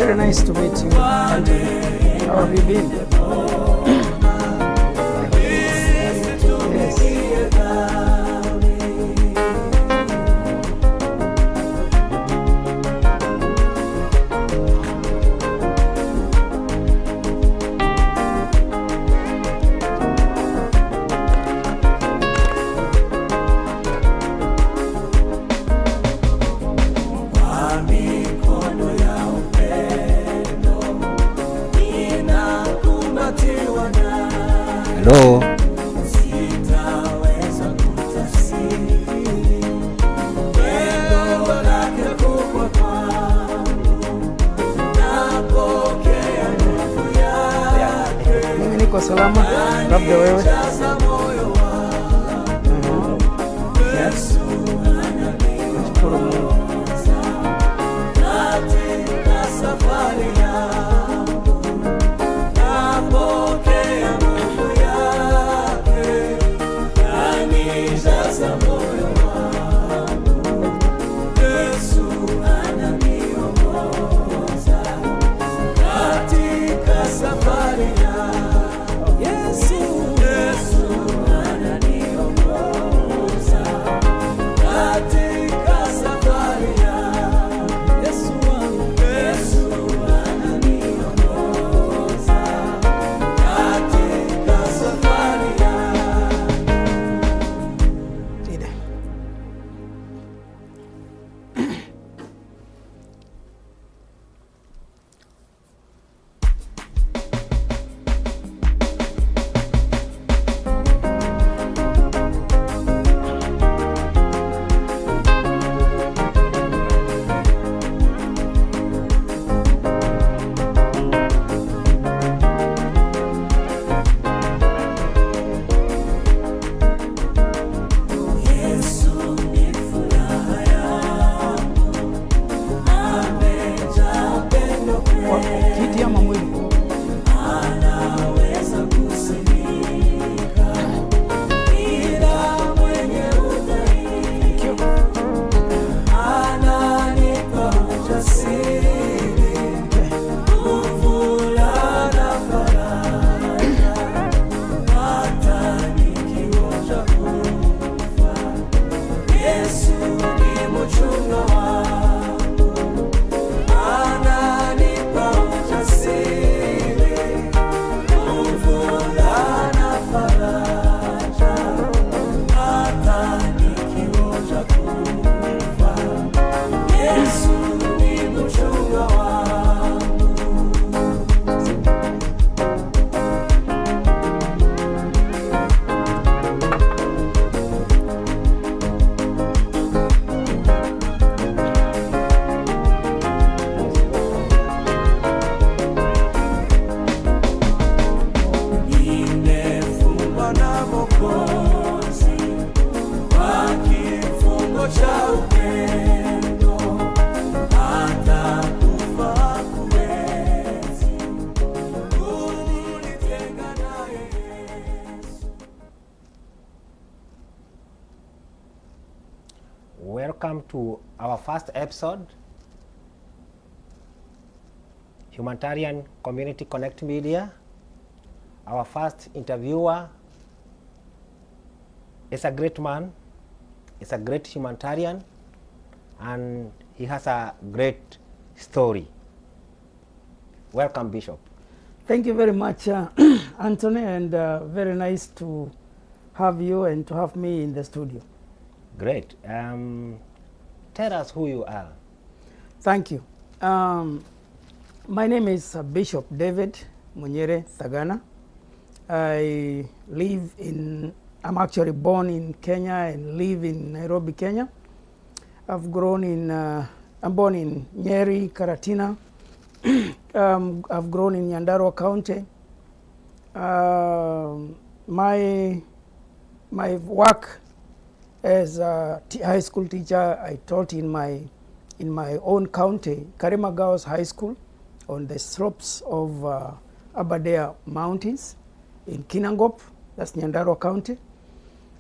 Very nice to meet you, Anthony. How have you been? Yes. Hello. Mimi niko salama, labda wewe? Yes. Nashukuru Mungu. Kiti ama mwili? Welcome to our first episode, Humanitarian Community Connect Media. Our first interviewer is a great man, is a great humanitarian, and he has a great story. Welcome, Bishop. Thank you very much, Anthony, and very nice to have you and to have me in the studio. Great. Tell us who you are. Thank you. My name is Bishop David Munyere THAGANA. I'm actually born in Kenya and live in Nairobi, Kenya. I'm born in Nyeri, Karatina. I've grown in Nyandarua County. My work as a high school teacher, I taught in my own county, Karima Girls High School, on the slopes of Aberdare Mountains in Kinangop, that's Nyandarua County.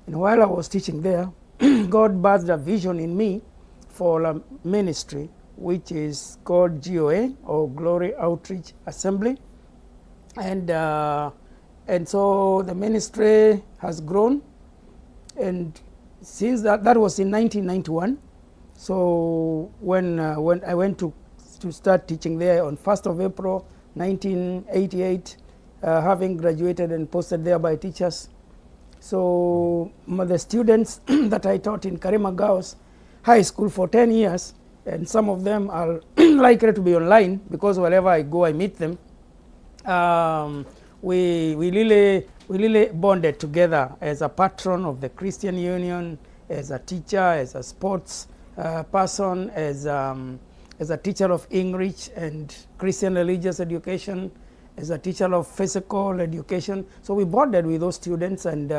And while I was teaching there, God birthed a vision in me for a ministry which is called GOA, or Glory Outreach Assembly. And so the ministry has grown, and since that was in 1991. So when I went to start teaching there on 1st of April 1988, having graduated and posted there by teachers. So the students that I taught in Karima Girls High School for 10 years, and some of them are likely to be online because wherever I go I meet them. We really bonded together as a patron of the Christian Union, as a teacher, as a sports person, as a teacher of English and Christian religious education, as a teacher of physical education. So we bonded with those students, and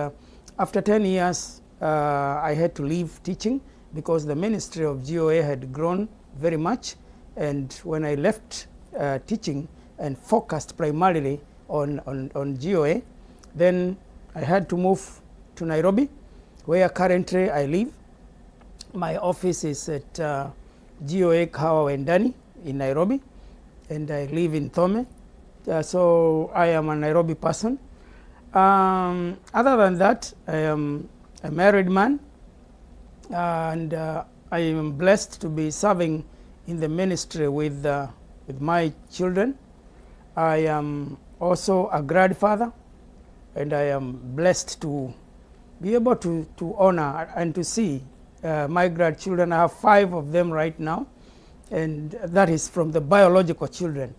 after 10 years I had to leave teaching because the ministry of GOA had grown very much. And when I left teaching and focused primarily on GOA, then I had to move to Nairobi, where currently I live. My office is at GOA Kahawa Wendani in Nairobi, and I live in Thome. So I am a Nairobi person. Other than that, I am a married man, and I am blessed to be serving in the ministry with my children. I am also a grandfather, and I am blessed to be able to honor and to see my grandchildren. I have 5 of them right now, and that is from the biological children.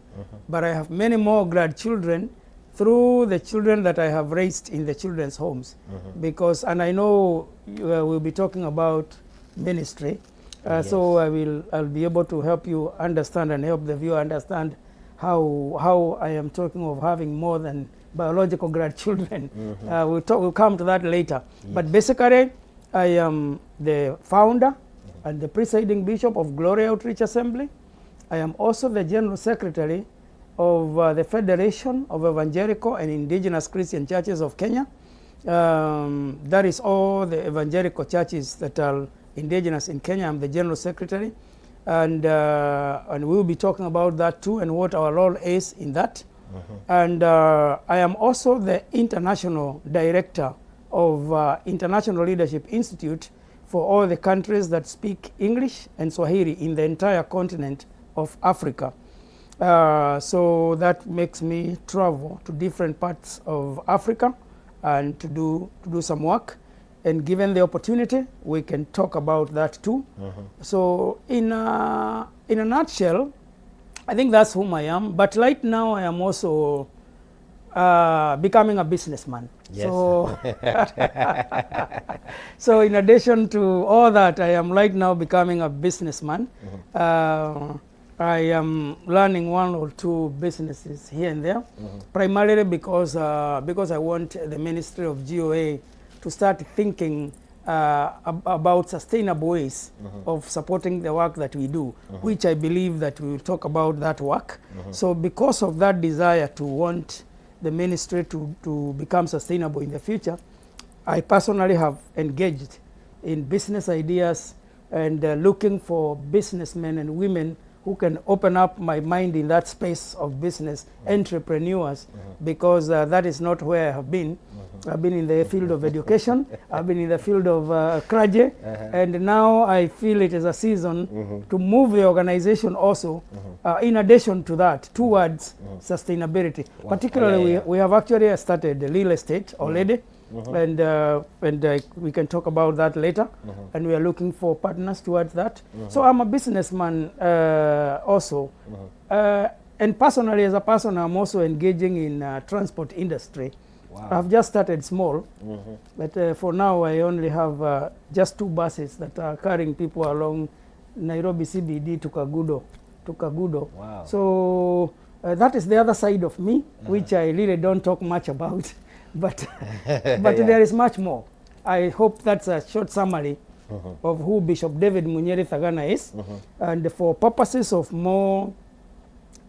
But I have many more grandchildren through the children that I have raised in the children's homes. Because, and I know we'll be talking about ministry, Yes. so I'll be able to help you understand and help the viewer understand how I am talking of having more than biological grandchildren. We'll come to that later. Yes. But basically, I am the founder and the presiding bishop of Glory Outreach Assembly. I am also the general secretary of the Federation of Evangelical and Indigenous Christian Churches of Kenya. That is all the evangelical churches that are indigenous in Kenya. I'm the general secretary, and we'll be talking about that too and what our role is in that. And I am also the international director of International Leadership Institute for all the countries that speak English and Swahili in the entire continent of Africa. So that makes me travel to different parts of Africa and to do some work. And given the opportunity, we can talk about that too. So in a nutshell, I think that's whom I am. But right now, I am also becoming a businessman. Yes. So, so in addition to all that, I am right now becoming a businessman. I am learning 1 or 2 businesses here and there, primarily because I want the Ministry of GOA to start thinking about sustainable ways of supporting the work that we do, which I believe that we will talk about that work. So because of that desire to want the ministry to become sustainable in the future, I personally have engaged in business ideas and looking for businessmen and women who can open up my mind in that space of business, entrepreneurs, because that is not where I have been. I've been in the field of education, I've been in the field of clergy, and now I feel it is a season to move the organization also, in addition to that, towards sustainability. Particularly, we have actually started real estate already, and we can talk about that later, and we are looking for partners towards that. So I'm a businessman also, and personally as a person I'm also engaging in transport industry. Wow. I've just started small, but for now I only have just 2 buses that are carrying people along Nairobi CBD to Kagudo. Wow. So that is the other side of me, which I really don't talk much about. But there is much more. I hope that's a short summary of who Bishop David Munyeri THAGANA is. And for purposes of more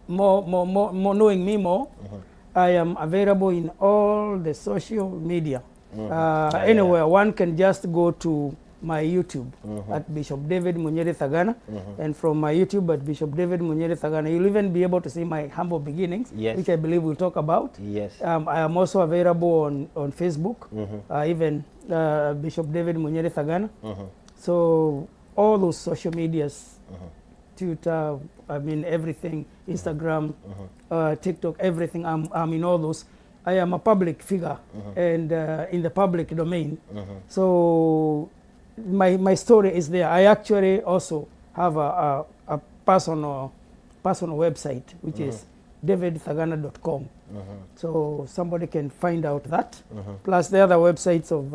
knowing me more, I am available in all the social media. Anywhere, one can just go to my YouTube at Bishop David Munyeri Thagana, and from my YouTube at Bishop David Munyeri Thagana, you'll even be able to see my humble beginnings, Yes. which I believe we'll talk about. Yes. I am also available on Facebook, even Bishop David Munyeri Thagana. So all those social medias, Twitter, I mean everything, Instagram, TikTok, everything, I'm in all those. I am a public figure and in the public domain. So my story is there. I actually also have a personal website, which is davidthagana.com. So somebody can find out that. Plus the other websites of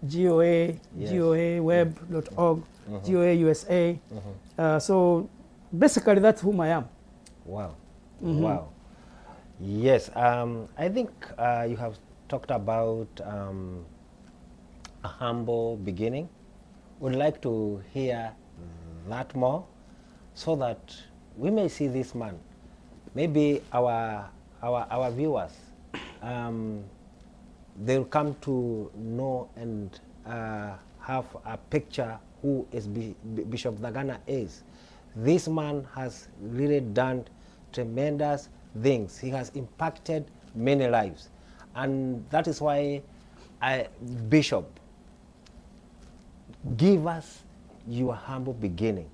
GOA, Yes. GOAweb.org, GOA USA. So basically that's whom I am. Wow. Wow. Yes. I think you have talked about a humble beginning. Would like to hear that more so that we may see this man. Maybe our viewers, they'll come to know and have a picture who is Bishop Thagana is. This man has really done tremendous things. He has impacted many lives, and that is why Bishop, give us your humble beginning.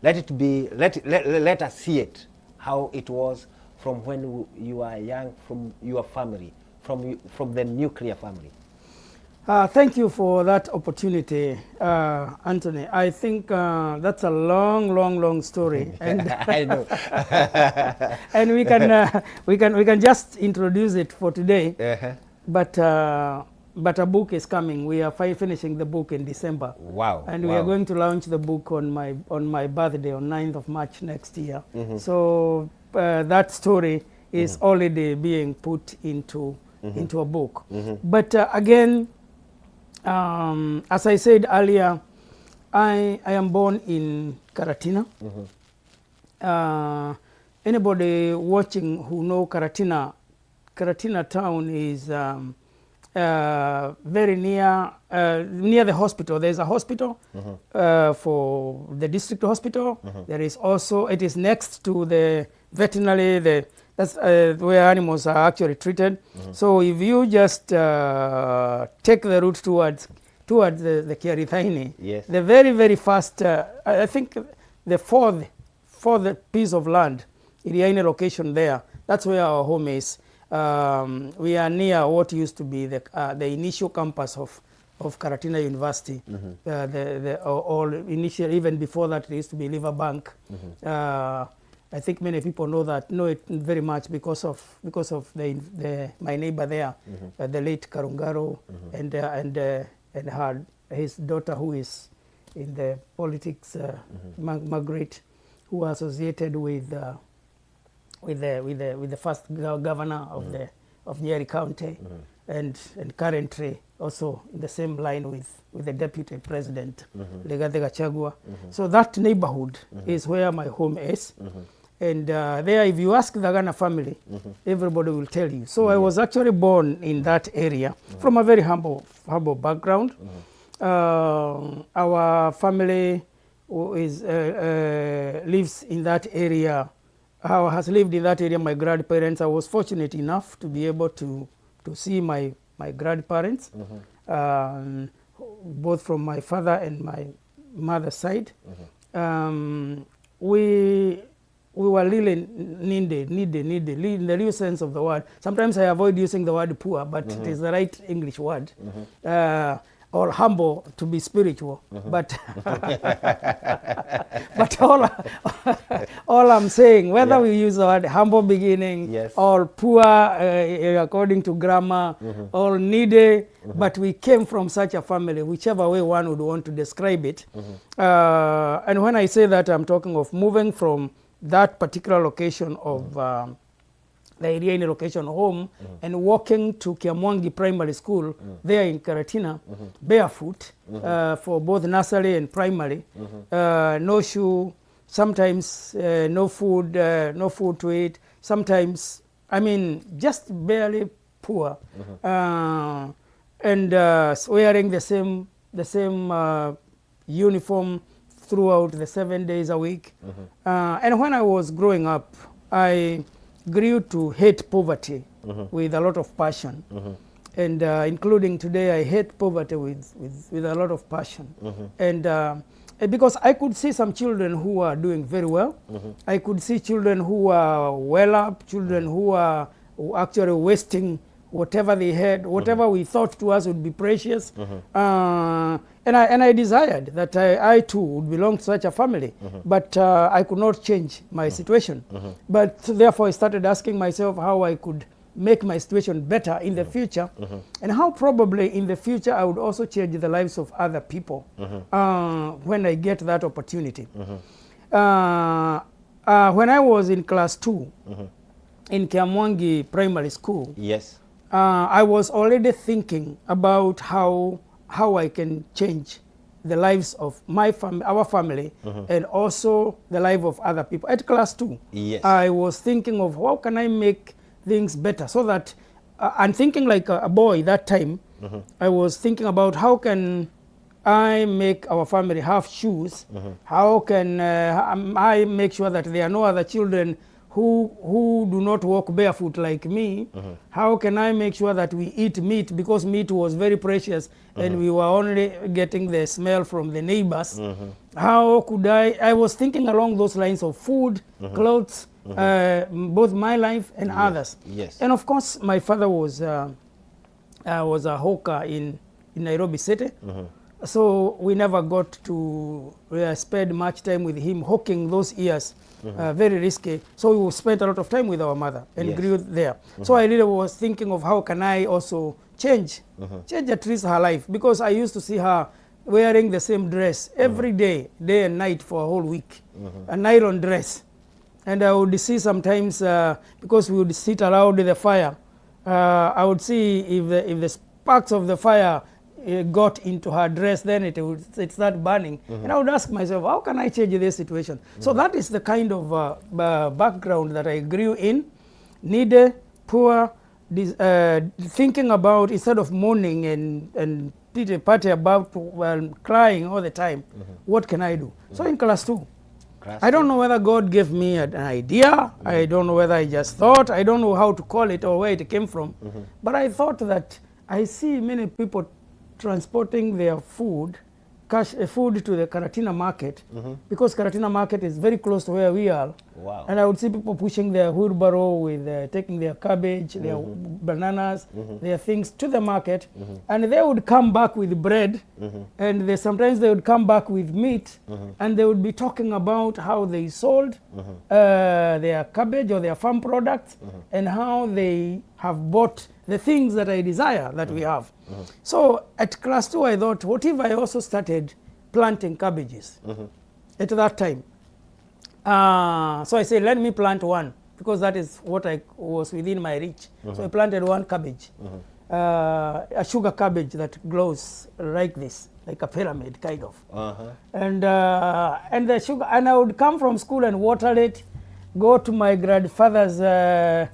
Let it be. Let us see it, how it was from when you were young, from your family, from the nuclear family. Thank you for that opportunity, Anthony. I think that's a long story, and I know. and we can just introduce it for today. But a book is coming. We are finishing the book in December. Wow! And we are going to launch the book on my birthday on 9th of March next year. So that story is already being put into a book. But again. As I said earlier, I am born in Karatina. Anybody watching who know Karatina town is very near the hospital. There's a hospital for the district hospital. There is also, it is next to the veterinary, that's where animals are actually treated. So if you just take the route towards the Kiarithaini, yes. the very first, I think the fourth piece of land, Iriaini location there, that's where our home is. We are near what used to be the initial campus of Karatina University. Or initially, even before that, it used to be Riverbank. I think many people know it very much because of my neighbor there, the late Karungaro, and his daughter who is in the politics, Margaret, who was associated with the first governor of Nyeri County, and currently also in the same line with the deputy president, Legathe Gachagua. So that neighborhood is where my home is. And there, if you ask the Thagana family, everybody will tell you. So I was actually born in that area from a very humble background. Our family lives in that area, has lived in that area. My grandparents, I was fortunate enough to be able to see my grandparents, both from my father and my mother's side. We were really needed in the real sense of the word. Sometimes I avoid using the word poor, but it is the right English word. Or humble to be spiritual, but but all I'm saying, whether we use the word humble beginning, yes, or poor according to grammar, or needy, but we came from such a family, whichever way one would want to describe it. And when I say that, I'm talking of moving from that particular location of the Iriaini location home and walking to Kiamwangi Primary School there in Karatina, barefoot, for both nursery and primary, no shoe, sometimes no food to eat, sometimes, I mean, just barely poor, and wearing the same uniform throughout the 7 days a week. And when I was growing up, I grew to hate poverty with a lot of passion. And including today, I hate poverty with a lot of passion. And because I could see some children who are doing very well. I could see children who are well up, children who are actually wasting whatever they had, whatever we thought to us would be precious. And I desired that I too would belong to such a family. But I could not change my situation. But therefore I started asking myself how I could make my situation better in the future, and how probably in the future I would also change the lives of other people when I get that opportunity. When I was in class 2 in Kiamwangi Primary School, Yes. I was already thinking about how I can change the lives of our family, and also the life of other people. At class 2, Yes. I was thinking of how can I make things better, so that I'm thinking like a boy that time. I was thinking about how can I make our family have shoes, how can I make sure that there are no other children who do not walk barefoot like me. How can I make sure that we eat meat, because meat was very precious and we were only getting the smell from the neighbors. How could I was thinking along those lines of food, clothes, both my life and others. Yes. And of course my father was a hawker in Nairobi City. So we never got to spend much time with him hawking those years. Very risky. So we spent a lot of time with our mother and grew there. So I really was thinking of how can I also change at least her life, because I used to see her wearing the same dress every day, day and night for a whole week, a nylon dress. And I would see sometimes, because we would sit around the fire, I would see if the sparks of the fire got into her dress, then it start burning. And I would ask myself, how can I change this situation? So that is the kind of background that I grew in, needy, poor, thinking about, instead of mourning and pity party about crying all the time, what can I do? So in class 2, I don't know whether God gave me an idea. I don't know whether I just thought. I don't know how to call it or where it came from. But I thought that I see many people transporting their food to the Karatina market, because Karatina market is very close to where we are. Wow. And I would see people pushing their wheelbarrow with taking their cabbage, their bananas, their things to the market, and they would come back with bread, and sometimes they would come back with meat, and they would be talking about how they sold their cabbage or their farm products, and how they have bought the things that I desire that we have. So at class 2, I thought, what if I also started planting cabbages at that time? So I said, let me plant one, because that is what was within my reach. So I planted one cabbage, a sugar cabbage that grows like this, like a pyramid kind of. And the sugar, and I would come from school and water it, go to my grandfather's a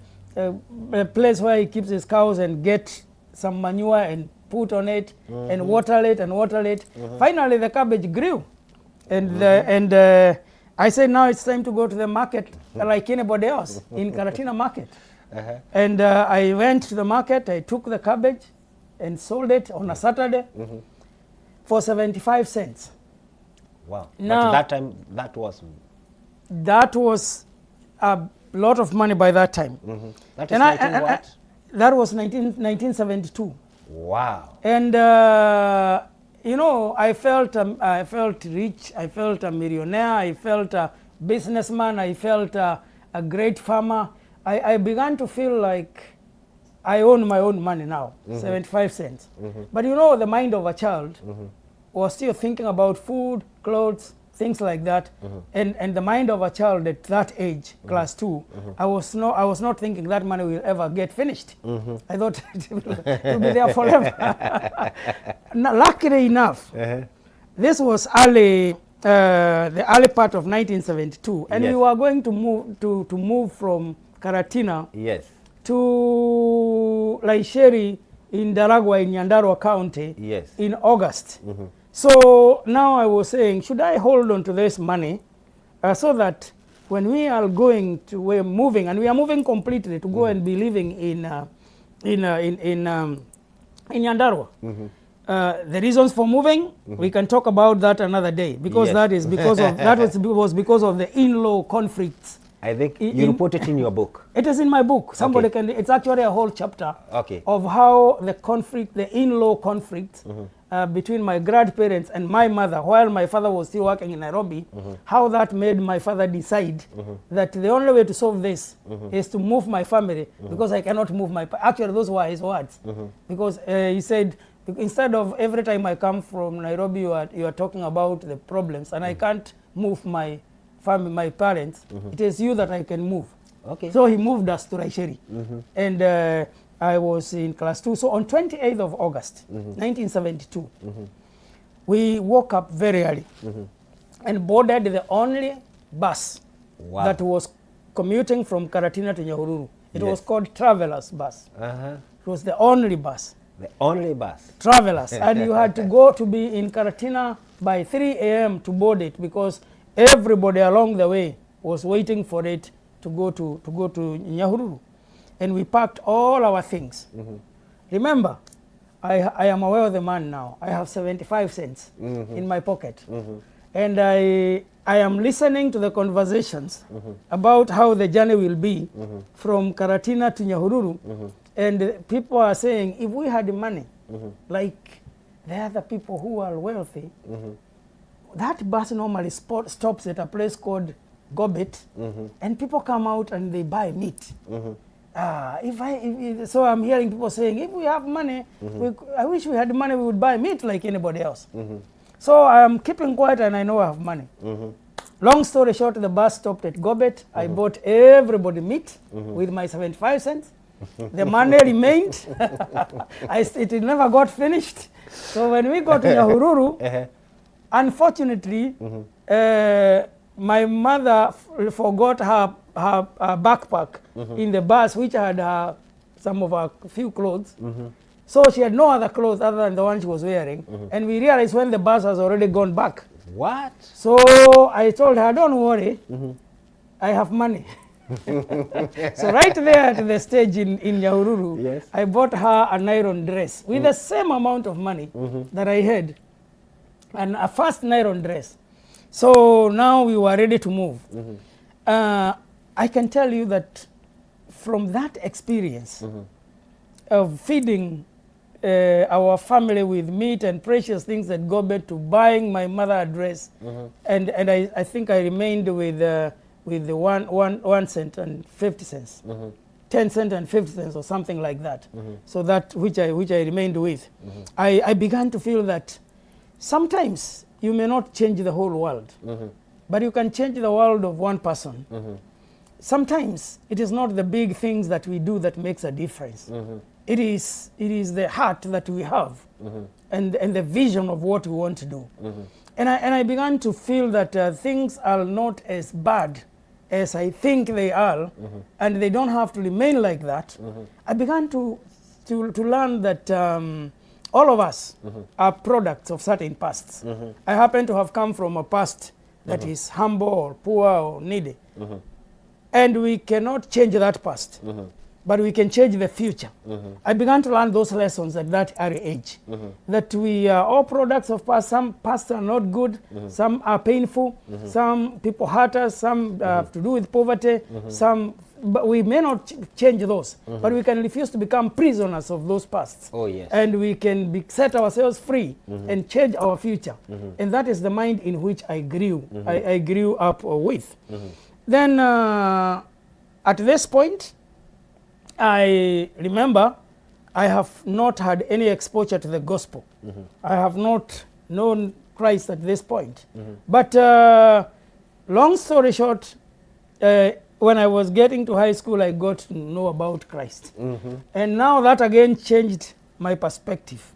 place where he keeps his cows and get some manure and put on it and water it and water it. Finally the cabbage grew, and I said, now it's time to go to the market like anybody else in Karatina market. And I went to the market, I took the cabbage and sold it on a Saturday for 75 cents. Wow. Now, but that time, that was a lot of money by that time. That is what? That was 1972. Wow. And you know, I felt rich, I felt a millionaire, I felt a businessman, I felt a great farmer. I began to feel like I own my own money now, 75 cents. But you know, the mind of a child was still thinking about food, clothes, things like that. And the mind of a child at that age, class 2, I was not thinking that money will ever get finished. I thought it will be there forever. Now, luckily enough, this was the early part of 1972, and we were going to move from Karatina to Laisheri in Daragwa in Nyandarua County Yes. in August. So now I was saying, should I hold on to this money so that when we are going to, we're moving, and we are moving completely to go and be living in Nyandarua. The reasons for moving, we can talk about that another day, because Yes. that is because of was because of the in-law conflicts. I think you report it in your book. It is in my book. Somebody Okay. can. It's actually a whole chapter Okay. of how the conflict, the in-law conflict between my grandparents and my mother, while my father was still working in Nairobi, how that made my father decide that the only way to solve this is to move my family, because I cannot move my. Actually, those were his words, because he said, instead of every time I come from Nairobi, you are talking about the problems, and I can't move my family, my parents. It is you that I can move. Okay. So he moved us to Raisheri, and I was in class 2. So on 28th of August, 1972, we woke up very early and boarded the only bus Wow. that was commuting from Karatina to Nyahururu. It Yes. was called Travelers Bus. It was the only bus. The only bus. Travelers. And you had to go to be in Karatina by 3 a.m. to board it, because everybody along the way was waiting for it to go to Nyahururu. And we packed all our things. Remember, I am aware of the man now. I have 75 cents in my pocket. And I am listening to the conversations about how the journey will be from Karatina to Nyahururu. And people are saying, if we had money, like the other people who are wealthy, that bus normally stops at a place called Gobet, and people come out and they buy meat. So I'm hearing people saying, if we have money, I wish we had money, we would buy meat like anybody else. So I'm keeping quiet, and I know I have money. Long story short, the bus stopped at Gobet. I bought everybody meat with my 75 cents. The money remained. It never got finished. So when we got to Nyahururu, unfortunately, my mother forgot her backpack in the bus, which had some of her few clothes. So she had no other clothes other than the one she was wearing. And we realized when the bus has already gone back. What? So I told her, don't worry, I have money. So right there at the stage in Nyahururu, Yes. I bought her a nylon dress with the same amount of money that I had, and a first nylon dress. So now we were ready to move. I can tell you that from that experience of feeding our family with meat and precious things at Gobet, to buying my mother a dress, and I think I remained with the 1 cent and 50 cents, 10 cents and 50 cents, or something like that. So that which I remained with. I began to feel that sometimes you may not change the whole world, but you can change the world of one person. Sometimes it is not the big things that we do that makes a difference. It is the heart that we have, and the vision of what we want to do. And I began to feel that things are not as bad as I think they are, and they don't have to remain like that. I began to learn that all of us are products of certain pasts. I happen to have come from a past that is humble or poor or needy. And we cannot change that past, but we can change the future. I began to learn those lessons at that early age, that we are all products of past. Some pasts are not good, some are painful, some people hurt us, some have to do with poverty, but we may not change those, but we can refuse to become prisoners of those pasts. Oh, yes. And we can set ourselves free and change our future. And that is the mind in which I grew. I grew up with. Then at this point, I remember I have not had any exposure to the gospel. I have not known Christ at this point. But long story short, when I was getting to high school, I got to know about Christ. And now that again changed my perspective.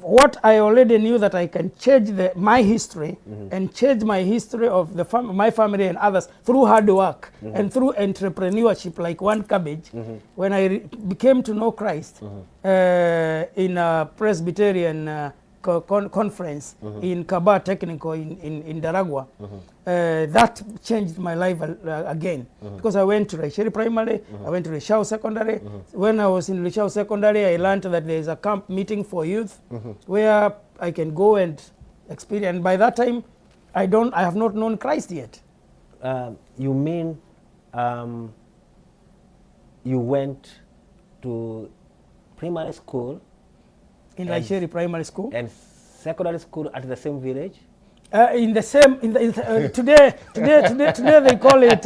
what I already knew, that I can change my history and change my history of my family and others through hard work and through entrepreneurship, like one cabbage. When I became to know Christ in a Presbyterian conference in Kaba Technical in Daragwa, that changed my life again, because I went to Raisheri Primary, I went to Rishau Secondary. When I was in Rishau Secondary, I learned that there is a camp meeting for youth where I can go and experience. By that time, I have not known Christ yet. You mean you went to primary school in Raisheri Primary School and secondary school at the same village? In the same, today they call it,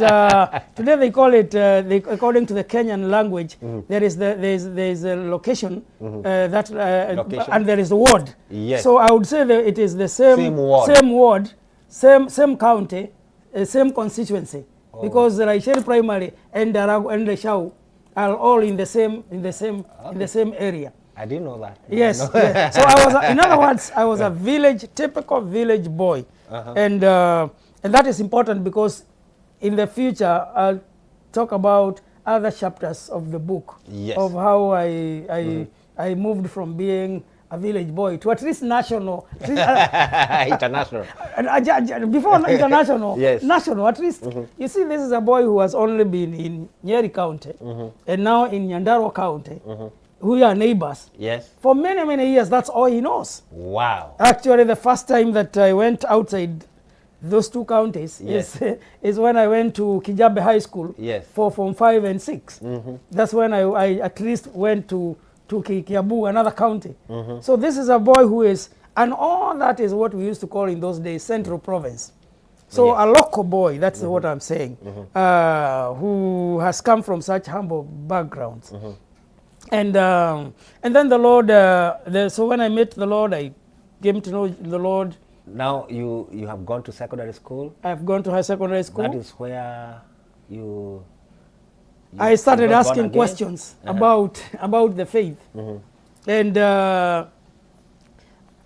according to the Kenyan language, there is a location, location, and there is a ward. Yes. So I would say that it is the same ward, same county, same constituency, because the Raisheri Primary and Darago and Rishau are all in the same area. I didn't know that. Yes, yes. So I was, in other words, I was a typical village boy, and that is important, because in the future I'll talk about other chapters of the book, of how I moved from being a village boy to at least national, international. Before international, yes. National at least. You see, this is a boy who has only been in Nyeri County and now in Nyandarua County. We are neighbors. Yes. For many, many years, that's all he knows. Wow. Actually, the first time that I went outside those two counties is when I went to Kijabe High School for Form 5 and 6. That's when I at least went to Kiabu, another county. So this is a boy who is, and all that is what we used to call in those days Central Province. So a local boy, that's what I'm saying, who has come from such humble backgrounds. And then the Lord, so when I met the Lord, I came to know the Lord. Now you have gone to secondary school? I've gone to high secondary school. That is where I started asking questions about the faith. And there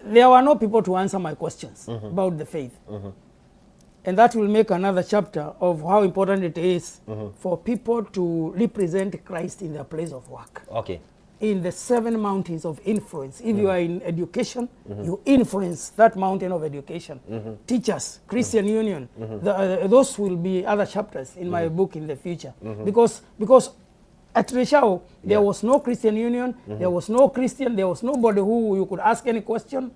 were no people to answer my questions about the faith. And that will make another chapter of how important it is for people to represent Christ in their place of work. Okay. In the 7 mountains of influence. If you are in education, you influence that mountain of education. Teachers, Christian Union, those will be other chapters in my book in the future. Because at Rishau, there was no Christian Union, there was no Christian, there was nobody who you could ask any question.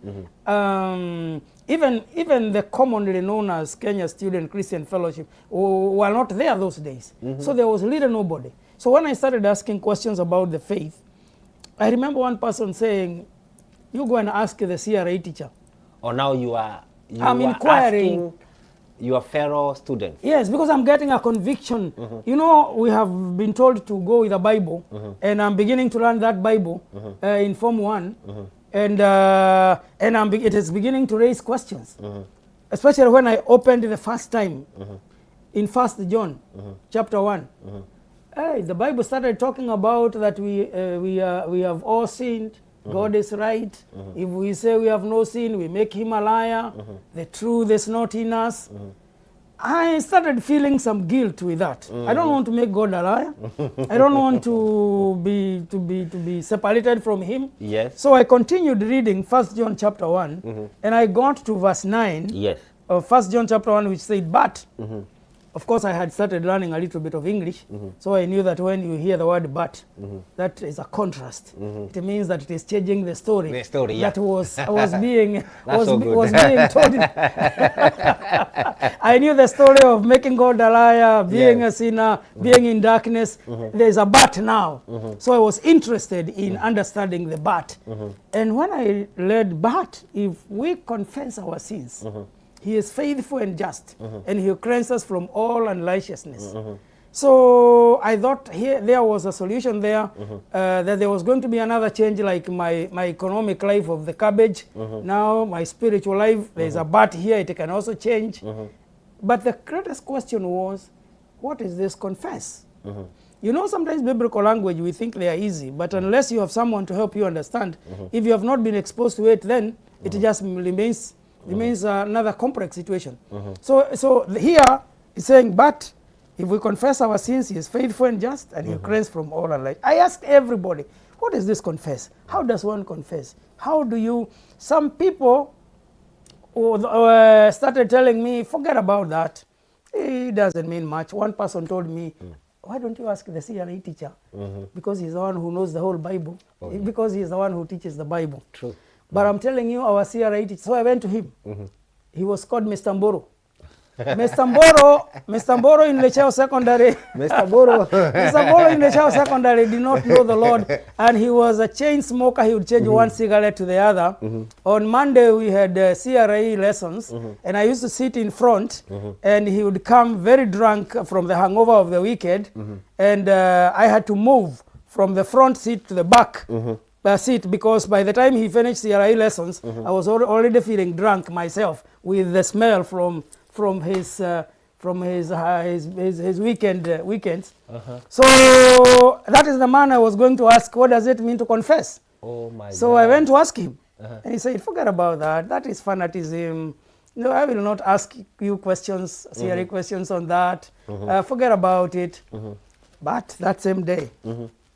Even the commonly known as Kenya Student Christian Fellowship were not there those days. So there was little nobody. So when I started asking questions about the faith, I remember one person saying, you go and ask the CRA teacher. Or now you are inquiring asking your fellow students. Yes, because I'm getting a conviction. You know, we have been told to go with the Bible, and I'm beginning to learn that Bible in Form 1, and it is beginning to raise questions, especially when I opened the first time in 1 John chapter 1. Hey, the Bible started talking about that we have all sinned. God is right. If we say we have no sin, we make him a liar. The truth is not in us. I started feeling some guilt with that. I don't want to make God a liar. I don't want to be separated from him. Yes. So I continued reading 1 John chapter 1, and I got to verse 9 of 1 John chapter 1, which said, but. Of course, I had started learning a little bit of English, so I knew that when you hear the word but, that is a contrast. It means that it is changing the story. The story, yeah. That was being told. I knew the story of making God a liar, being a sinner, being in darkness. There is a but now. So I was interested in understanding the but. And when I read but, if we confess our sins, he is faithful and just, and he will cleanse us from all unrighteousness. So I thought there was a solution there, that there was going to be another change, like my economic life of the cabbage. Now my spiritual life, there's a but here, it can also change. But the greatest question was, what is this confess? You know, sometimes biblical language, we think they are easy, but unless you have someone to help you understand, if you have not been exposed to it, then it just remains another complex situation. So here it's saying, but if we confess our sins, he is faithful and just, and he cleanses from all unrighteousness. I asked everybody, what is this confess? How does one confess? How do you? Some people started telling me, forget about that. It doesn't mean much. One person told me, why don't you ask the CRA teacher? Because he's the one who knows the whole Bible. Because he's the one who teaches the Bible. True. But I'm telling you, our CRA teacher, so I went to him. He was called Mr. Mboro. Mr. Mboro in Lechao Secondary. Mr. Boro. Mr. Mboro in Lechao Secondary did not know the Lord, and he was a chain smoker. He would change one cigarette to the other. On Monday we had CRA lessons, and I used to sit in front, and he would come very drunk from the hangover of the weekend, and I had to move from the front seat to the back seat, because by the time he finished CRA lessons, I was already feeling drunk myself with the smell from his weekends. So that is the man I was going to ask, what does it mean to confess? Oh my so God. I went to ask him, and he said, forget about that. That is fanaticism. No, I will not ask you questions, CRA questions on that. Forget about it. But that same day,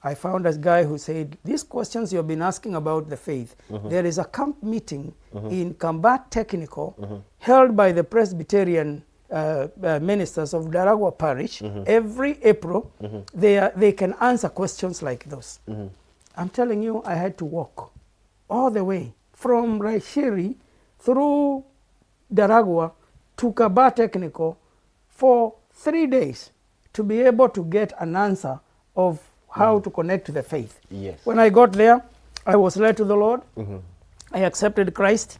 I found a guy who said, these questions you've been asking about the faith, there is a camp meeting in Kambat Technical held by the Presbyterian ministers of Daragwa Parish every April. They can answer questions like those. I'm telling you, I had to walk all the way from Raishiri through Daragwa to Kambat Technical for 3 days to be able to get an answer of how to connect to the faith. Yes. When I got there, I was led to the Lord. I accepted Christ.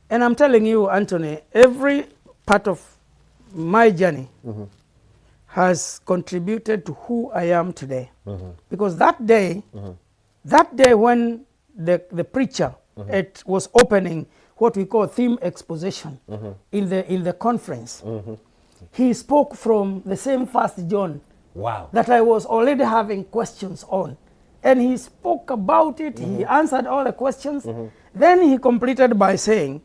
And I'm telling you, Anthony, every part of my journey has contributed to who I am today. Because that day when the preacher was opening what we call theme exposition in the conference, he spoke from the same 1 John. Wow. That I was already having questions on. And he spoke about it, he answered all the questions. Then he completed by saying,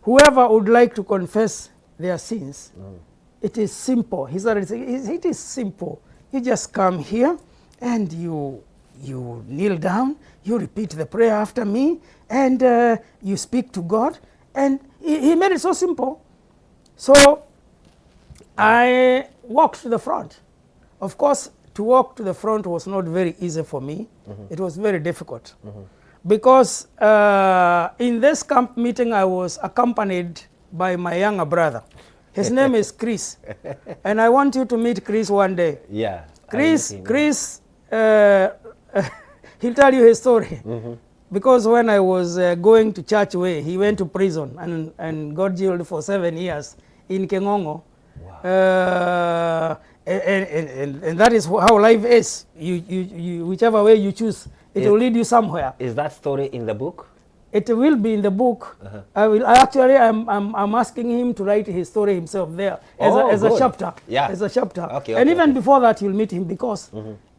whoever would like to confess their sins, it is simple. He started saying, it is simple. You just come here and you kneel down, you repeat the prayer after me, and you speak to God. And he made it so simple. So I walked to the front. Of course, to walk to the front was not very easy for me. It was very difficult. Because in this camp meeting, I was accompanied by my younger brother. His name is Chris. And I want you to meet Chris one day. Yeah. Chris, he'll tell you his story. Because when I was going to Church Way, he went to prison and got jailed for 7 years in Kengongo. Wow. And that is how life is. You whichever way you choose, it will lead you somewhere. Is that story in the book? It will be in the book. I'm asking him to write his story himself there as a chapter. Yeah. As a chapter. Okay, and even before that, you'll meet him, because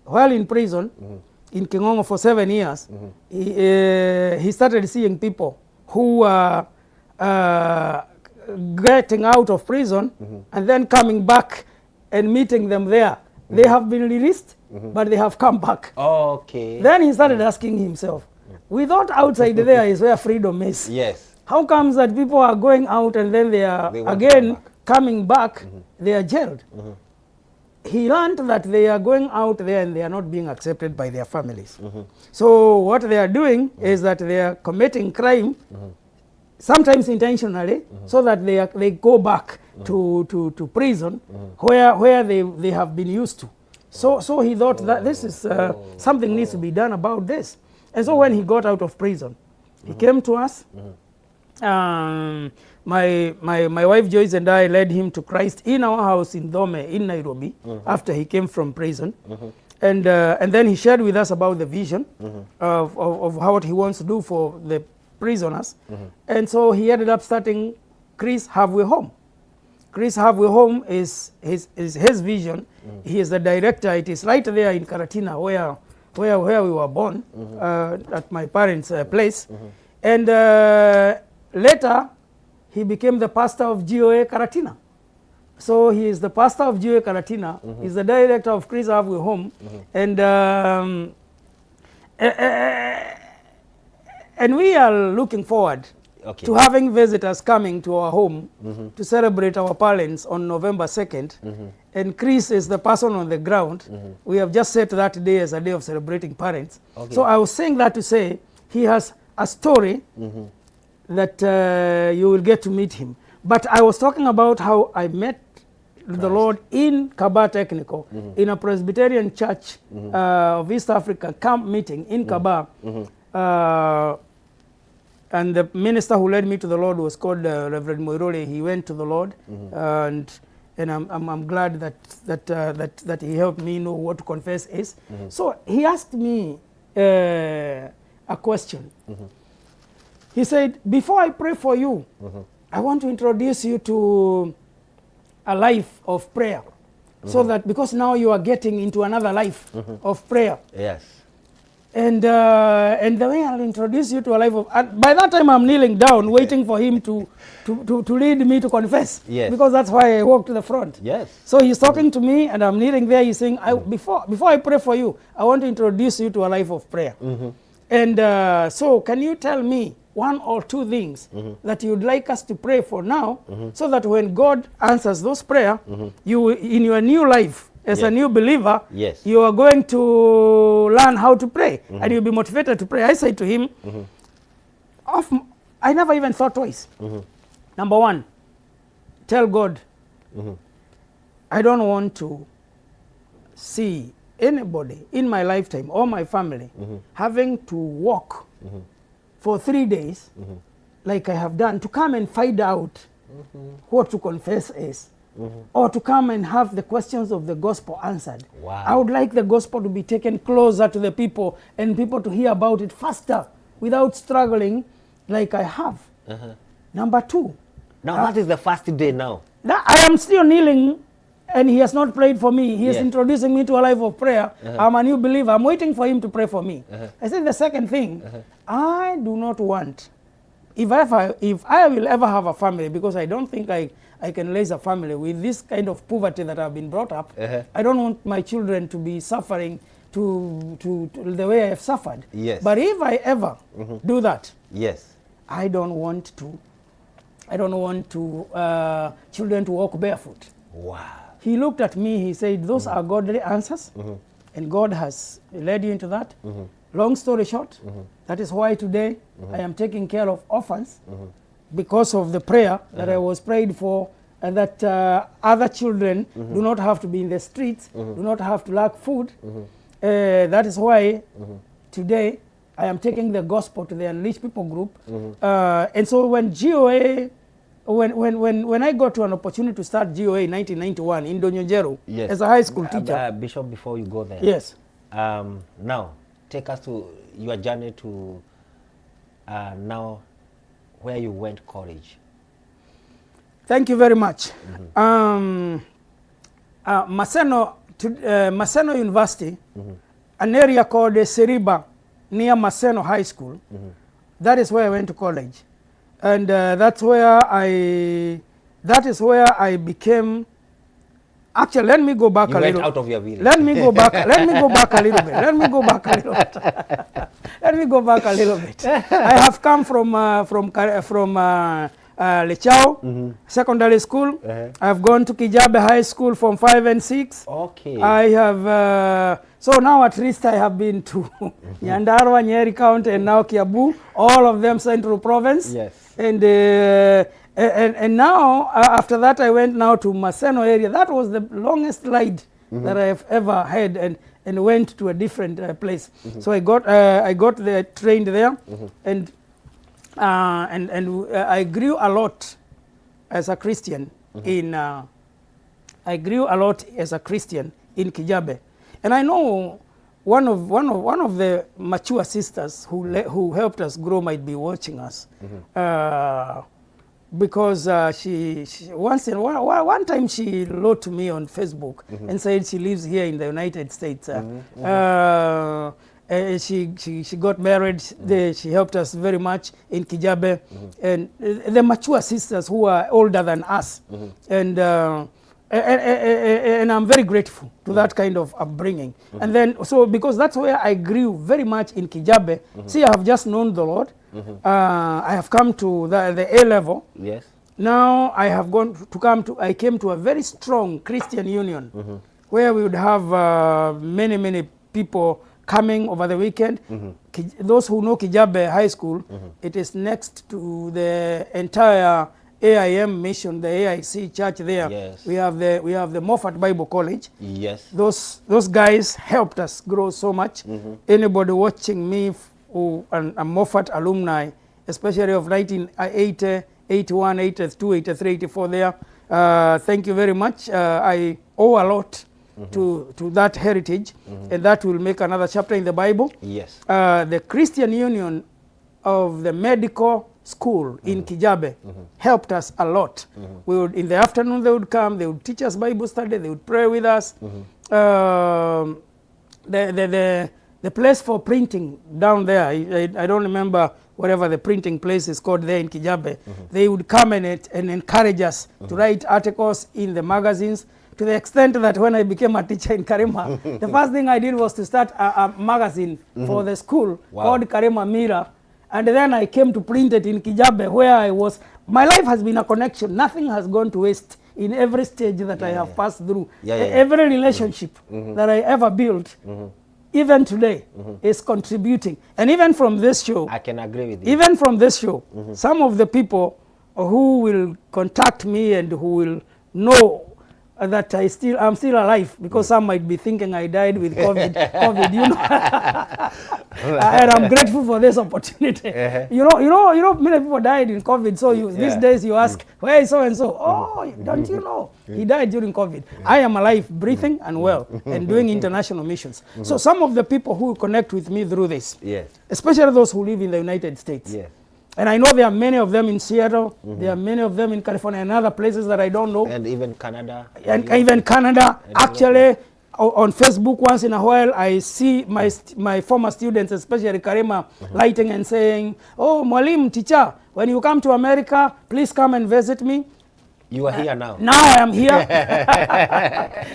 while in prison in Kengongo for 7 years, he started seeing people who are getting out of prison and then coming back and meeting them there. They have been released, but they have come back. Okay. Then he started asking himself, we thought outside there is where freedom is. Yes. How comes that people are going out and then they are again coming back, they are jailed? He learned that they are going out there and they are not being accepted by their families. So what they are doing is that they are committing crime, sometimes intentionally, so that they go back to prison where they have been used to. So he thought that this is something needs to be done about this. And so when he got out of prison, he came to us. My wife Joyce and I led him to Christ in our house in Dome in Nairobi after he came from prison. And then he shared with us about the vision of what he wants to do for the prisoners. And so he ended up starting Chris Halfway Home. Chris Halfway Home is his vision. He is the director. It is right there in Karatina where we were born, at my parents' place. And later, he became the pastor of GOA Karatina. So he is the pastor of GOA Karatina. He's the director of Chris Halfway Home. And we are looking forward to having visitors coming to our home to celebrate our parents on November 2nd. And Chris is the person on the ground. We have just set that day as a day of celebrating parents. So I was saying that to say he has a story that you will get to meet him. But I was talking about how I met the Lord in Kabah Technical, in a Presbyterian church of East Africa camp meeting in Kabah. And the minister who led me to the Lord was called Reverend Moirole. He went to the Lord, and I'm glad that he helped me know what to confess is. So he asked me a question. He said, before I pray for you, I want to introduce you to a life of prayer. So that, because now you are getting into another life of prayer. Yes. And the way I'll introduce you to a life of, and by that time I'm kneeling down waiting for him to lead me to confess. Yes. Because that's why I walk to the front. Yes. So he's talking to me and I'm kneeling there. He's saying, before I pray for you, I want to introduce you to a life of prayer. And so can you tell me one or two things that you'd like us to pray for now, so that when God answers those prayers, you, in your new life, as a new believer, you are going to learn how to pray, and you'll be motivated to pray. I say to him, I never even thought twice. Number one, tell God, I don't want to see anybody in my lifetime or my family having to walk for 3 days like I have done to come and find out what to confess is. Or to come and have the questions of the gospel answered. Wow. I would like the gospel to be taken closer to the people and people to hear about it faster without struggling like I have. Number two. Now that is the first day now. I am still kneeling and he has not prayed for me. He is introducing me to a life of prayer. I'm a new believer. I'm waiting for him to pray for me. I said the second thing, I do not want, if I will ever have a family, because I don't think I can raise a family with this kind of poverty that I've been brought up. I don't want my children to be suffering to the way I have suffered. Yes. But if I ever do that, I don't want children to walk barefoot. Wow. He looked at me, he said, those are godly answers, and God has led you into that. Long story short, that is why today I am taking care of orphans, because of the prayer that I was prayed for, and that other children do not have to be in the streets, do not have to lack food. That is why today I am taking the gospel to the Unleashed People group. And so when GOA, when I got to an opportunity to start GOA in 1991 in Donyonjero as a high school teacher. Bishop, before you go there. Yes. Now, take us to your journey to now where you went college. Thank you very much. Maseno University, an area called Seriba near Maseno High School. That is where I went to college, and that is where I became. Actually, let me go back a little. You went out of your village. Let me go back a little bit. Let me go back a little bit. I have come from Lechao Secondary School. I have gone to Kijabe High School from 5 and 6. Okay. I have so now at least I have been to Nyandarua, Nyeri County, and now Kiabu, all of them Central Province. Yes. And now, after that, I went now to Maseno area. That was the longest ride that I have ever had, and went to a different place. So I got there, trained there, and I grew a lot as a Christian in Kijabe. And I know one of the mature sisters who helped us grow might be watching us. because she one time she wrote to me on Facebook and said she lives here in the United States. She got married. She helped us very much in Kijabe, and the mature sisters who are older than us, and I'm very grateful to that kind of upbringing. And then so because that's where I grew very much in Kijabe. See, I have just known the Lord. I have come to the A level. Yes. Now I have I came to a very strong Christian union where we would have many people coming over the weekend. Those who know Kijabe High School, it is next to the entire AIM mission, the AIC church there. Yes. We have the Moffat Bible College. Yes. Those guys helped us grow so much. Anybody watching me who a Moffat alumni, especially of 1980, 81, 82, 83, 84 there, thank you very much. I owe a lot to that heritage, and that will make another chapter in the Bible. Yes. The Christian Union of the medical school in Kijabe helped us a lot. We would, in the afternoon they would come, they would teach us Bible study, they would pray with us. The place for printing down there, I don't remember whatever the printing place is called there in Kijabe. They would come and encourage us to write articles in the magazines, to the extent that when I became a teacher in Karema, the first thing I did was to start a magazine for the school called Karema Mira. And then I came to print it in Kijabe, where I was. My life has been a connection. Nothing has gone to waste in every stage that I have passed through. Every relationship that I ever built, even today, is contributing. And even from this show, I can agree with you. Even from this show, some of the people who will contact me and who will know that I'm still alive, because some might be thinking I died with COVID, you know. And I'm grateful for this opportunity. You know, many people died in COVID. So these days you ask, where is so and so? Oh, don't you know? He died during COVID. I am alive, breathing and well, and doing international missions. So some of the people who connect with me through this, especially those who live in the United States. And I know there are many of them in Seattle, there are many of them in California and other places that I don't know. And even Canada. And even Canada. Actually, on Facebook once in a while, I see my former students, especially Karema, writing and saying, oh, Mwalim, teacher, when you come to America, please come and visit me. You are here now. Now I am here.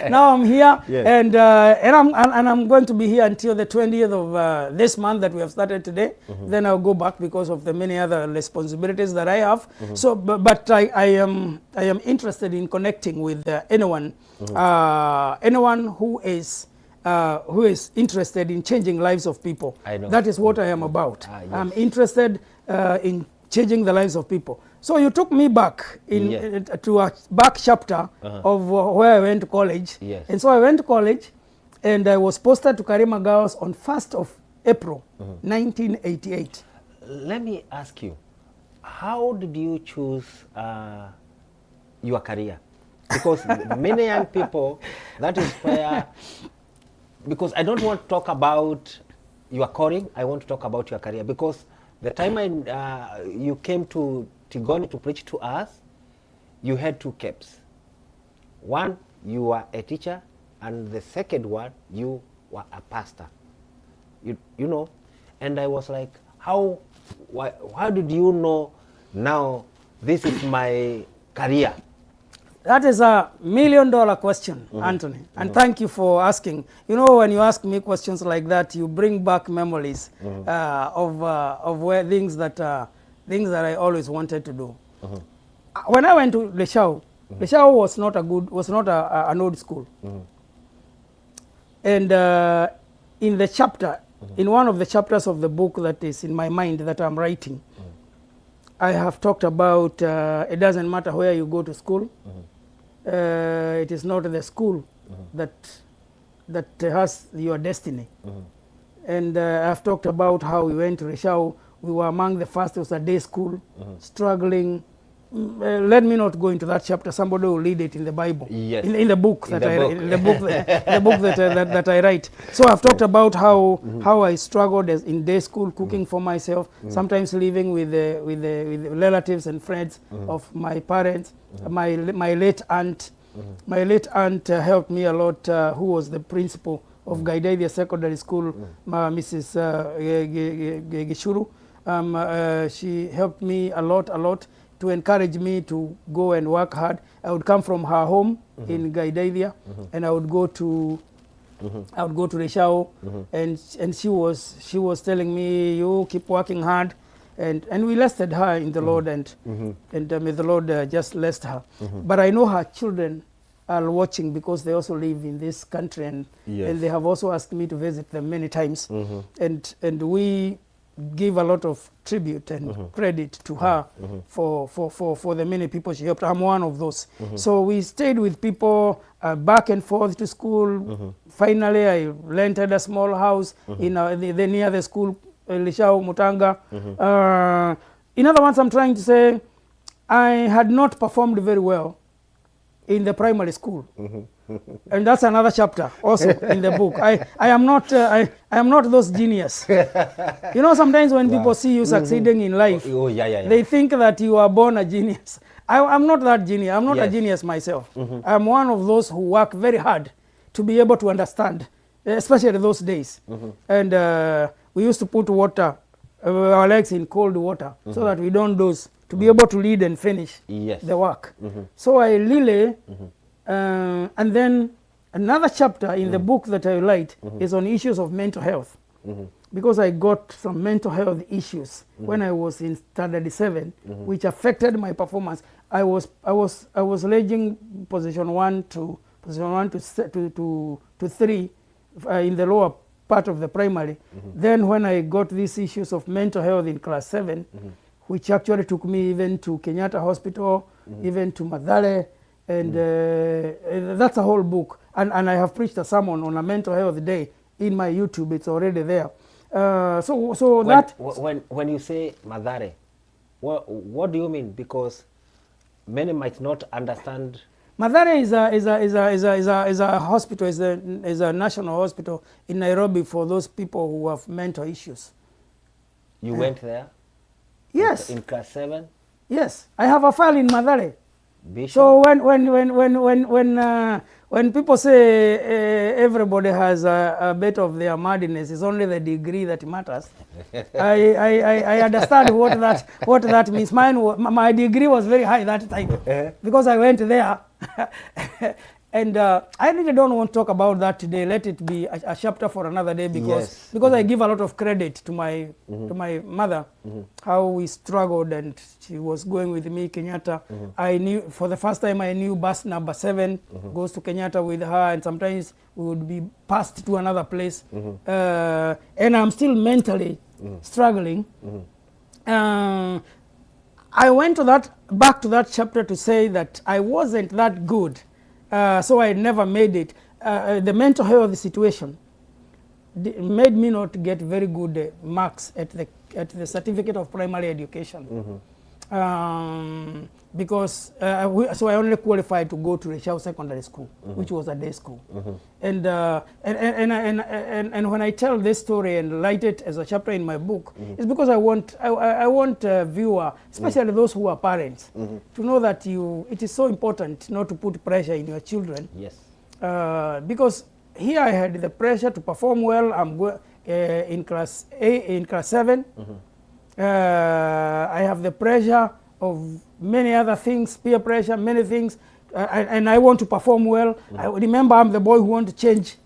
Now I'm here, and I'm going to be here until the 20th of this month that we have started today. Then I'll go back because of the many other responsibilities that I have. So, but I am interested in connecting with anyone who is interested in changing lives of people. I know. That is what I am about. I'm interested in changing the lives of people. So you took me back to a back chapter of where I went to college. And so I went to college, and I was posted to Karema Girls on 1st of April, 1988. Let me ask you, how did you choose your career? Because many young people, that is where, because I don't want to talk about your calling, I want to talk about your career. Because the time you came to Tigoni to preach to us, you had two caps. One, you were a teacher, and the second one, you were a pastor. You know, and I was like, how did you know now this is my career? That is a $1 million question, Anthony, and thank you for asking. You know, when you ask me questions like that, you bring back memories of where things that I always wanted to do. When I went to Leshao, Leshao was not an old school. And in the chapter, in one of the chapters of the book that is in my mind that I'm writing, I have talked about it doesn't matter where you go to school. It is not the school that has your destiny. And I've talked about how we went to Leshao. We were among the first. It was a day school, struggling, let me not go into that chapter. Somebody will read it in the Bible. Yes. In the book In that the book. in the book the book that I write. So I've talked about how I struggled in day school, cooking for myself, sometimes living with the relatives and friends of my parents. My late aunt, helped me a lot. Who was the principal of Gaidadia Secondary School, Mrs. Gishuru. She helped me a lot to encourage me to go and work hard. I would come from her home in Gaidadia, and I would go to Reshao, and she was telling me, you keep working hard, and we lasted her in the Lord, and may the Lord just blessed her. But I know her children are watching because they also live in this country, and they have also asked me to visit them many times, and we give a lot of tribute and credit to her for the many people she helped. I'm one of those. So we stayed with people back and forth to school. Finally, I rented a small house in near the school, Lishao, Mutanga. In other words, I'm trying to say I had not performed very well in the primary school. And that's another chapter also in the book. I am not those genius. You know, sometimes when people see you succeeding in life, they think that you are born a genius. I'm not that genius. I'm not a genius myself. I'm one of those who work very hard to be able to understand, especially those days. And we used to put water, our legs in cold water, so that we don't doze, to be able to lead and finish the work. So I really, and then another chapter in the book that I write is on issues of mental health, because I got some mental health issues when I was in standard 7, which affected my performance. I was ranging position 1 to 3 in the lower part of the primary. Then when I got these issues of mental health in class 7, which actually took me even to Kenyatta Hospital, even to Madale, and that's a whole book. And I have preached a sermon on a mental health day in my YouTube. It's already there. When you say Madare, what do you mean? Because many might not understand. Madare is a hospital, is a national hospital in Nairobi for those people who have mental issues. You went there? Yes. In class 7? Yes, I have a file in Madare. Bishop? So when people say everybody has a bit of their madness, it's only the degree that matters. I understand what that means. My degree was very high that time because I went there. And I really don't want to talk about that today. Let it be a chapter for another day, because I give a lot of credit to my mother, how we struggled, and she was going with me Kenyatta. I knew for the first time, I knew bus number 7 goes to Kenyatta with her, and sometimes we would be passed to another place. And I'm still mentally struggling. I went back to that chapter to say that I wasn't that good. So I never made it. The mental health situation made me not get very good marks at the certificate of primary education. Because so I only qualified to go to Reshao Secondary School, which was a day school. And when I tell this story and write it as a chapter in my book, it's because I want a viewer, especially those who are parents, to know that it is so important not to put pressure in your children. Yes. Because here I had the pressure to perform well. I'm in class 7. I have the pressure of many other things, peer pressure, many things, and I want to perform well. I remember I'm the boy who wants to change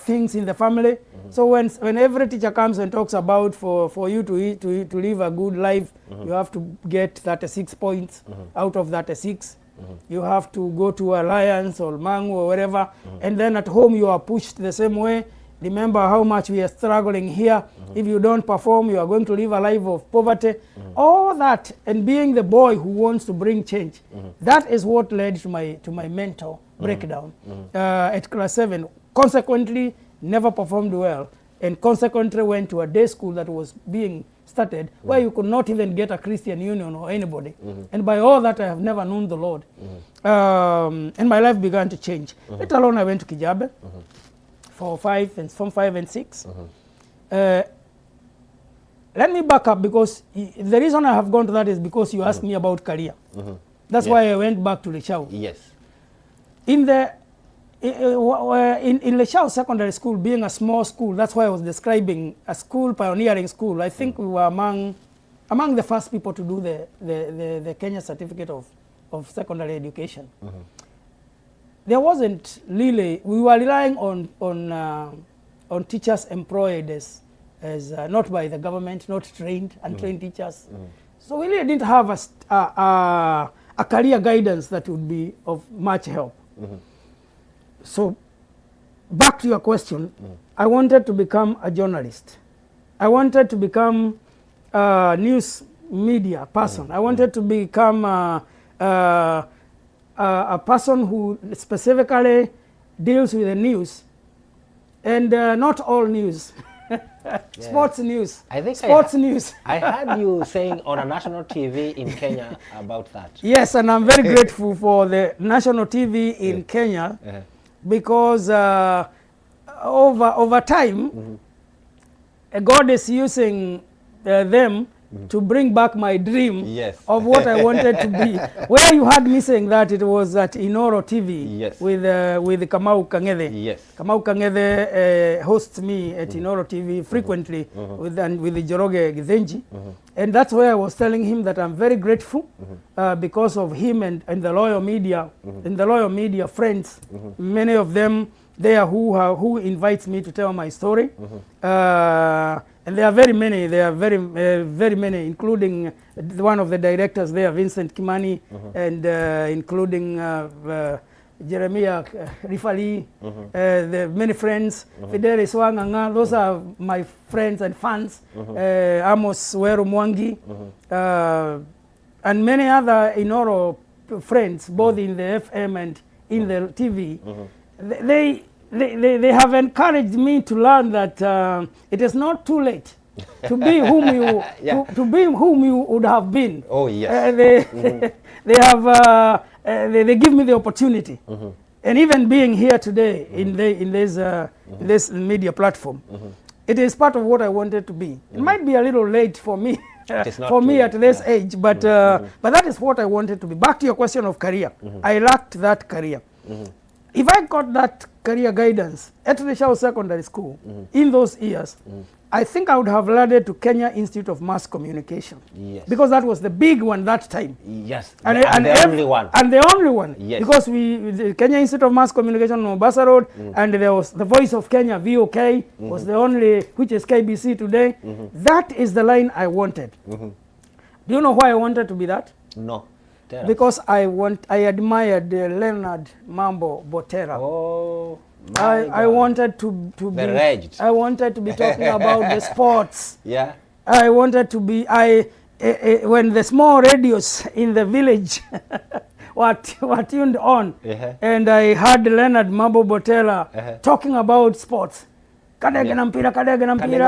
things in the family. So when every teacher comes and talks about for you to live a good life, you have to get 36 points out of 36. You have to go to Alliance or Mangu or wherever, and then at home you are pushed the same way. Remember how much we are struggling here. If you don't perform, you are going to live a life of poverty. All that, and being the boy who wants to bring change, that is what led to my mental breakdown at class 7. Consequently, never performed well, and consequently went to a day school that was being started, where you could not even get a Christian union or anybody. And by all that, I have never known the Lord. And my life began to change. Let alone I went to Kijabe for Form 5 and 6. Let me back up, because the reason I have gone to that is because you asked me about career. That's why I went back to Leshao. Yes. In Leshao Secondary School, being a small school, that's why I was describing a school, pioneering school. I think we were among the first people to do the Kenya Certificate of Secondary Education. There wasn't really, we were relying on teachers employed as not by the government, not trained, untrained teachers. So we really didn't have a career guidance that would be of much help. So back to your question, I wanted to become a journalist. I wanted to become a news media person. I wanted to become a person who specifically deals with the news, and not all news. Sports news. I think news. I heard you saying on a national TV in Kenya about that. Yes, and I'm very grateful for the national TV in Kenya, because over time, God is using them to bring back my dream of what I wanted to be. Where you had me saying that, it was at Inoro TV with Kamau Kang'ethe. Kamau Kang'ethe hosts me at Inoro TV frequently with the Joroge Githenji. And that's where I was telling him that I'm very grateful because of him and the loyal media and the loyal media friends, many of them there who invites me to tell my story. And there are very many, very many, including one of the directors there, Vincent Kimani, and including Jeremiah Rifali, the many friends, Fidelis Wanganga, those are my friends and fans, Amos Weru Mwangi, and many other Inoro friends, both in the FM and in the TV. They have encouraged me to learn that it is not too late to be whom you to be whom you would have been. Oh yes. They give me the opportunity, and even being here today in this media platform, it is part of what I wanted to be. It might be a little late for me. For me at this age, but that is what I wanted to be. Back to your question of career, I lacked that career. If I got that career guidance at Leshao Secondary School in those years, I think I would have landed to Kenya Institute of Mass Communication. Yes. Because that was the big one that time. Yes. And the only one. And the only one. Yes. Because the Kenya Institute of Mass Communication on Mombasa Road, and there was the Voice of Kenya, VOK, was the only, which is KBC today. That is the line I wanted. Do you know why I wanted to be that? No. Because I admired Leonard Mambo Botera. Oh, I wanted to be raged. I wanted to be talking about the sports. Yeah. I wanted to be when the small radios in the village were tuned on, and I heard Leonard Mambo Botera talking about sports. Kadagana mpira,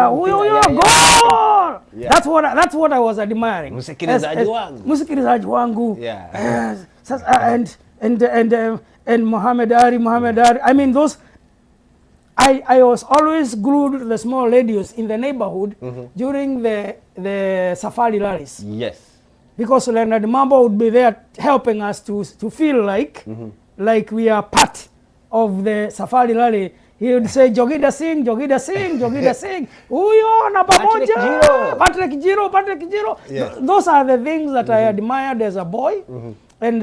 huyo goal. Yeah. That's what I was admiring. Msikilizaji wangu. Yeah. And Muhammad Ali. I mean, those. I was always glued to the small radios in the neighborhood during the safari rallies. Yes. Because Leonard Mambo would be there helping us to feel like we are part of the safari rally. He would say, Jogida sing. Uyo na pamoja. Patrick Jiro. Yeah. Those are the things that I admired as a boy. And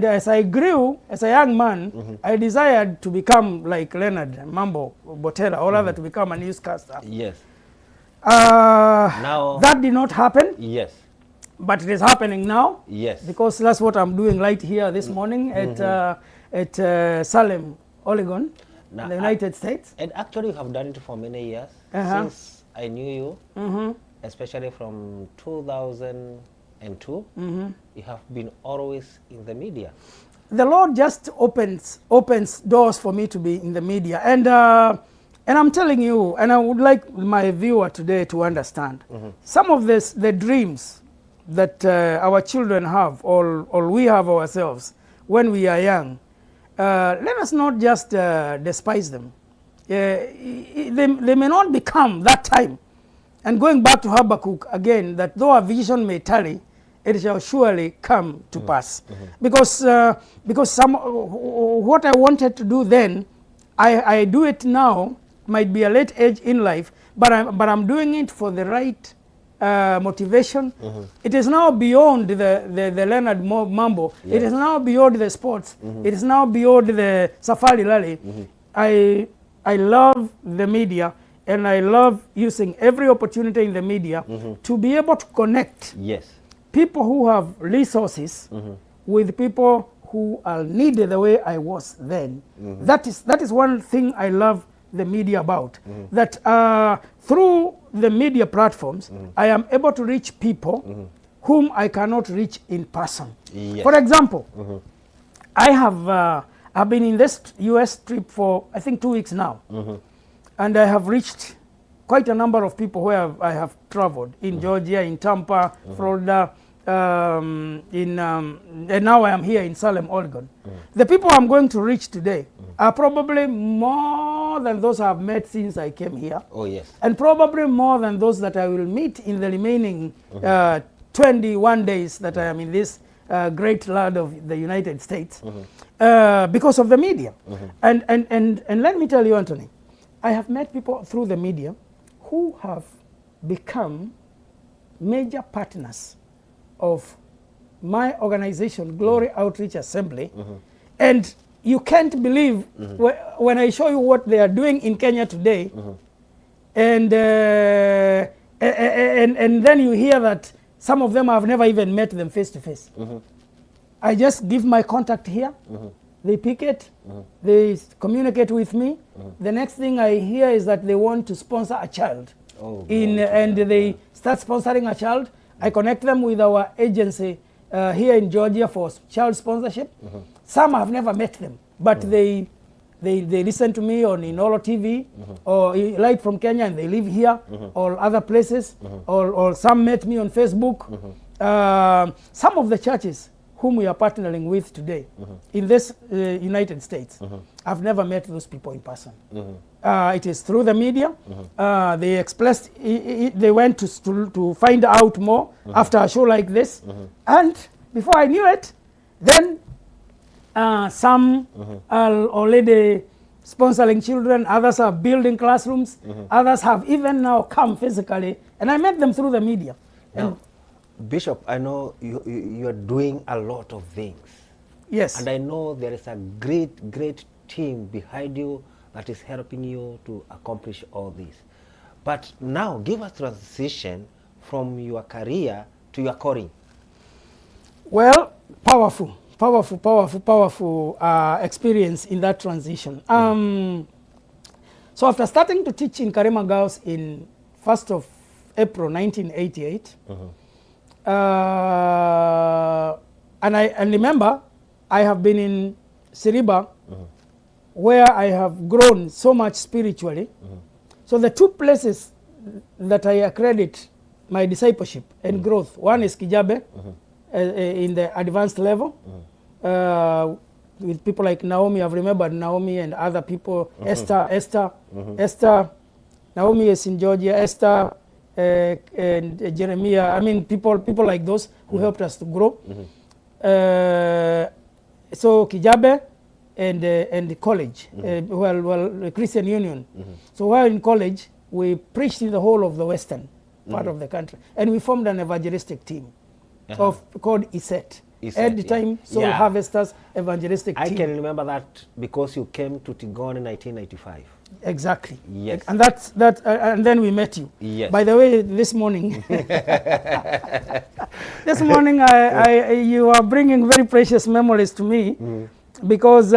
as I grew, as a young man, I desired to become like Leonard Mambo Botera, or rather to become a newscaster. Yes. Now that did not happen. Yes. But it is happening now. Yes. Because that's what I'm doing right here this morning at Salem, Oregon. Now, in the United States. And actually you have done it for many years since I knew you, especially from 2002. You have been always in the media. The Lord just opens doors for me to be in the media, And I'm telling you, and I would like my viewer today to understand, some of the dreams that our children have, or we have ourselves when we are young, let us not just despise them. They may not become that time. And going back to Habakkuk again, that though a vision may tarry, it shall surely come to pass. Because what I wanted to do then, I do it now. Might be a late age in life, but I'm doing it for the right motivation. It is now beyond the Leonard Mambo. Yes. It is now beyond the sports. It is now beyond the Safari Rally. I love the media, and I love using every opportunity in the media to be able to connect people who have resources with people who are needed the way I was then. That is one thing I love the media about, that through the media platforms I am able to reach people whom I cannot reach in person. For example, I have I've been in this US trip for I think 2 weeks now, and I have reached quite a number of people where I have traveled in Georgia, in Tampa, Florida, and now I am here in Salem, Oregon. The people I'm going to reach today are probably more than those I have met since I came here. Oh yes. And probably more than those that I will meet in the remaining 21 days that I am in this great land of the United States, because of the media. And let me tell you, Anthony, I have met people through the media who have become major partners of my organization, Glory Outreach Assembly. And you can't believe when I show you what they are doing in Kenya today, and then you hear that some of them I've never even met them face to face. I just give my contact here, they pick it, they communicate with me. The next thing I hear is that they want to sponsor a child. And they start sponsoring a child. I connect them with our agency here in Georgia for child sponsorship. Some have never met them, but they listen to me on Inolo TV, or Light from Kenya, and they live here, or other places, or some met me on Facebook. Some of the churches whom we are partnering with today in this United States, I've never met those people in person. It is through the media. They expressed, they went to find out more after a show like this. And before I knew it, then some are already sponsoring children, others are building classrooms, others have even now come physically, and I met them through the media. Now, Bishop, I know you are doing a lot of things. Yes. And I know there is a great team behind you that is helping you to accomplish all this. But now give us transition from your career to your calling. Well, powerful experience in that transition. So after starting to teach in Karema Girls in 1st of April 1988, and remember, I have been in Siriba, where I have grown so much spiritually. So the two places that I accredit my discipleship and growth, one is Kijabe, in the advanced level, with people like Naomi. I've remembered Naomi and other people, Esther, Naomi is in Georgia, Esther, and Jeremiah. I mean, people like those who helped us to grow. So Kijabe and the college, well, Christian Union. So while in college, we preached in the whole of the western part of the country, and we formed an evangelistic team called ISET. At the time, Soul Harvesters Evangelistic Team. I can remember that because you came to Tigoni in 1995. Exactly. Yes. And and then we met you. Yes. By the way, this morning, you are bringing very precious memories to me, because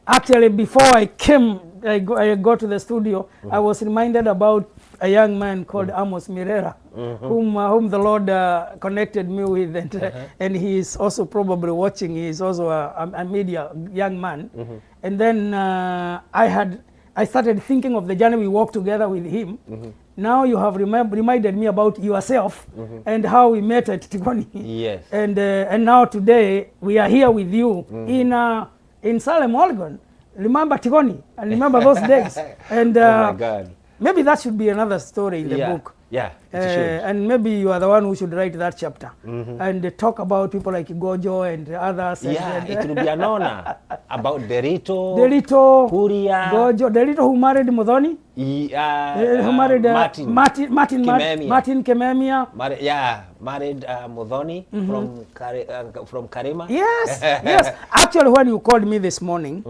actually before I came, I got to the studio, I was reminded about a young man called Amos Mirera, whom the Lord connected me with, and he is also probably watching. He is also a media young man. And then I I started thinking of the journey we walked together with him. Now you have reminded me about yourself and how we met at Tigoni. Yes. And now today we are here with you in Salem, Oregon. Remember Tigoni and remember those days. And oh my God. maybe that should be another story in the book. Yeah, it should. And maybe you are the one who should write that chapter and talk about people like Gojo and others. Yeah, it will be an honor about Derito, Kuria, Gojo, Derito who married Modoni, who married Martin Kememia. Married Modoni from Karima. Yes, yes. Actually, when you called me this morning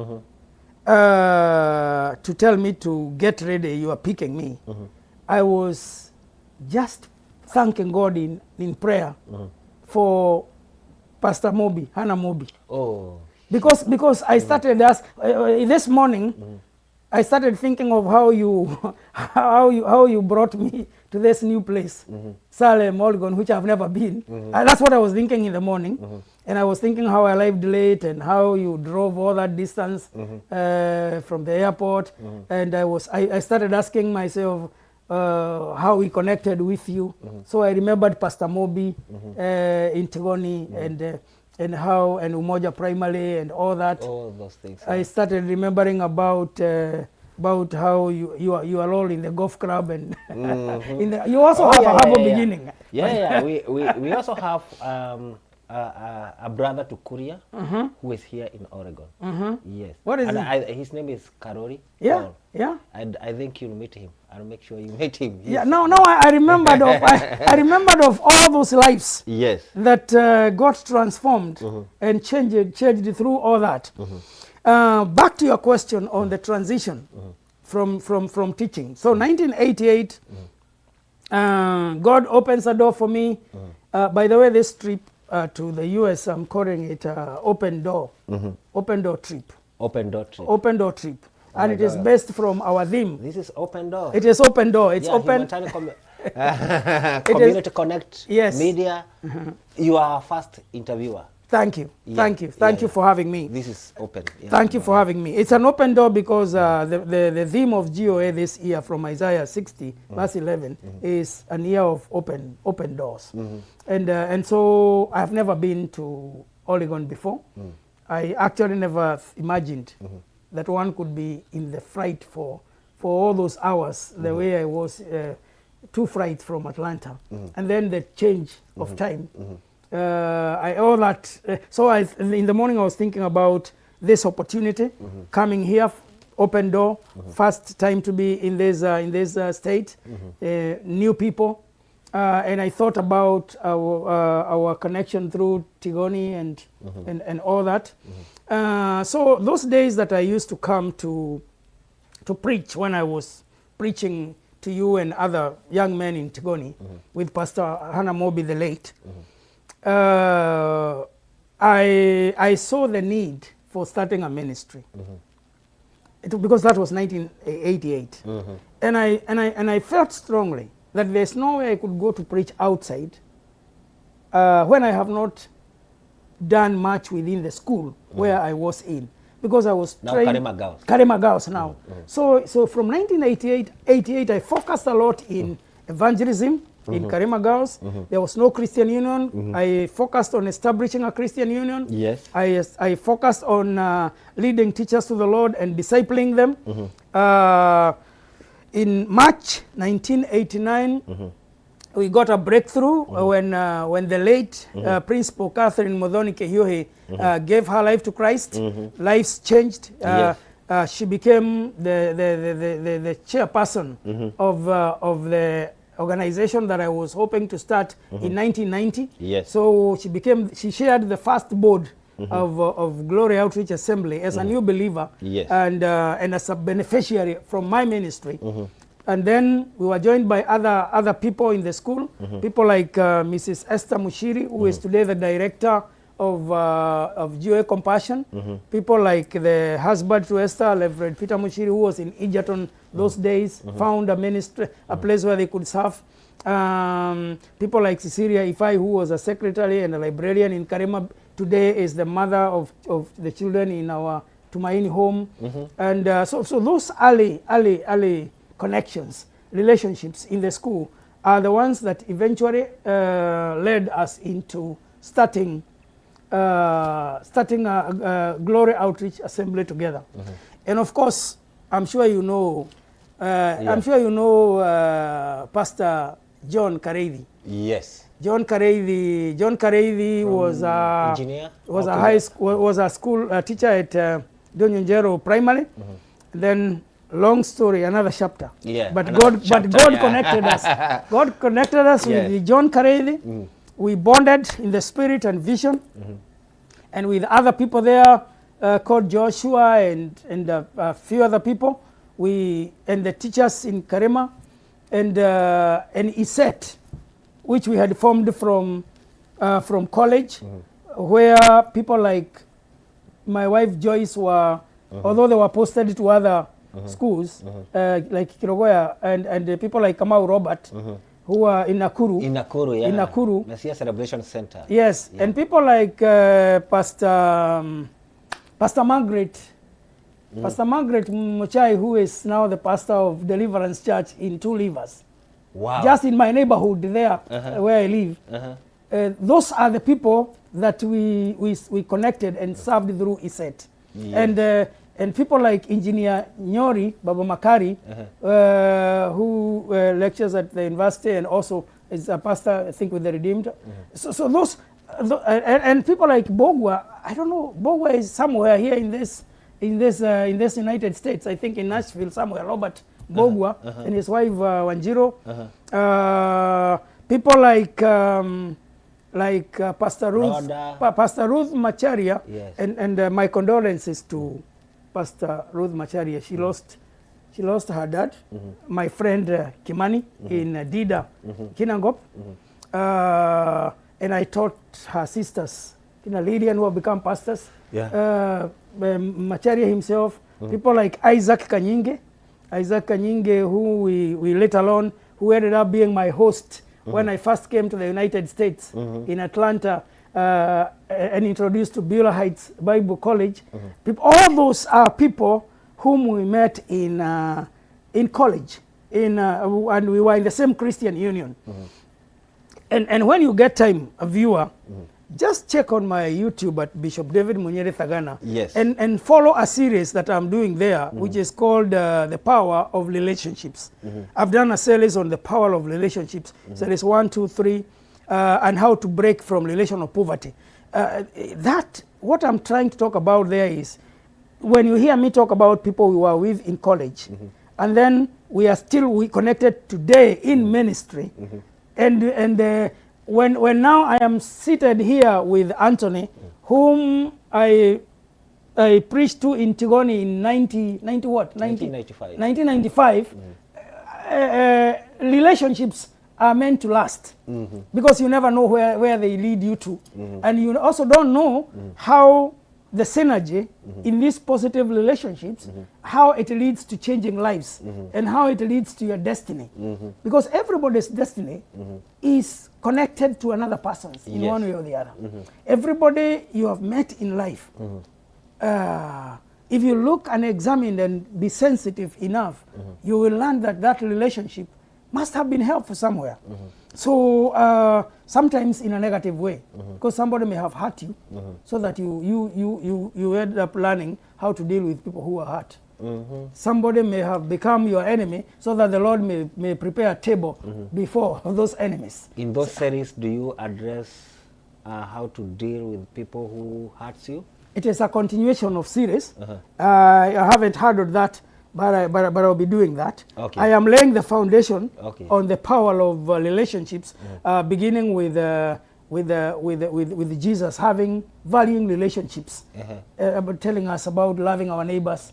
to tell me to get ready, you are picking me. I was just thanking God in prayer for Pastor Moby, Hannah Moby. Oh. Because I started this morning, I started thinking of how you brought me to this new place, Salem, Oregon, which I've never been. That's what I was thinking in the morning. And I was thinking how I arrived late and how you drove all that distance from the airport. And I started asking myself, how we connected with you. So I remembered Pastor Moby in Tigoni and how and Umoja Primary and all that. All those things. I started remembering about how you are all in the golf club and you also have a humble beginning. Yeah, we also have a brother to Kuria who is here in Oregon. Yes. What is his name is Karori. Yeah, Paul. yeah. And I think you'll meet him. I'll make sure you meet him. Yeah, no, I remembered of I remembered of all those lives. Yes. That got transformed and changed through all that. Back to your question on the transition from teaching. So 1988, God opens a door for me. By the way, this trip to the US, I'm calling it open door trip. Open door trip. Open door trip. And it is based from our theme. This is open door. It is open door. It's open. Community Connect Yes. Media. You are our first interviewer. Thank you. Thank you for having me. This is open. Thank you for having me. It's an open door because the theme of GOA this year from Isaiah 60 verse 11 is an year of open doors. And so I've never been to Oregon before. I actually never imagined that one could be in the flight for all those hours, the way I was, 2 flights from Atlanta, and then the change of time. All that. So in the morning I was thinking about this opportunity, coming here, open door, first time to be in this state, new people, and I thought about our connection through Tigoni and all that. So those days that I used to come to preach, when I was preaching to you and other young men in Tigoni with Pastor Hannah Moby the late, I saw the need for starting a ministry, because that was 1988, and I felt strongly that there's no way I could go to preach outside when I have not done much within the school where I was in, because I was trained Karima Girls now. So from 1988 I focused a lot in evangelism in Karima Girls. There was no Christian Union. I focused on establishing a Christian Union. Yes. I focused on leading teachers to the Lord and discipling them. In March 1989, we got a breakthrough when the late Principal Catherine Modoni Kehiohe gave her life to Christ. Lives changed. She became the chairperson of the organization that I was hoping to start in 1990. Yes. So she shared the first board of Glory Outreach Assembly as a new believer, and as a beneficiary from my ministry. And then we were joined by other people in the school, people like Mrs. Esther Mushiri, who is today the director of GOA Compassion, people like the husband to Esther, Reverend Peter Mushiri, who was in Egerton those days, found a ministry, a place where they could serve. People like Cecilia Ifai, who was a secretary and a librarian in Karima, today is the mother of the children in our Tumaini Home. And so those early connections, relationships in the school are the ones that eventually led us into starting a Glory Outreach Assembly together. And of course, I'm sure you know Pastor John Kareithi. Yes. John Kareithi was engineer? was a school teacher at Donyonjero Primary. Then long story, another chapter. Yeah. But God connected us. God connected us with John Kareithi. We bonded in the spirit and vision, and with other people there called Joshua and a few other people. And the teachers in Karema and ISET, which we had formed from college, where people like my wife Joyce were, although they were posted to other schools, like Kirogoya, and the people like Kamau Robert, who were in Nakuru. In Nakuru, yeah. In Nakuru. Messiah Celebration Center. Yes, and people like Pastor Margaret. Pastor Margaret Mochai, who is now the pastor of Deliverance Church in Two Rivers. Wow. Just in my neighborhood there, where I live. Those are the people that we connected and served through ISET. Yes. And people like Engineer Nyori, Baba Makari, who lectures at the university and also is a pastor, I think, with the Redeemed. So those, and people like Bogwa, I don't know, Bogwa is somewhere here in this United States, I think in Nashville somewhere, Robert Bogwa and his wife Wanjiro. People like Pastor Ruth Macharia, yes. and my condolences to Pastor Ruth Macharia. She lost her dad, my friend Kimani in Dida, Kinangop. And I taught her sisters, Lydian, who have become pastors. Yeah. Macharia himself, people like Isaac Kanyinge, who we later on, who ended up being my host when I first came to the United States in Atlanta and introduced to Beulah Heights Bible College. All those are people whom we met in college, and we were in the same Christian Union. And when you get time, a viewer, just check on my YouTube at Bishop David Munyere THAGANA. Yes. And follow a series that I'm doing there, which is called The Power of Relationships. I've done a series on the power of relationships. Series 1, 2, 3, and how to break from relational poverty. What I'm trying to talk about there is, when you hear me talk about people we were with in college, and then we are still connected today in ministry, and when now I am seated here with Anthony, whom I preached to in Tigoni in 1995. Relationships are meant to last, because you never know where they lead you to. And you also don't know how the synergy in these positive relationships, how it leads to changing lives, and how it leads to your destiny. Because everybody's destiny is connected to another person's in one way or the other. Everybody you have met in life, if you look and examine and be sensitive enough, you will learn that relationship must have been helpful somewhere. So sometimes in a negative way, because somebody may have hurt you, so that you end up learning how to deal with people who are hurt. Somebody may have become your enemy, so that the Lord may prepare a table before those enemies. In those series, do you address how to deal with people who hurt you? It is a continuation of series. I haven't heard of that, but I'll be doing that. Okay. I am laying the foundation on the power of relationships, beginning with Jesus valuing relationships, telling us about loving our neighbors,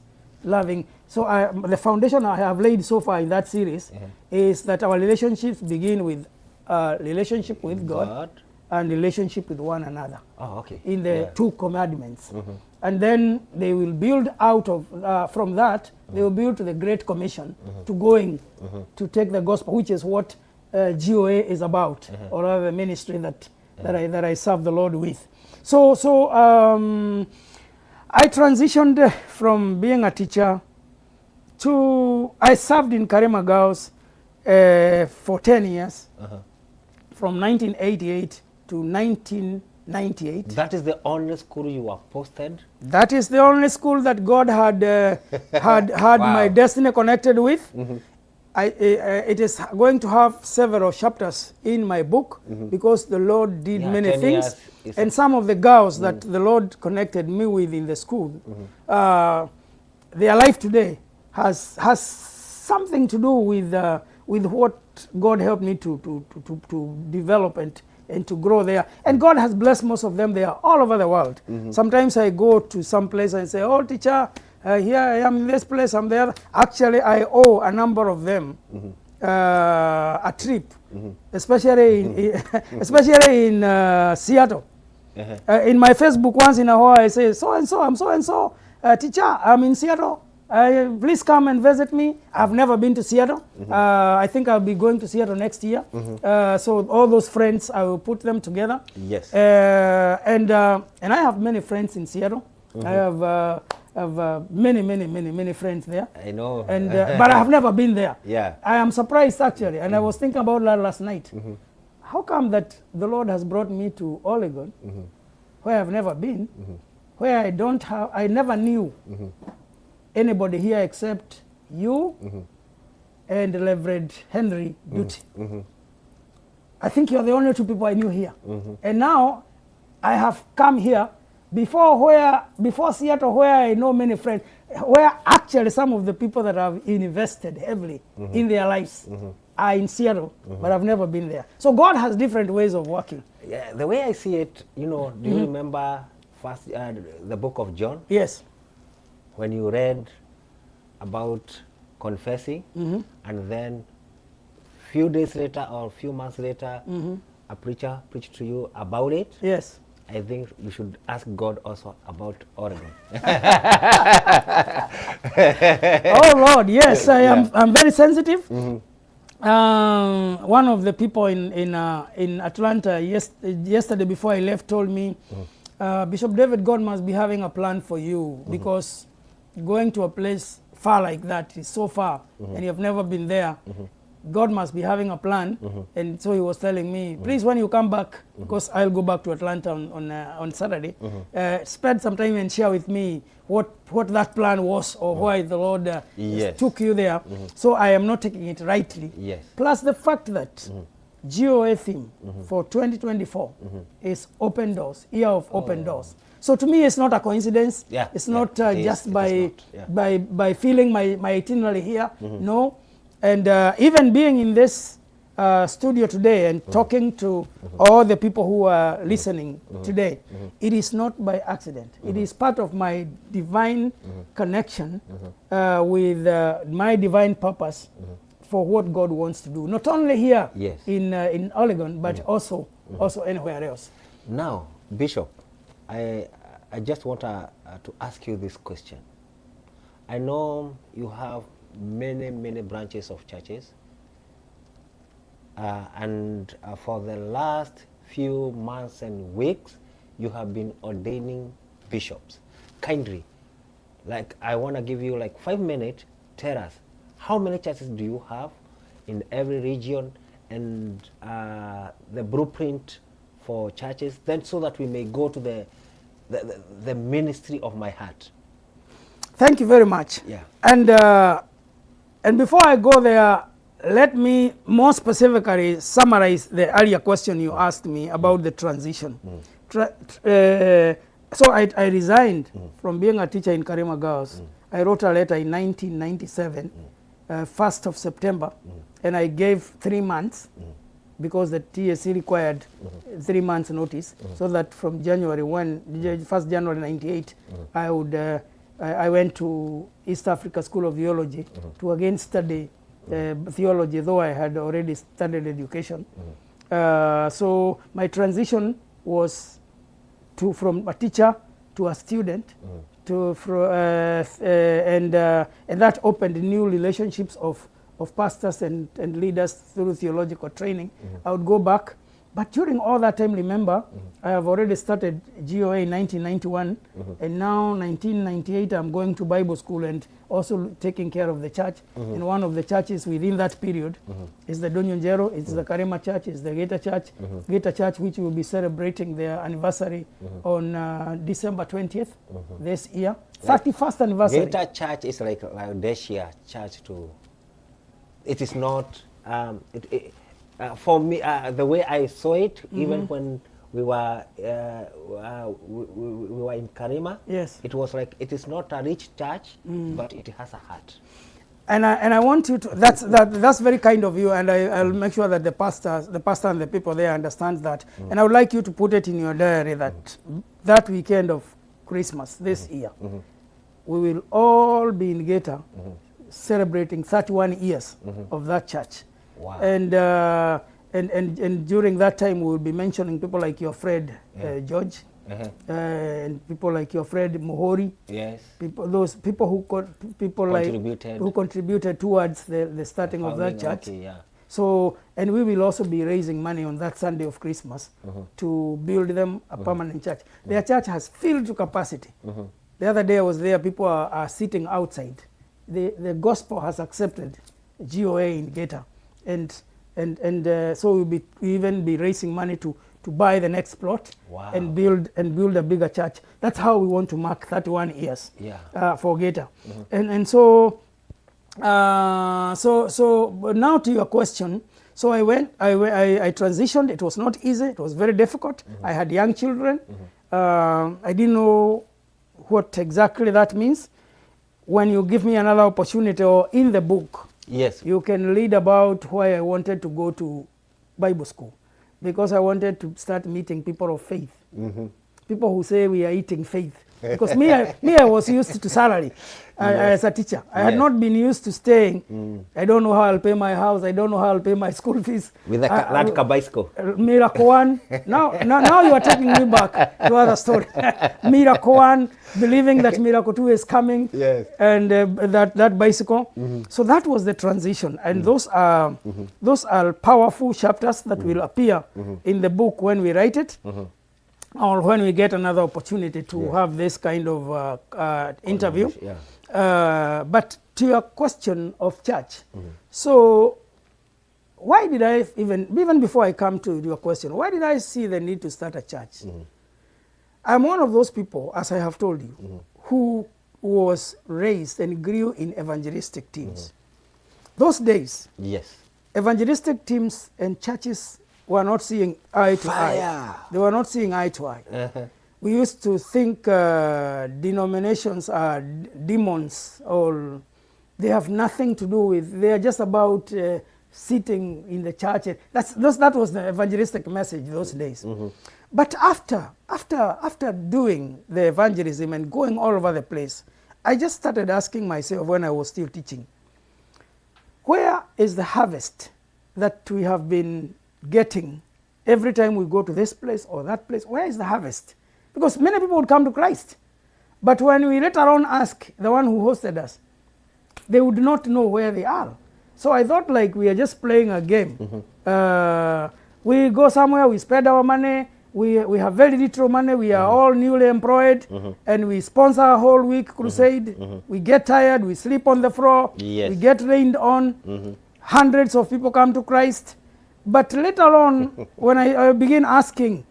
So the foundation I have laid so far in that series is that our relationships begin with relationship with God and relationship with one another. In the two commandments. And then they will build out of, from that, they will build to the Great Commission, to going, to take the gospel, which is what GOA is about, or rather the ministry that I serve the Lord with. So I transitioned from being a teacher to, I served in Karema Girls for 10 years, from 1988 to 1998. That is the only school you were posted? That is the only school that God had Wow. my destiny connected with. It is going to have several chapters in my book because the Lord did many 10 things. years And some of the girls that the Lord connected me with in the school, their life today has something to do with what God helped me to develop and to grow there. And God has blessed most of them. They are all over the world. Sometimes I go to some place and say, oh, teacher, here I am in this place, I'm there. Actually, I owe a number of them a trip, especially in Seattle. In my Facebook, once in a while, I say, so and so, I'm so and so. Teacher, I'm in Seattle. Please come and visit me. I've never been to Seattle. I think I'll be going to Seattle next year. So all those friends, I will put them together. Yes. And I have many friends in Seattle. I have many friends there. I know. And but I have never been there. Yeah. I am surprised actually, and I was thinking about that last night. How come that the Lord has brought me to Oregon, where I've never been, where I never knew anybody here except you and Reverend Henry Duty. I think you're the only two people I knew here. And now I have come here before Seattle, where I know many friends, where actually some of the people that have invested heavily in their lives are in Seattle, but I've never been there. So God has different ways of working. Yeah, the way I see it, you know, do you remember first the book of John? Yes. When you read about confessing, and then few days later or few months later, a preacher preached to you about it. Yes. I think you should ask God also about Oregon. Oh Lord, yes, I'm very sensitive. One of the people in Atlanta yesterday before I left told me, Bishop David, God must be having a plan for you because going to a place far like that is so far and you have never been there. God must be having a plan. And so he was telling me, please, when you come back, because I'll go back to Atlanta on Saturday, spend some time and share with me what that plan was or why the Lord took you there. So I am not taking it rightly. Yes. Plus the fact that GOA theme for 2024 is open doors, year of open doors. So to me, it's not a coincidence. Yeah. It's not just by feeling my itinerary here. No. And even being in this studio today and talking to all the people who are listening today, it is not by accident. It is part of my divine connection with my divine purpose for what God wants to do. Not only here in Oregon, but also anywhere else. Now, Bishop, I just want to ask you this question. I know you have many branches of churches, and for the last few months and weeks you have been ordaining bishops. Kindly, like, I want to give you like 5 minutes. Tell us, how many churches do you have in every region, and the blueprint for churches, then so that we may go to the ministry of my heart. Thank you very much. Yeah. And before I go there, let me more specifically summarize the earlier question you asked me about the transition. So I resigned from being a teacher in Karema Girls. I wrote a letter in 1997, 1st of September, and I gave 3 months because the TSC required 3 months notice, so that from January 1st January 98, I went to East Africa School of Theology to again study theology, though I had already studied education. So my transition was from a teacher to a student, and that opened new relationships of pastors and leaders through theological training. I would go back But during all that time, remember, I have already started GOA in 1991, and now 1998 I'm going to Bible school and also taking care of the church. And one of the churches within that period is the Donyonjero, it's the Karema Church, it's the Geta Church. Geta Church, which will be celebrating their anniversary on December 20th this year. 31st anniversary. Geta Church is like Laodicea Church too. It is not, for me, the way I saw it, even when we were in Karema, yes, it was like, it is not a rich church, but it has a heart. And I want you to, that's very kind of you, and I'll make sure that the pastor and the people there understand that. And I would like you to put it in your diary that that weekend of Christmas this year, we will all be in Geta celebrating 31 years of that church. Wow. And during that time we will be mentioning people like your friend George, and people like your friend Muhori. Yes. Those people who contributed towards the starting of that church. Okay, yeah. So, and we will also be raising money on that Sunday of Christmas to build them a permanent church. Their church has filled to capacity. The other day I was there, people are sitting outside. The gospel has accepted GOA in Geta, and so we'll even be raising money to buy the next plot. Wow. and build a bigger church. That's how we want to mark 31 years for Geta. And so now to your question. So I transitioned. It was not easy. It was very difficult. I had young children. I didn't know what exactly that means. When you give me another opportunity, or in the book, yes, you can read about why I wanted to go to Bible school, because I wanted to start meeting people of faith, people who say we are eating faith. Because me, I was used to salary as a teacher. I had not been used to staying. I don't know how I'll pay my house. I don't know how I'll pay my school fees. With that bicycle. Miracle One. Now you are taking me back to other story. Miracle One, believing that Miracle 2 is coming. Yes. And that bicycle. So that was the transition. And those are powerful chapters that will appear in the book when we write it. Or when we get another opportunity to have this kind of interview. But to your question of church, so why did I, even before I come to your question, why did I see the need to start a church? I'm one of those people, as I have told you, who was raised and grew in evangelistic teams. Those days, yes, evangelistic teams and churches were not seeing eye to eye. They were not seeing eye to eye. We used to think denominations are demons, or they have nothing to do with, they are just about sitting in the church. That was the evangelistic message those days. But after doing the evangelism and going all over the place, I just started asking myself when I was still teaching, where is the harvest that we have been getting every time we go to this place or that place? Where is the harvest? Because many people would come to Christ, but when we later on ask the one who hosted us, they would not know where they are. So I thought, like, we are just playing a game. We go somewhere, we spend our money, we have very little money, we are all newly employed, and we sponsor a whole week crusade. We get tired, we sleep on the floor, we get rained on, hundreds of people come to Christ. But later on, when I begin asking,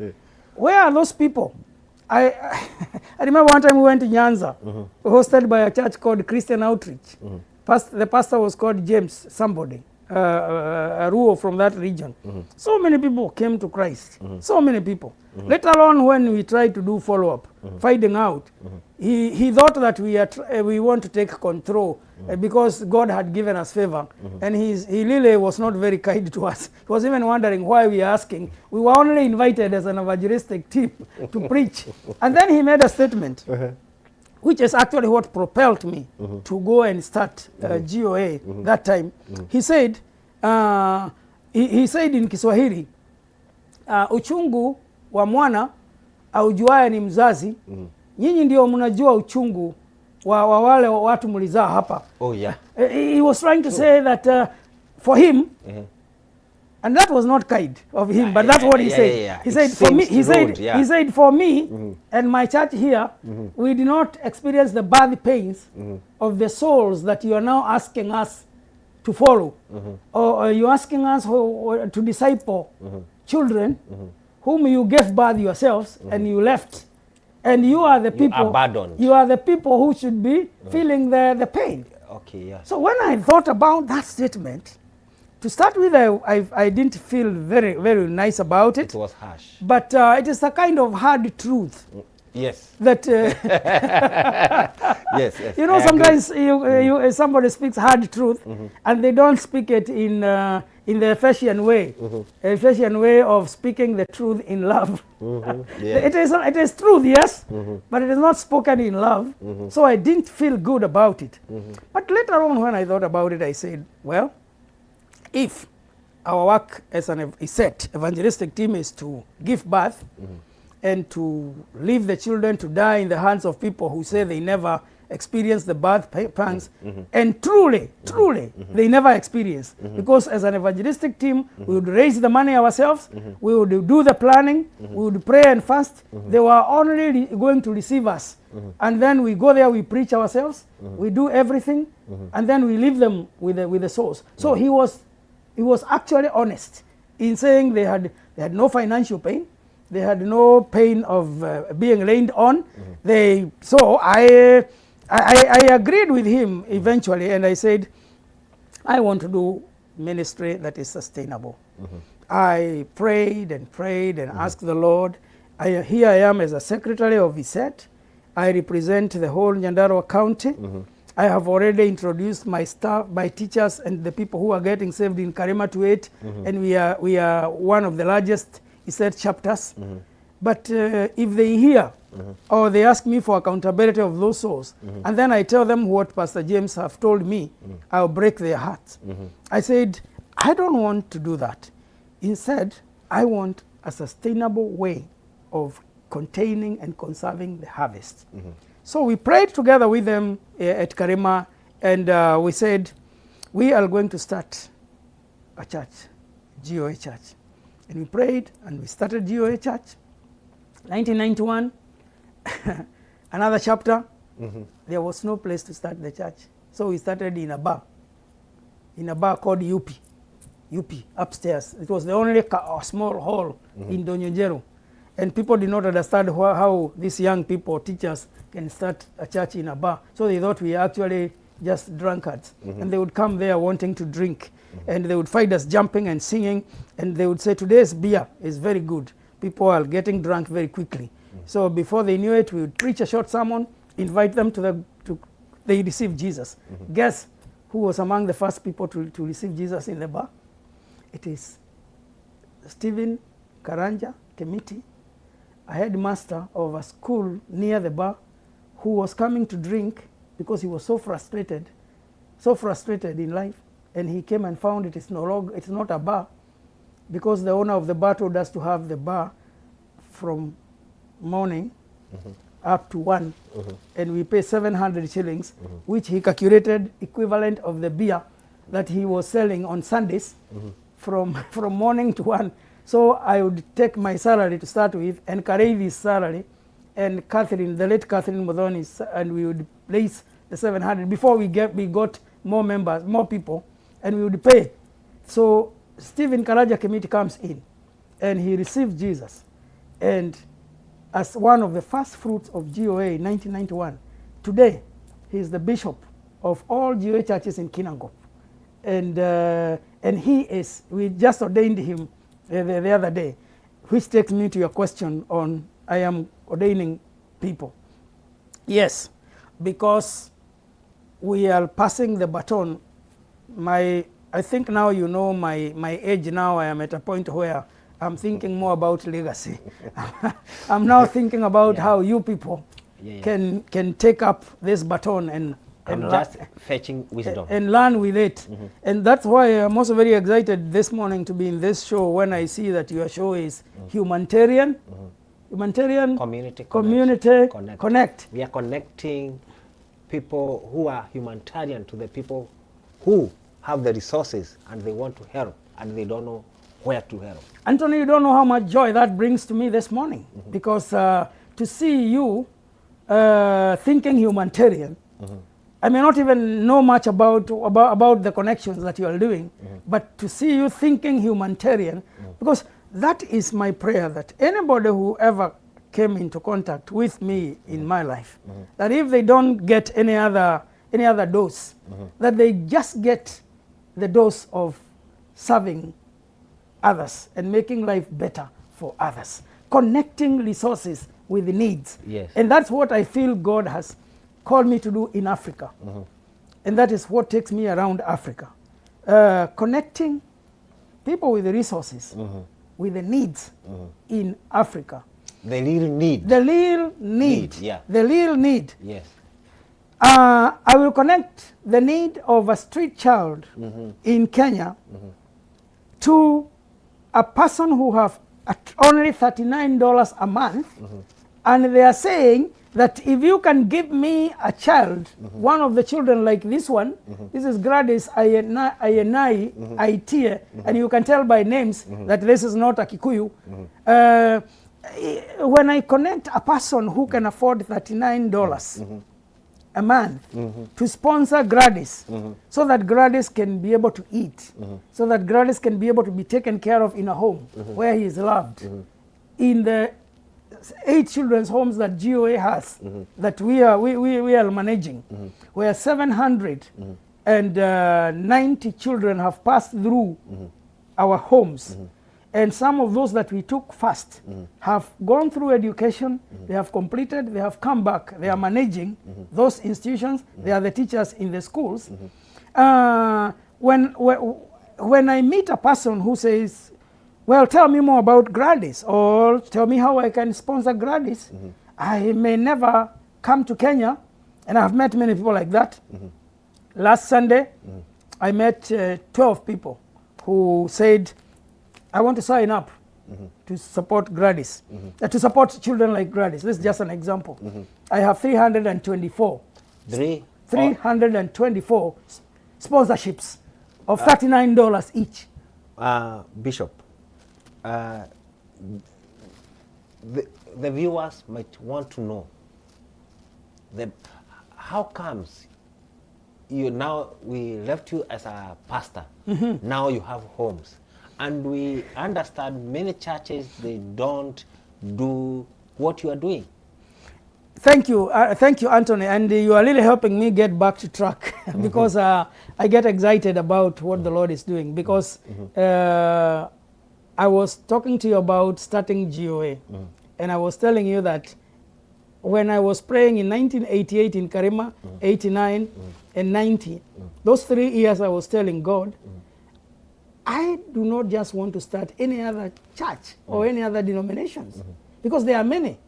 where are those people? I remember one time we went to Nyanza, hosted by a church called Christian Outreach. The pastor was called James somebody, a ruler from that region. So many people came to Christ, so many people. Later on, when we tried to do follow-up, finding out, he thought that we want to take control because God had given us favor, and he really was not very kind to us. He was even wondering why we are asking. We were only invited as an evangelistic team to preach. And then he made a statement, which is actually what propelled me to go and start GOA that time. He said in Kiswahili, uchungu wa mwana aujuaye ni mzazi, nyinyi ndio mnajua uchungu wa wale watu mlizaa hapa. Oh yeah. He was trying to say that for him, And that was not kind of him, but Yeah, that's what he yeah, said. yeah, yeah. He It said, for me, seems rude, yeah. he said, for me and my church here, we did not experience the birth pains of the souls that you are now asking us to follow. Or you're asking us to disciple children whom you gave birth yourselves and you left. And you are the people, abandoned. you are the people who should be feeling the pain. Okay, yes. So when I thought about that statement, to start with, I didn't feel very, very nice about it. It was harsh. But it is a kind of hard truth Yes. that, Yes, yes. you know, I sometimes somebody speaks hard truth and they don't speak it in the Ephesian way, Ephesian way of speaking the truth in love. Yes. It is truth, yes, but it is not spoken in love. So I didn't feel good about it. But later on, when I thought about it, I said, well, if our work as an evangelistic team is to give birth and to leave the children to die in the hands of people who say they never experienced the birth pangs, and truly, they never experienced. Because as an evangelistic team, we would raise the money ourselves, we would do the planning, we would pray and fast. They were only going to receive us. And then we go there, we preach ourselves, we do everything, and then we leave them with the souls. So he was actually honest in saying they had no financial pain, they had no pain of being laid on. So I agreed with him eventually, and I said, I want to do ministry that is sustainable. I prayed and asked the Lord. Here I am as a secretary of VSET. I represent the whole Nyandarua County. I have already introduced my staff, my teachers, and the people who are getting saved in Karema to 8, and we are one of the largest ESET chapters. But if they hear or they ask me for accountability of those souls, and then I tell them what Pastor James have told me, I'll break their hearts. I said, I don't want to do that. Instead, I want a sustainable way of containing and conserving the harvest. So we prayed together with them at Karema, and we said, we are going to start a church, GOA Church. And we prayed, and we started GOA Church. 1991, another chapter. There was no place to start the church. So we started in a bar called UP, upstairs. It was the only small hall in Donyonjero. And people did not understand how these young people, teachers, can start a church in a bar. So they thought we were actually just drunkards. And they would come there wanting to drink. And they would find us jumping and singing. And they would say, today's beer is very good. People are getting drunk very quickly. So before they knew it, we would preach a short sermon, invite them they receive Jesus. Guess who was among the first people to receive Jesus in the bar? It is Stephen Karanja Kemiti, a headmaster of a school near the bar, who was coming to drink because he was so frustrated in life. And he came and found it's not a bar, because the owner of the bar told us to have the bar from morning up to 1, and we pay 700 shillings, which he calculated equivalent of the beer that he was selling on Sundays from morning to 1. So I would take my salary to start with and carry this salary, and Catherine, the late Catherine Modoni, and we would place the 700 before we got more members, more people, and we would pay. So Stephen Karaja Committee comes in, and he received Jesus, and as one of the first fruits of GOA in 1991. Today, he is the bishop of all GOA churches in Kinangop, and we just ordained him the other day, which takes me to your question on I am ordaining people. Yes, because we are passing the baton. I think now you know my age now. I am at a point where I'm thinking more about legacy. I'm now thinking about how you people can take up this baton and just fetching wisdom and learn with it. And that's why I'm also very excited this morning to be in this show when I see that your show is Humanitarian. Humanitarian Community Connect. We are connecting people who are humanitarian to the people who have the resources and they want to help and they don't know where to help. Anthony, you don't know how much joy that brings to me this morning, because to see you thinking humanitarian, I may not even know much about the connections that you are doing, but to see you thinking humanitarian, because that is my prayer, that anybody who ever came into contact with me in my life, that if they don't get any other dose, that they just get the dose of serving others and making life better for others, connecting resources with the needs. Yes. And that's what I feel God has called me to do in Africa. And that is what takes me around Africa. Connecting people with the resources, with the needs in Africa. The real need. The real need. Yeah. The real need. Yes. I will connect the need of a street child in Kenya to a person who have only $39 a month, and they are saying that if you can give me a child, one of the children like this one, this is Gladys Ayenai Aitie, and you can tell by names that this is not a Kikuyu. When I connect a person who can afford $39 a month to sponsor Gladys, so that Gladys can be able to eat, so that Gladys can be able to be taken care of in a home where he is loved. In the 8 children's homes that GOA has, that we are managing, where 790 children have passed through our homes. And some of those that we took first have gone through education, they have completed, they have come back, they are managing those institutions, they are the teachers in the schools. When I meet a person who says, well, tell me more about Gladys, or tell me how I can sponsor Gladys, I may never come to Kenya, and I've met many people like that. Last Sunday, I met 12 people who said, I want to sign up to support Gladys, to support children like Gladys. This is just an example. I have 324. 324 sponsorships of $39 each. Bishop, the viewers might want to know how comes we left you as a pastor, now you have homes. And we understand many churches, they don't do what you are doing. Thank you, Anthony, and you are really helping me get back to track because I get excited about what the Lord is doing, because I was talking to you about starting GOA, and I was telling you that when I was praying in 1988 in Karima, 89 and 90, those 3 years I was telling God, I do not just want to start any other church or any other denominations, because there are many.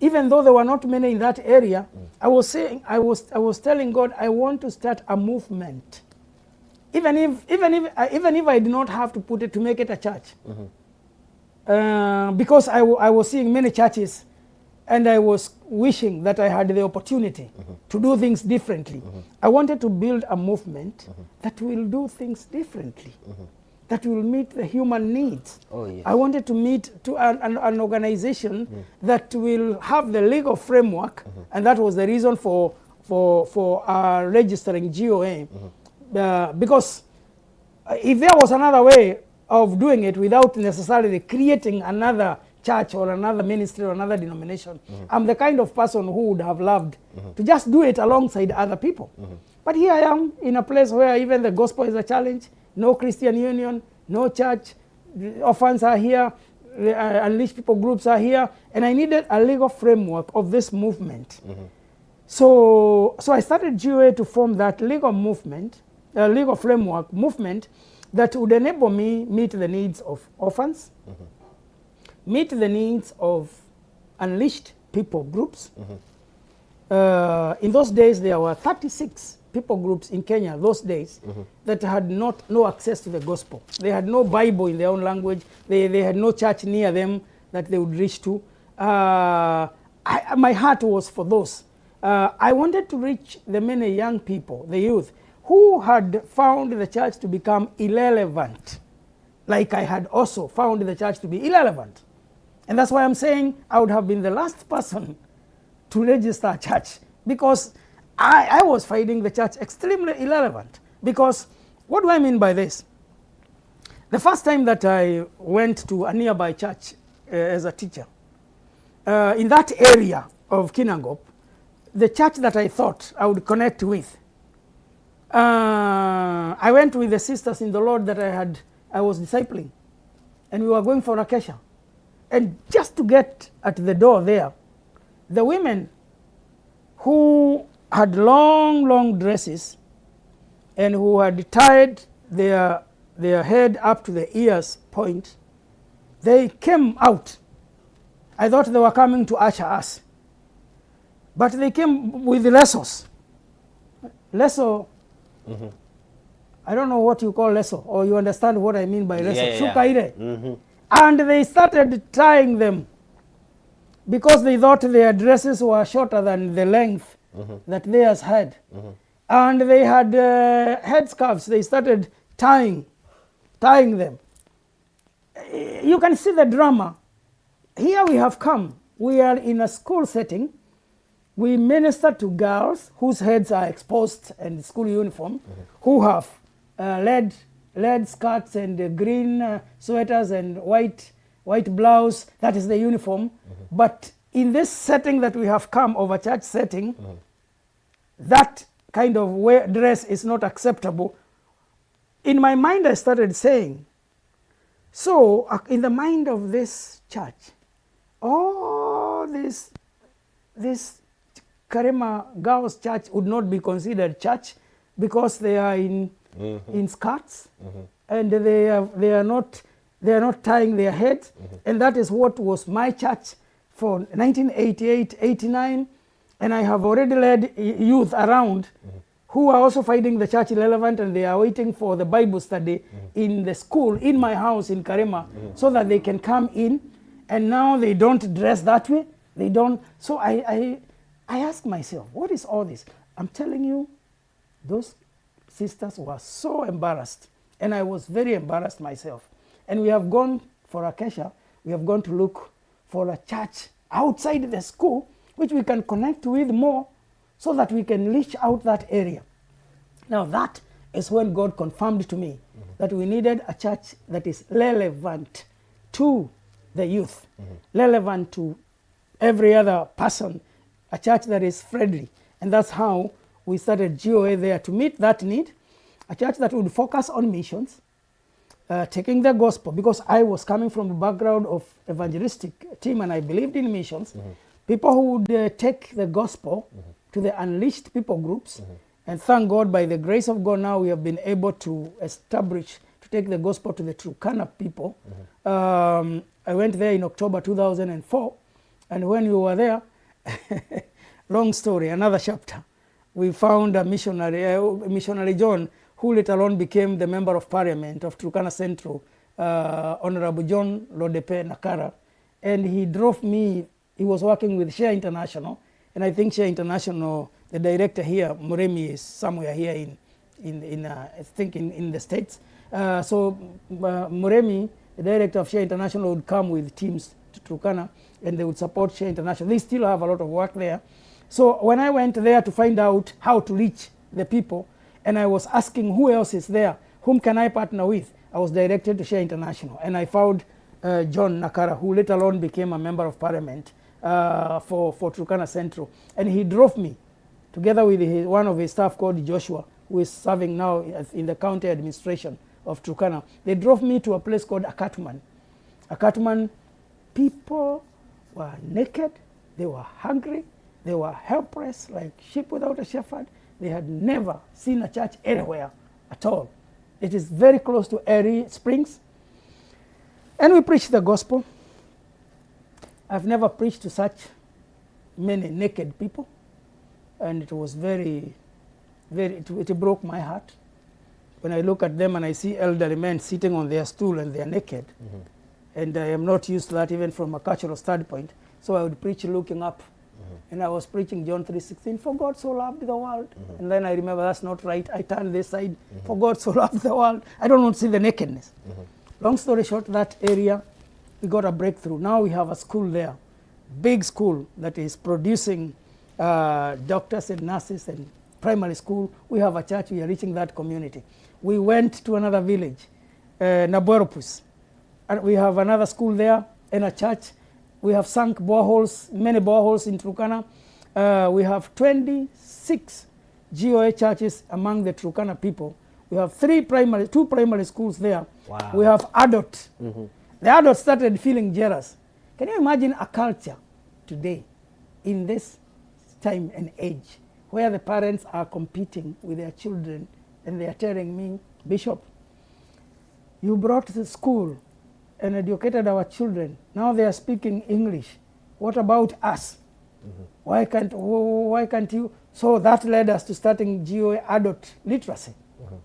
Even though there were not many in that area, I was telling God, I want to start a movement, even if I did not have to make it a church, because I was seeing many churches, and I was wishing that I had the opportunity to do things differently. I wanted to build a movement that will do things differently, that will meet the human needs. Oh, yes. I wanted to meet an organization that will have the legal framework, and that was the reason for registering GOA. Because if there was another way of doing it without necessarily creating another church or another ministry or another denomination, I'm the kind of person who would have loved to just do it alongside other people. But here I am in a place where even the gospel is a challenge, no Christian union, no church, orphans are here, unleashed people groups are here, and I needed a legal framework of this movement. So I started GOA to form that legal movement, legal framework movement that would enable me meet the needs of orphans, meet the needs of unleashed people groups. In those days, there were 36 people groups in Kenya those days that had no access to the gospel. They had no Bible in their own language. They had no church near them that they would reach to. My heart was for those. I wanted to reach the many young people, the youth, who had found the church to become irrelevant. like I had also found the church to be irrelevant. And that's why I'm saying I would have been the last person to register a church, because I was finding the church extremely irrelevant. Because what do I mean by this? The first time that I went to a nearby church as a teacher, in that area of Kinangop, the church that I thought I would connect with, I went with the sisters in the Lord that I was discipling, and we were going for Acacia. And just to get at the door there, the women who had long dresses and who had tied their head up to the ears point, they came out. I thought they were coming to usher us, but they came with lassos. Lasso, I don't know what you call lasso, or you understand what I mean by lasso. Yeah. And they started tying them, because they thought their dresses were shorter than the length that theirs had. And they had headscarves. They started tying them. You can see the drama. Here we have come. We are in a school setting. We minister to girls whose heads are exposed and school uniform, who have lead skirts and green sweaters and white blouse. That is the uniform. But in this setting that we have come, of a church setting, that kind of dress is not acceptable. In my mind, I started saying, so in the mind of this church, all this Karema girls' church would not be considered church, because they are in skirts, and they are not tying their heads. And that is what was my church for 1988-89. And I have already led youth around who are also finding the church irrelevant, and they are waiting for the Bible study in the school, in my house in Karema, so that they can come in. And now they don't dress that way. They don't. So I ask myself, what is all this? I'm telling you, those sisters were so embarrassed, and I was very embarrassed myself. And we have gone for Acacia. We have gone to look for a church outside the school, which we can connect with more, so that we can reach out that area. Now that is when God confirmed to me that we needed a church that is relevant to the youth, relevant to every other person, a church that is friendly. And that's how we started GOA there, to meet that need, a church that would focus on missions, taking the gospel, because I was coming from a background of evangelistic team and I believed in missions. People who would take the gospel to the unleashed people groups. And thank God, by the grace of God, now we have been able to establish, to take the gospel to the Turkana people. I went there in October 2004, and when we were there, long story, another chapter, we found a missionary John, who later on became the member of parliament of Turkana Central, Honorable John Lodepe Nakara. And he drove me. He was working with Share International, and I think Share International, the director here, Muremi, is somewhere here I think in the States. So Muremi, the director of Share International, would come with teams to Turkana, and they would support Share International. They still have a lot of work there. So when I went there to find out how to reach the people, and I was asking who else is there, whom can I partner with, I was directed to Share International, and I found John Nakara, who later on became a member of parliament for Turkana Central. And he drove me, together with one of his staff called Joshua, who is serving now in the county administration of Turkana. They drove me to a place called Akatuman. Akatuman, people were naked, they were hungry, they were helpless, like sheep without a shepherd. They had never seen a church anywhere at all. It is very close to Erie Springs. And we preached the gospel. I've never preached to such many naked people. And it was it broke my heart. When I look at them and I see elderly men sitting on their stool and they are naked. And I am not used to that even from a cultural standpoint. So I would preach looking up. And I was preaching John 3:16, for God so loved the world. And then I remember that's not right. I turned this side, for God so loved the world. I don't want to see the nakedness. Long story short, that area, we got a breakthrough. Now we have a school there, big school that is producing doctors and nurses, and primary school. We have a church, we are reaching that community. We went to another village, Naboropus, and we have another school there and a church. We have sunk boreholes, many boreholes in Turkana. We have 26 GOA churches among the Turkana people. We have two primary schools there. Wow. We have adult. The adults started feeling jealous. Can you imagine a culture today in this time and age where the parents are competing with their children and they are telling me, Bishop, you brought the school and educated our children. Now they are speaking English. What about us? Why can't you? So that led us to starting GOA adult literacy.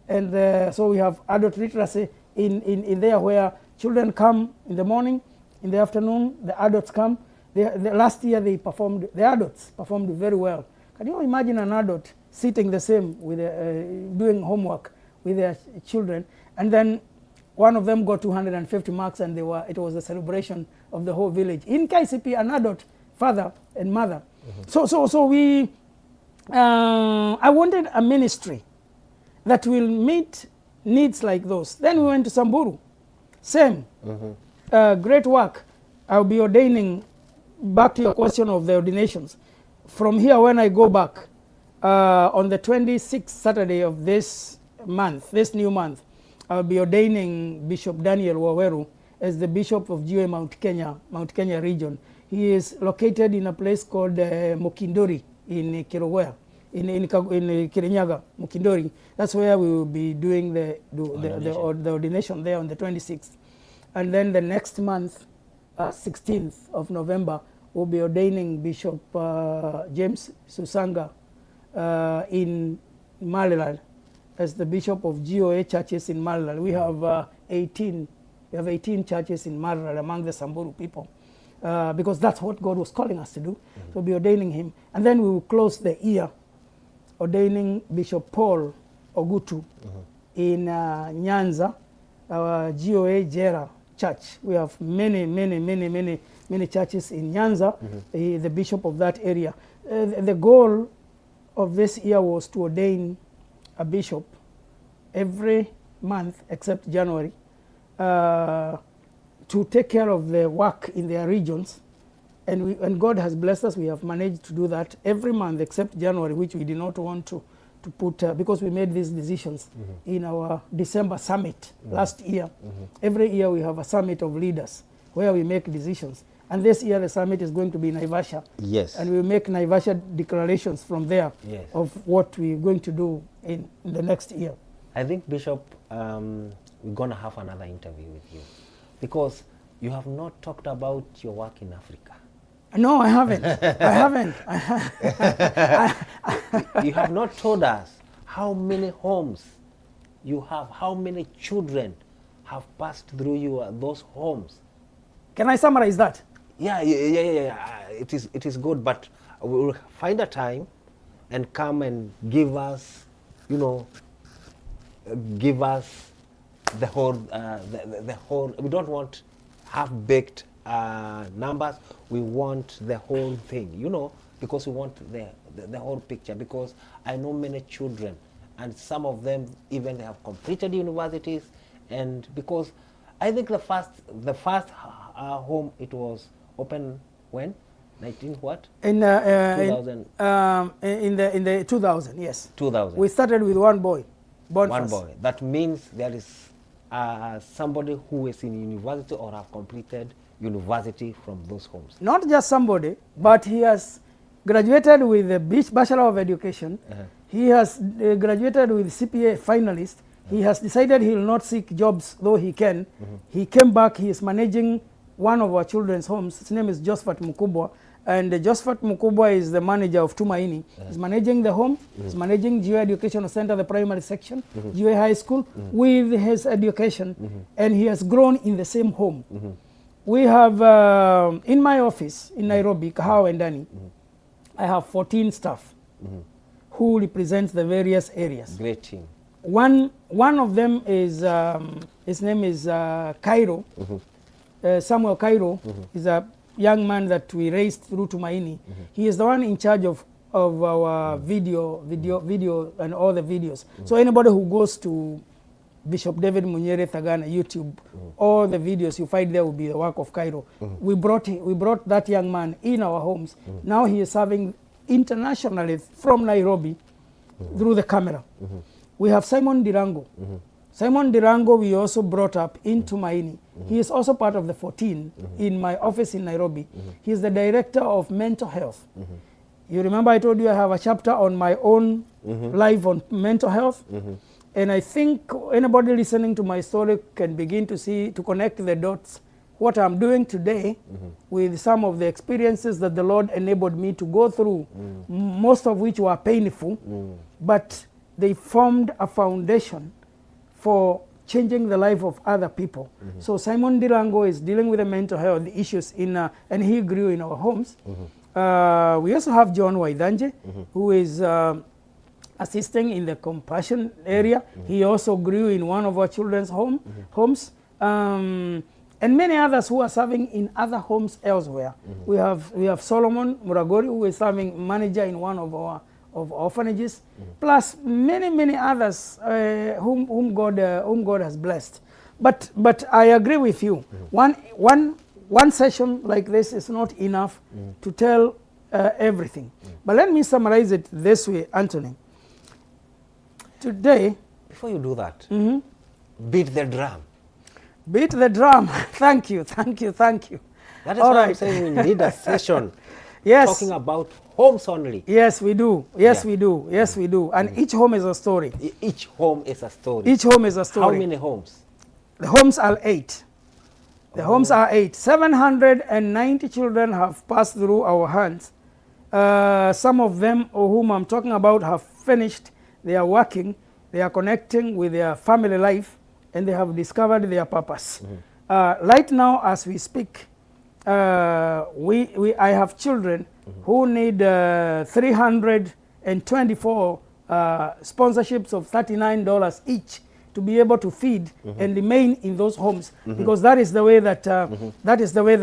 And so we have adult literacy in there where children come in the morning, in the afternoon, the adults come. Last year the adults performed very well. Can you imagine an adult sitting the same with doing homework with their children, and then one of them got 250 marks, and it was a celebration of the whole village. In KCP, an adult father and mother. So we, I wanted a ministry that will meet needs like those. Then we went to Samburu, same, great work. I'll be ordaining, back to your question of the ordinations. From here, when I go back, on the 26th Saturday of this month, this new month, I'll be ordaining Bishop Daniel Waweru as the Bishop of GOA Mount Kenya region. He is located in a place called Mukindori in Kilogwe, in Kirinyaga, Mukindori. That's where we will be doing the ordination there on the 26th. And then the next month, 16th of November, we'll be ordaining Bishop James Susanga in Malilal as the Bishop of GOA churches in Malilal. We have 18 churches in Malilal among the Samburu people, because that's what God was calling us to do. So we'll be ordaining him. And then we will close the year ordaining Bishop Paul Ogutu in Nyanza, our GOA Jera church. We have many churches in Nyanza, the bishop of that area. The goal of this year was to ordain a bishop every month except January, to take care of the work in their regions. And God has blessed us. We have managed to do that every month except January, which we did not want to put, because we made these decisions in our December summit last year. Every year we have a summit of leaders where we make decisions. And this year the summit is going to be in Naivasha. Yes. And we make Naivasha declarations from there of what we're going to do in the next year. I think, Bishop, we're going to have another interview with you, because you have not talked about your work in Africa. No, I haven't. I haven't. You have not told us how many homes you have, how many children have passed through those homes. Can I summarize that? Yeah. It is good, but we'll find a time and come and give us, give us the whole, the whole. We don't want half-baked numbers. We want the whole thing, because we want the whole picture. Because I know many children, and some of them even have completed universities, and because I think the first home, it was open when 19 what? In 2000. In the 2000, yes. 2000. We started with one boy. One boy. That means there is somebody who is in university or have completed university from those homes. Not just somebody, but he has graduated with a Bachelor of Education. He has graduated with CPA finalist. He has decided he will not seek jobs, though he can. He came back. He is managing one of our children's homes. His name is Josephat Mukubwa. And Josephat Mukubwa is the manager of Tumaini. He's managing the home. He's managing GOA Educational Center, the primary section, GOA High School, with his education. And he has grown in the same home. We have, in my office in Nairobi, Kahawa and Dani, I have 14 staff who represent the various areas. Great team. One of them is His name is Cairo. Samuel Cairo is a young man that we raised through Tumaini. He is the one in charge of our video and all the videos. So anybody who goes to Bishop David Munyere THAGANA YouTube, all the videos you find there will be the work of Cairo. We brought that young man in our homes. Now he is serving internationally from Nairobi through the camera. We have Simon Dirango. Simon Dirango we also brought up in Tumaini. He is also part of the 14 in my office in Nairobi. He is the director of mental health. You remember I told you I have a chapter on my own life on mental health? And I think anybody listening to my story can begin to connect the dots. What I'm doing today with some of the experiences that the Lord enabled me to go through, most of which were painful, but they formed a foundation for changing the life of other people. So Simon Dirango is dealing with the mental health issues and he grew in our homes. We also have John Waidanje, who is assisting in the compassion area. He also grew in one of our children's homes. And many others who are serving in other homes elsewhere. We have Solomon Muragori, who is serving manager in one of our orphanages, plus many others whom God has blessed. But I agree with you. One session like this is not enough to tell everything. But let me summarize it this way, Anthony. Today, before you do that, beat the drum. Beat the drum. Thank you. That is why I'm saying we need a session talking about homes only. Yes, we do. We do. And each home is a story. Each home is a story. How many homes? The homes are 8. The homes are 8. 790 children have passed through our hands. Some of them, whom I'm talking about, have finished. They are working. They are connecting with their family life, and they have discovered their purpose. Right now, as we speak, I have children who need 324 sponsorships of $39 each to be able to feed and remain in those homes, because that is the way that that is the way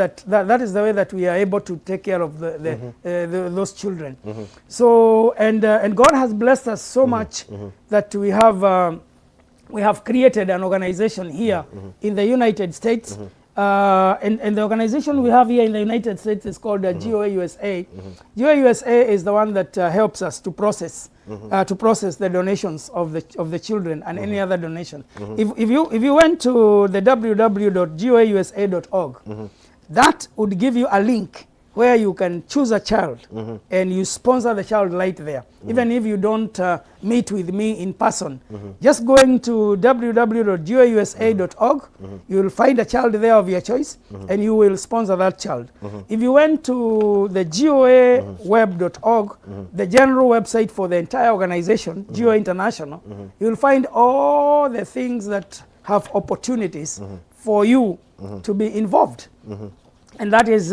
that we are able to take care of those children. So and God has blessed us so much that we have created an organization here in the United States. And the organization we have here in the United States is called GOA USA. GOA USA is the one that helps us to process the donations of the children and any other donation. If you went to the www.goausa.org, that would give you a link where you can choose a child and you sponsor the child right there. Even if you don't meet with me in person, just going to www.goausa.org, you will find a child there of your choice and you will sponsor that child. If you went to the goaweb.org, the general website for the entire organization, GOA International, you will find all the things that have opportunities for you to be involved. And that is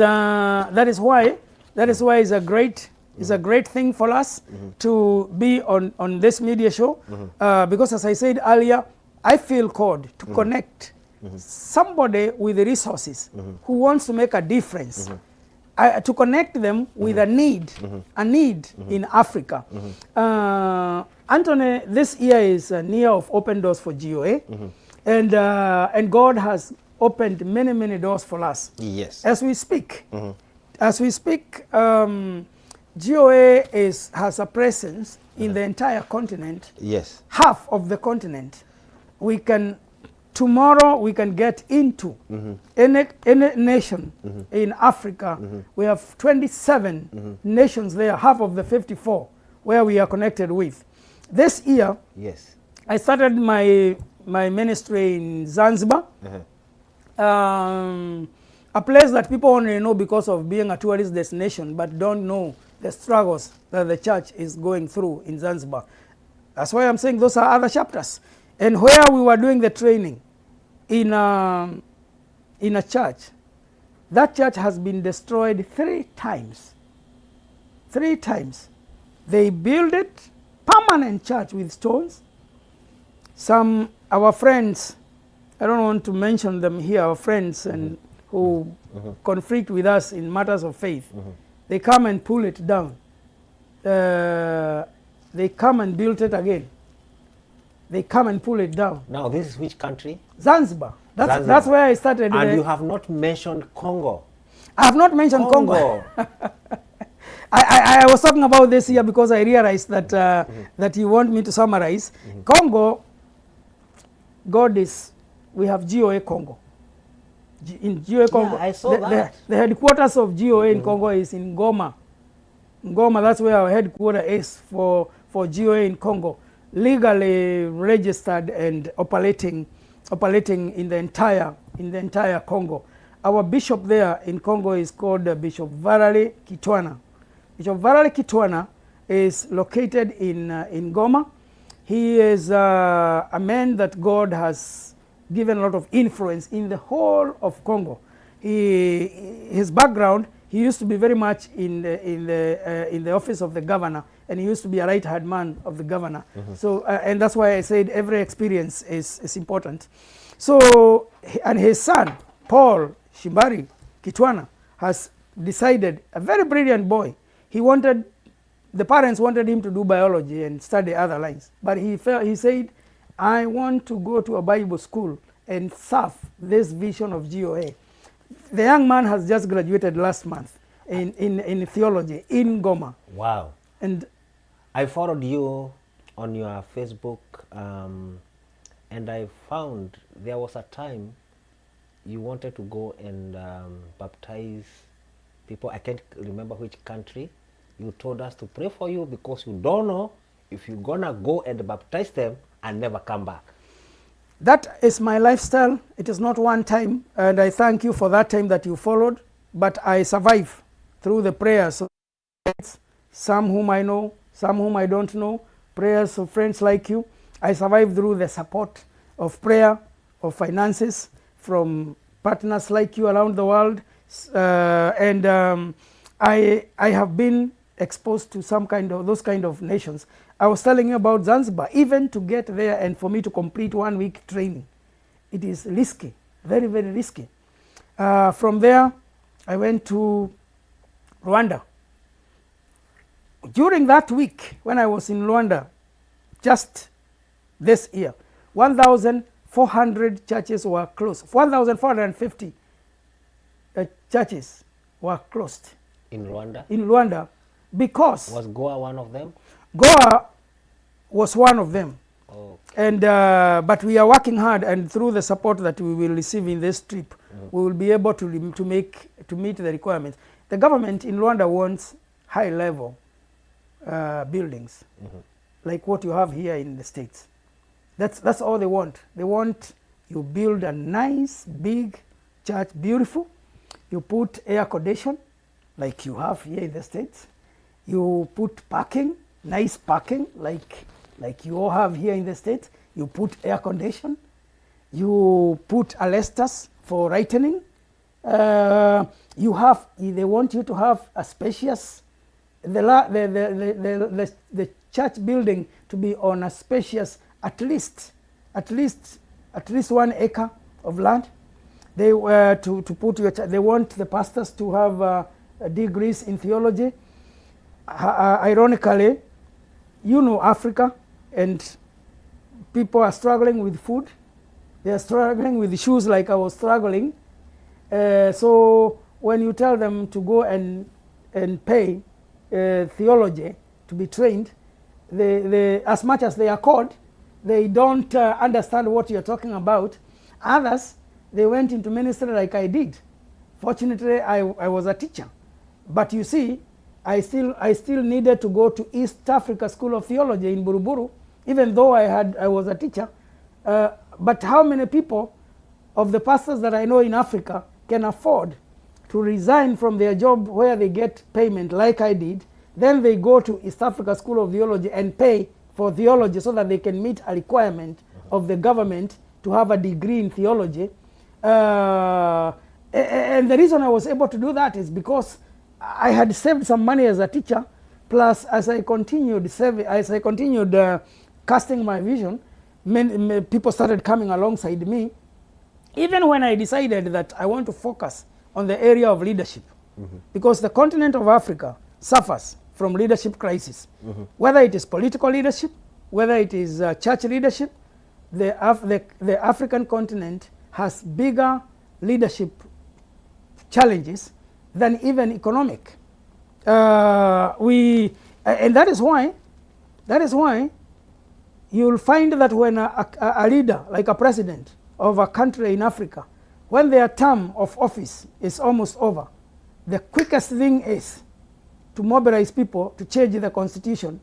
why it's a great thing for us to be on this media show, because as I said earlier, I feel called to connect somebody with the resources who wants to make a difference, to connect them with a need in Africa. Anthony, this year is a year of open doors for GOA, and God has opened many doors for us. Yes. As we speak, GOA has a presence in the entire continent. Yes. Half of the continent. Tomorrow we can get into any nation in Africa. We have 27 nations there, half of the 54 where we are connected with. This year, yes, I started my ministry in Zanzibar. A place that people only know because of being a tourist destination, but don't know the struggles that the church is going through in Zanzibar. That's why I'm saying those are other chapters. And where we were doing the training in a church, that church has been destroyed 3 times. 3 times. They built it, permanent church with stones. Our friends I don't want to mention them here, our friends and who conflict with us in matters of faith. They come and pull it down. They come and build it again. They come and pull it down. Now, this is which country? Zanzibar. Zanzibar. That's where I started. And you have not mentioned Congo. I have not mentioned Congo. I was talking about this here because I realized that that you want me to summarize. Congo, God is, we have GOA Congo. In GOA Congo, I saw that. The headquarters of GOA in Congo is in Goma. Goma, that's where our headquarters is for GOA in Congo. Legally registered and operating in the entire Congo. Our bishop there in Congo is called Bishop Varale Kitwana. Bishop Varale Kitwana is located in Goma. He is a man that God has given a lot of influence in the whole of Congo. His background, he used to be very much in the office of the governor, and he used to be a right-hand man of the governor. So, and that's why I said every experience is important. So, and his son, Paul Shibari Kitwana, has decided, a very brilliant boy, the parents wanted him to do biology and study other lines, but he said, I want to go to a Bible school and serve this vision of GOA. The young man has just graduated last month in theology in Goma. Wow. And I followed you on your Facebook, and I found there was a time you wanted to go and baptize people. I can't remember which country. You told us to pray for you because you don't know if you're gonna go and baptize them and never come back. That is my lifestyle. It is not one time, and I thank you for that time that you followed, but I survive through the prayers of some whom I know, some whom I don't know, prayers of friends like you. I survive through the support of prayer, of finances from partners like you around the world, and I have been exposed to those kind of nations. I was telling you about Zanzibar. Even to get there and for me to complete 1 week training, it is risky, very, very risky. From there, I went to Rwanda. During that week, when I was in Rwanda, just this year, 1,400 churches were closed. 1,450 churches were closed. In Rwanda? In Rwanda, because... Was Goa one of them? Goa was one of them. Oh. And but we are working hard, and through the support that we will receive in this trip, we will be able to meet the requirements. The government in Rwanda wants high-level buildings, like what you have here in the States. That's all they want. They want you build a nice, big church, beautiful. You put air condition, like you have here in the States. You put parking, nice parking, like you all have here in the States. You put air condition. You put alesters for lightning. They want you to have a spacious, the church building to be on a spacious, at least 1 acre of land. They to put your. They want the pastors to have degrees in theology. Ironically, you know Africa, and people are struggling with food. They are struggling with shoes like I was struggling. So when you tell them to go and pay theology to be trained, they as much as they are called, they don't understand what you're talking about. Others, they went into ministry like I did. Fortunately, I was a teacher. But you see, I still needed to go to East Africa School of Theology in Buruburu, even though I was a teacher. But how many people of the pastors that I know in Africa can afford to resign from their job where they get payment like I did, then they go to East Africa School of Theology and pay for theology so that they can meet a requirement of the government to have a degree in theology. And the reason I was able to do that is because I had saved some money as a teacher, plus as I continued casting my vision, many people started coming alongside me, even when I decided that I want to focus on the area of leadership, because the continent of Africa suffers from leadership crisis, whether it is political leadership, whether it is church leadership, the African continent has bigger leadership challenges than even economic. And that is why you'll find that when a leader, like a president of a country in Africa, when their term of office is almost over, the quickest thing is to mobilize people to change the constitution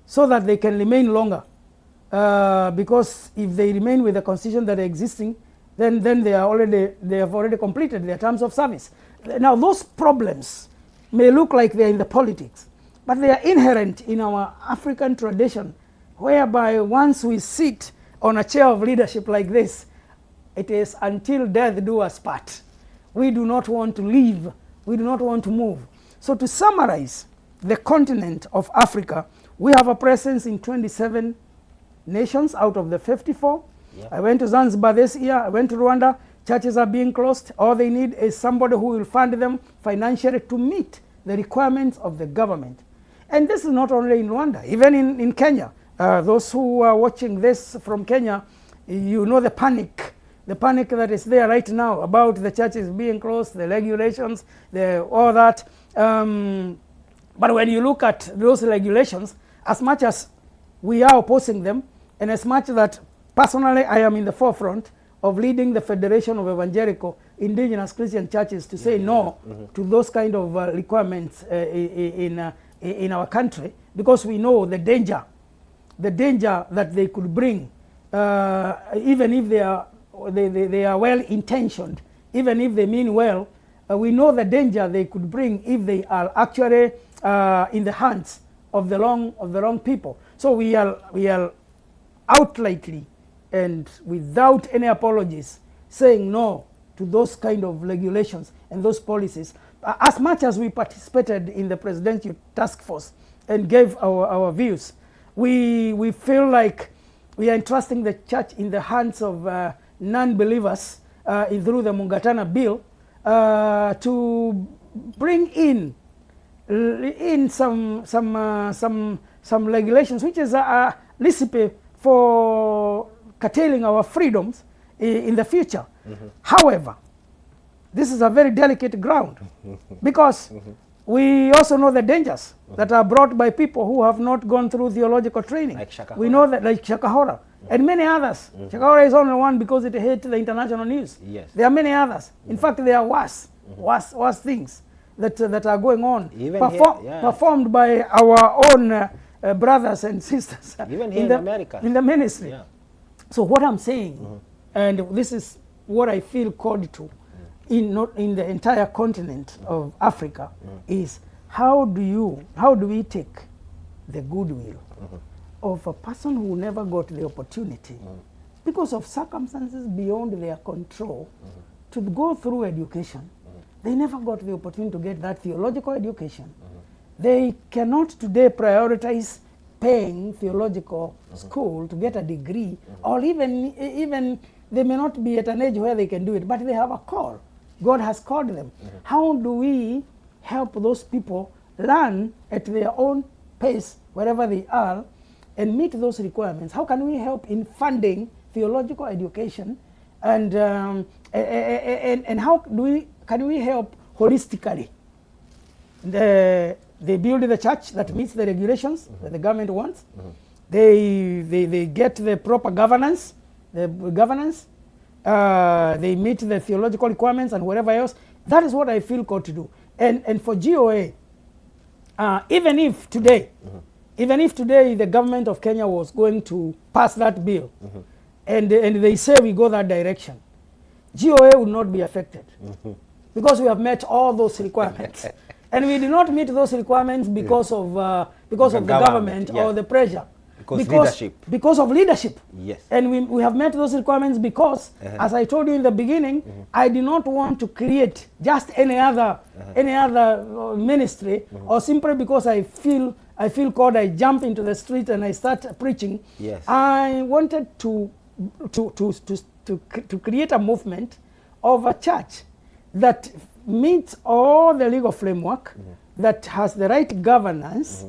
so that they can remain longer. Because if they remain with the constitution that is existing, then they have already completed their terms of service. Now those problems may look like they are in the politics, but they are inherent in our African tradition, whereby once we sit on a chair of leadership like this, it is until death do us part. We do not want to leave. We do not want to move. So to summarize the continent of Africa, we have a presence in 27 nations out of the 54. Yep. I went to Zanzibar this year. I went to Rwanda. Churches are being closed. All they need is somebody who will fund them financially to meet the requirements of the government. And this is not only in Rwanda, even in Kenya. Those who are watching this from Kenya, you know the panic that is there right now about the churches being closed, the regulations, all that. But when you look at those regulations, as much as we are opposing them, and as much that personally I am in the forefront of leading the Federation of Evangelical Indigenous Christian Churches to say no to those kind of requirements in our country, because we know the danger that they could bring, even if they are well intentioned, even if they mean well. We know the danger they could bring if they are actually in the hands of the wrong people. So we are outrightly and without any apologies saying no to those kind of regulations and those policies. As much as we participated in the presidential task force and gave our views, we feel like we are entrusting the church in the hands of non-believers through the Mungatana bill to bring in some regulations, which is a recipe for curtailing our freedoms in the future. However, this is a very delicate ground because we also know the dangers that are brought by people who have not gone through theological training. Like Shakahora. We know that, like Shakahora and many others. Shakahora is only one because it hit the international news. Yes. There are many others. In fact, there are worse things that are going on, performed by our own brothers and sisters even here in America, in the ministry. Yeah. So what I'm saying, and this is what I feel called to in the entire continent of Africa, is how do we take the goodwill of a person who never got the opportunity because of circumstances beyond their control to go through education. They never got the opportunity to get that theological education. They cannot today prioritize paying theological school to get a degree, or even they may not be at an age where they can do it, but they have a call. God has called them. How do we help those people learn at their own pace wherever they are and meet those requirements? How can we help in funding theological education, and how can we help holistically? They build the church that meets the regulations that the government wants. They get the proper governance. They meet the theological requirements and whatever else. That is what I feel called to do. And for GOA, even if today the government of Kenya was going to pass that bill, and they say we go that direction, GOA would not be affected because we have met all those requirements. And we did not meet those requirements because of the government or the pressure. Because of leadership. Yes. And we have met those requirements because, as I told you in the beginning, I did not want to create just any other ministry, or simply because I feel called, I jump into the street and I start preaching. Yes. I wanted to to create a movement of a church that meets all the legal framework, that has the right governance.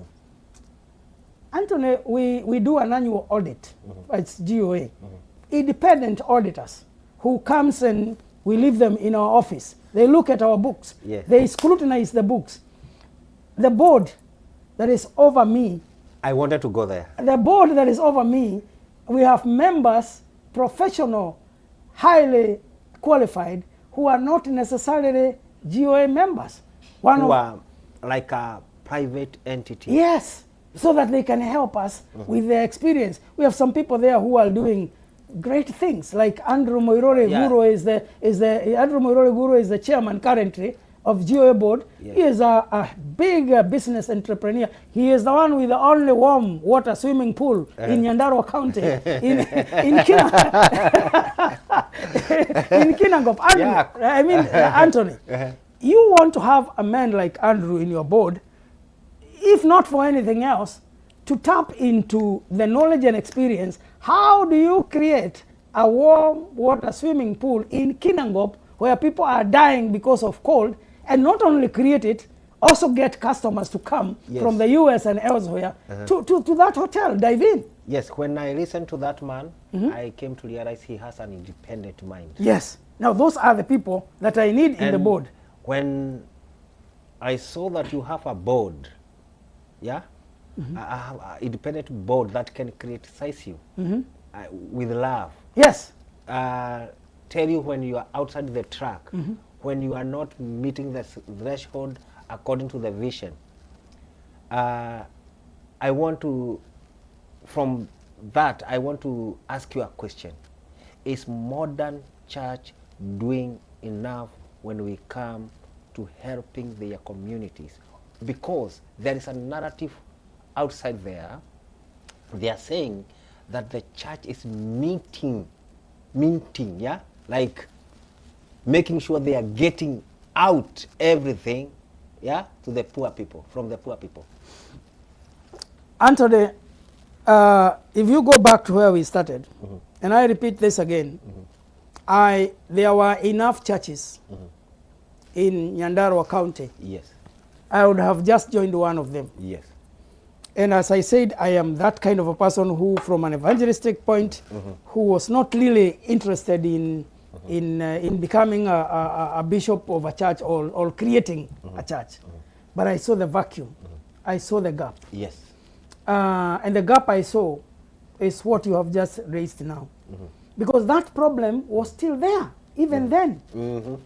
Anthony, we do an annual audit. It's GOA. Independent auditors who comes and we leave them in our office. They look at our books. Yes. They scrutinize the books. The board that is over me, I wanted to go there. the board that is over me, we have members, professional, highly qualified, who are not necessarily GOA members. Who are like a private entity. Yes, so that they can help us with their experience. We have some people there who are doing great things, like Andrew Moirore Guru Andrew Moirore Guru is the chairman currently of GOA board. Yeah. He is a big business entrepreneur. He is the one with the only warm water swimming pool in Nyandarua County, in Kinangop. I mean, Anthony, you want to have a man like Andrew in your board, if not for anything else, to tap into the knowledge and experience. How do you create a warm water swimming pool in Kinangop where people are dying because of cold, and not only create it, also get customers to come from the US and elsewhere to that hotel, dive in? Yes, when I listened to that man, I came to realize he has an independent mind. Yes. Now those are the people that I need in the board. When I saw that you have a board, a independent board that can criticize you with love. Yes. Tell you when you are outside the track, when you are not meeting the threshold according to the vision. I want to, from that, I want to ask you a question. Is modern church doing enough when we come to helping their communities? Because there is a narrative outside there. They are saying that the church is minting, like making sure they are getting out everything, to the poor people, from the poor people. Anthony, if you go back to where we started, and I repeat this again, there were enough churches in Nyandarua County. Yes. I would have just joined one of them. Yes. And as I said, I am that kind of a person who, from an evangelistic point, who was not really interested in becoming a bishop of a church or creating a church. But I saw the vacuum. I saw the gap. Yes. And the gap I saw is what you have just raised now. Because that problem was still there, even then,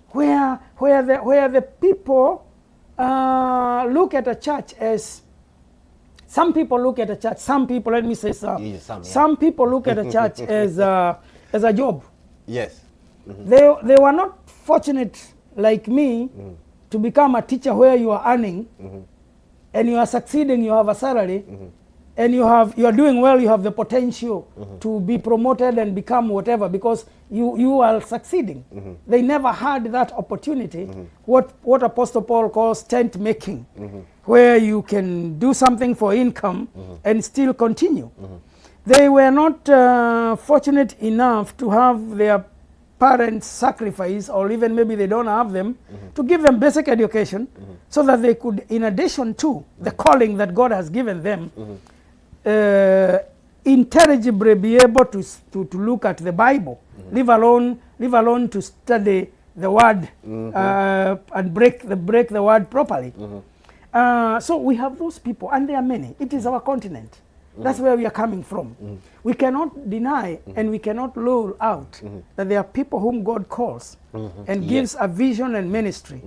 where the people look at a church as, some people look at a church, some people, let me say some people look at a church as a job. Yes. They were not fortunate like me to become a teacher where you are earning and you are succeeding, you have a salary, and you are doing well, you have the potential to be promoted and become whatever, because you are succeeding. They never had that opportunity, what Apostle Paul calls tent making, where you can do something for income and still continue. They were not fortunate enough to have their parents sacrifice, or even maybe they don't have them, to give them basic education so that they could, in addition to the calling that God has given them, intelligibly be able to look at the Bible, leave alone to study the word and break the word properly. So we have those people, and there are many. It is our continent. That's where we are coming from. We cannot deny and we cannot rule out that there are people whom God calls and gives a vision and ministry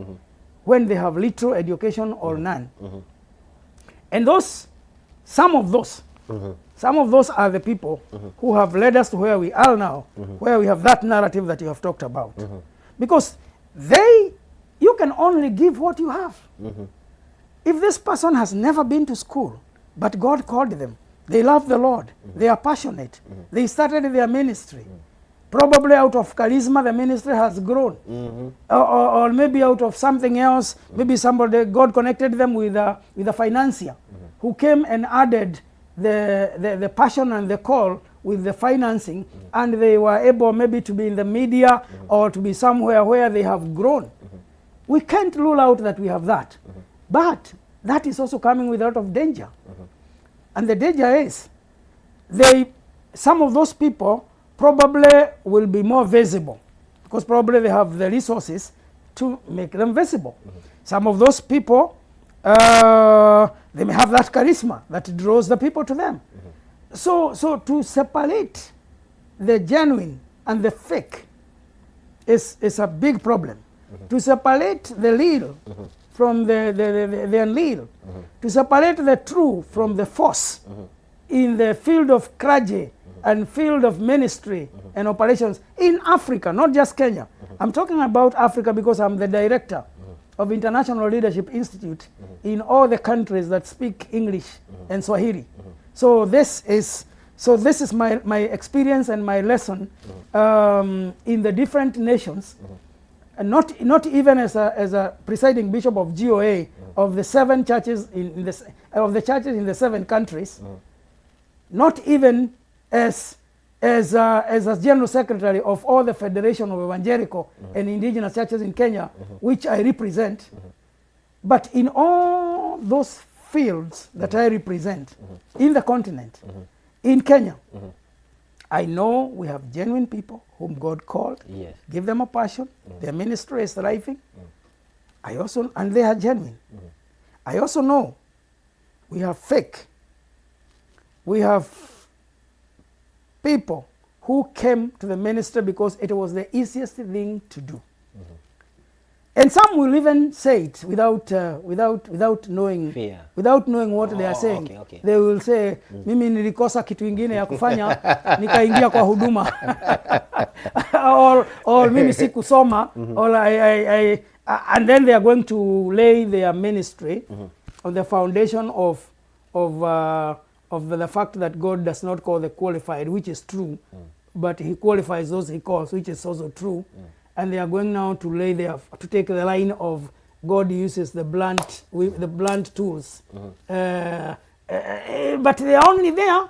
when they have little education or none. And some of those are the people who have led us to where we are now, where we have that narrative that you have talked about. Because you can only give what you have. If this person has never been to school, but God called them, they love the Lord, they are passionate, they started their ministry. Probably out of charisma, the ministry has grown. Or maybe out of something else, maybe somebody, God connected them with a financier who came and added the passion and the call with the financing, and they were able maybe to be in the media or to be somewhere where they have grown. We can't rule out that we have that. But that is also coming with a lot of danger. And the danger is some of those people probably will be more visible because probably they have the resources to make them visible. Some of those people, they may have that charisma that draws the people to them. So to separate the genuine and the fake is a big problem. To separate the real from the unreal, to separate the true from the false in the field of clergy and field of ministry and operations in Africa, not just Kenya. I'm talking about Africa because I'm the director of International Leadership Institute in all the countries that speak English and Swahili. So this is my experience and my lesson in the different nations, and not even as a presiding bishop of GOA of the 7 churches of the churches in the 7 countries, not even as a general secretary of all the Federation of Evangelical and Indigenous Churches in Kenya, which I represent, but in all those fields that I represent in the continent, in Kenya, I know we have genuine people whom God called, give them a passion, their ministry is thriving. And they are genuine. I also know we have fake. We have people who came to the ministry because it was the easiest thing to do. And some will even say it without knowing Fear. without knowing what they are saying. Okay. They will say, mimi nilikosa kitu ingine ya kufanya nikaingia kwa huduma or mimi sikusoma or and then they are going to lay their ministry on the foundation of the fact that God does not call the qualified, which is true, but he qualifies those he calls, which is also true. And they are going now to take the line of God uses the blunt tools. But they are only there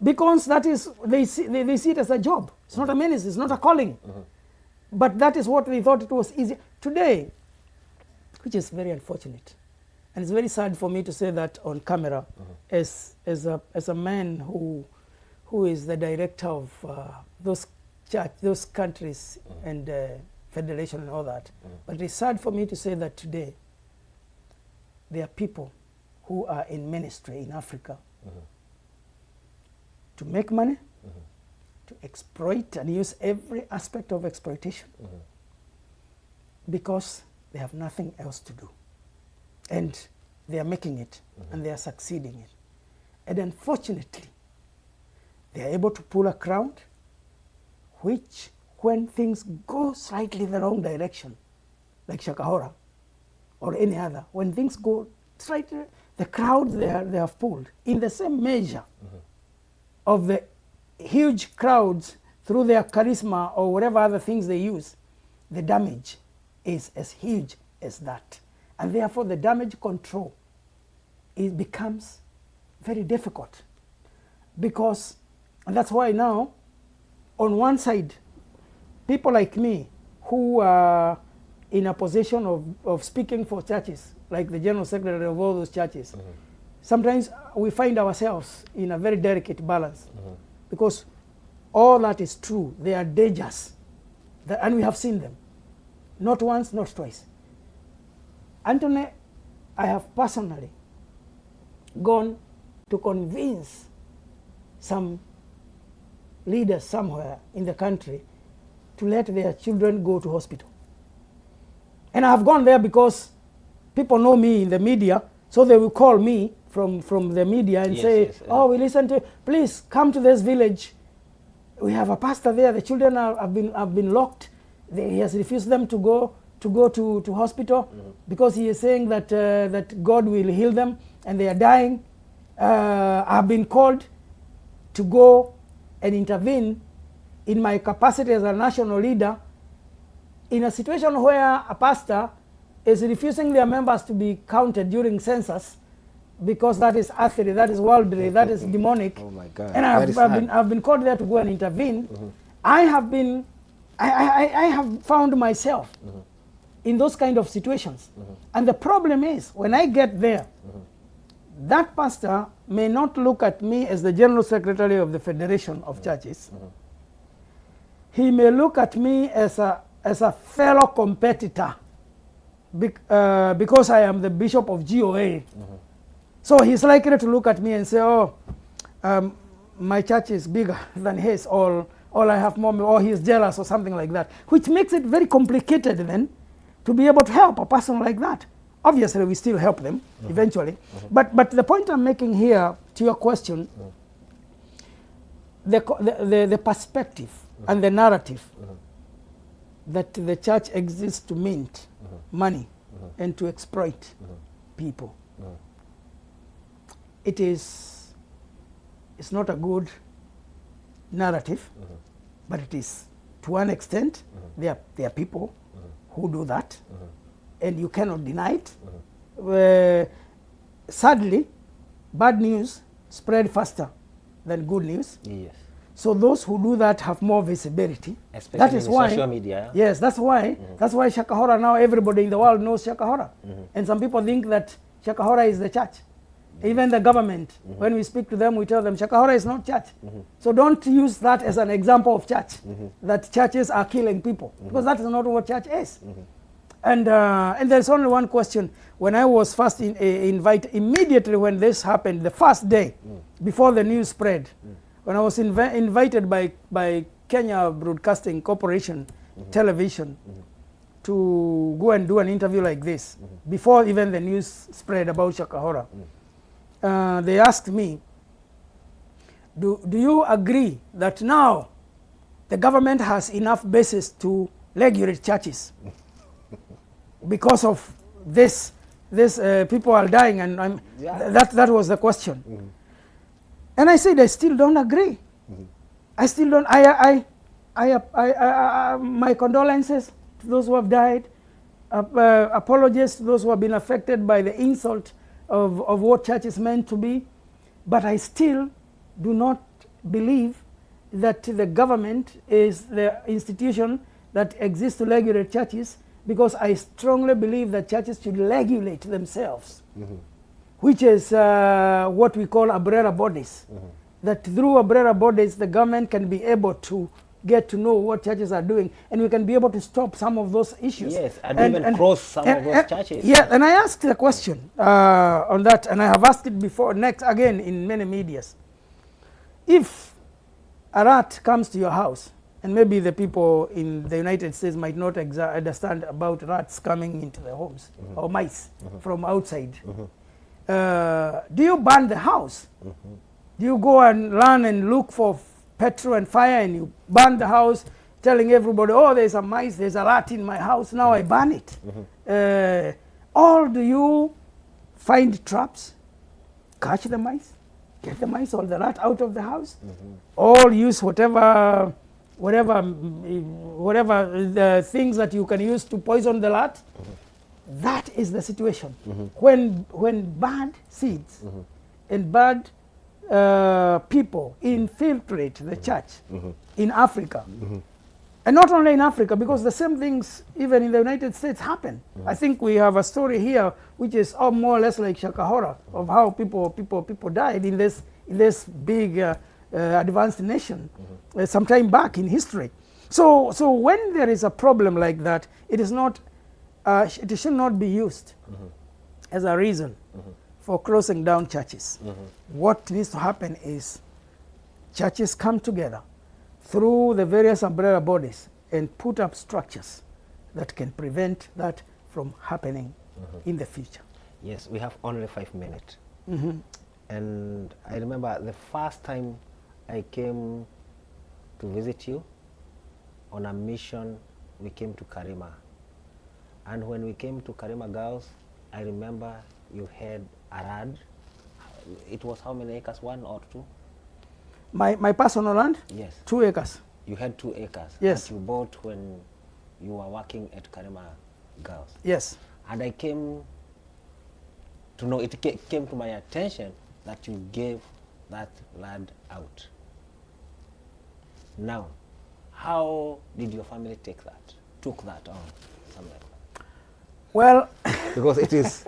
because that is they see it as a job. It's not a ministry, it's not a calling. But that is what they thought it was easy. Today, which is very unfortunate. And it's very sad for me to say that on camera as a man who is the director of those countries and federation and all that. But it's sad for me to say that today there are people who are in ministry in Africa to make money, to exploit and use every aspect of exploitation because they have nothing else to do. And they are making it and they are succeeding it. And unfortunately, they are able to pull a crowd which, when things go slightly the wrong direction, like Shakahora or any other, when things go slightly, the crowd they have pulled in the same measure of the huge crowds through their charisma or whatever other things they use, the damage is as huge as that. And therefore the damage control, it becomes very difficult because, and that's why now, on one side, people like me who are in a position of speaking for churches, like the general secretary of all those churches, sometimes we find ourselves in a very delicate balance because all that is true. They are dangers, and we have seen them, not once, not twice. Anthony, I have personally gone to convince some leaders somewhere in the country to let their children go to hospital. And I have gone there because people know me in the media, so they will call me from the media and say, oh, we listen to, please come to this village. We have a pastor there, the children have been locked. He has refused them to go to hospital because he is saying that that God will heal them and they are dying. I've been called to go and intervene in my capacity as a national leader in a situation where a pastor is refusing their members to be counted during census because that is earthly, that is worldly, that is demonic. Oh my God. And I've been called there to go and intervene. I have found myself in those kind of situations. And the problem is, when I get there, that pastor may not look at me as the General Secretary of the Federation of Churches. He may look at me as a fellow competitor because I am the Bishop of GOA. So he's likely to look at me and say, oh, my church is bigger than his, or I have more, or he's jealous or something like that, which makes it very complicated then to be able to help a person like that. Obviously, we still help them eventually. But the point I'm making here to your question, the perspective and the narrative that the church exists to mint money and to exploit people. It's not a good narrative, but it is, to one extent, there are people who do that, and you cannot deny it. Sadly, bad news spread faster than good news. Yes. So those who do that have more visibility. Especially that is in why, social media. Yes, that's why Shakahora, now everybody in the world knows Shakahora. And some people think that Shakahora is the church. Even the government, when we speak to them, we tell them Shakahora is not church. So don't use that as an example of church, that churches are killing people, because that is not what church is. And there's only one question. When I was first invited, immediately when this happened, the first day, before the news spread, when I was invited by Kenya Broadcasting Corporation television to go and do an interview like this, before even the news spread about Shakahora, they asked me, do you agree that now the government has enough basis to regulate churches? Because of this people are dying, and that was the question. And I said, I still don't agree. I still don't. My condolences to those who have died. Apologies to those who have been affected by the insult of what church is meant to be. But I still do not believe that the government is the institution that exists to regulate churches, because I strongly believe that churches should regulate themselves, which is what we call umbrella bodies. That through umbrella bodies, the government can be able to get to know what churches are doing, and we can be able to stop some of those issues. Yes, and even cross some of those churches. Yeah, and I asked the question on that, and I have asked it before, again in many medias. If a rat comes to your house, and maybe the people in the United States might not understand about rats coming into the homes, or mice from outside. Do you burn the house? Do you go and run and look for petrol and fire and you burn the house, telling everybody, oh, there's a mice, there's a rat in my house, now I burn it? Or do you find traps, catch the mice, get the mice or the rat out of the house, or use whatever the things that you can use to poison the rat? That is the situation. When bad seeds and bad people infiltrate the church in Africa, and not only in Africa, because the same things even in the United States happen. I think we have a story here which is more or less like Shakahora, of how people died in this big advanced nation some time back in history. So when there is a problem like that, it is not it should not be used as a reason for closing down churches. What needs to happen is churches come together through the various umbrella bodies and put up structures that can prevent that from happening in the future. Yes, we have only 5 minutes. And I remember the first time I came to visit you on a mission, we came to Karima. And when we came to Karima Girls, I remember you had a land. It was how many acres, 1 or 2? My personal land? Yes. 2 acres. You had 2 acres. Yes. That you bought when you were working at Karima Girls. Yes. And I came to know. It came to my attention that you gave that lad out. Now, how did your family took that on? Something like that. Well, Because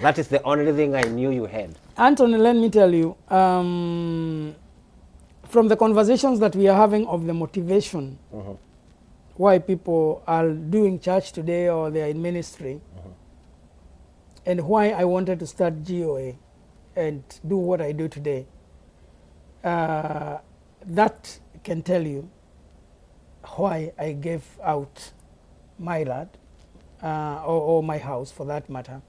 that is the only thing I knew you had. Anthony, let me tell you, from the conversations that we are having of the motivation why people are doing church today or they are in ministry, and why I wanted to start GOA and do what I do today, that can tell you why I gave out my lad, or my house for that matter,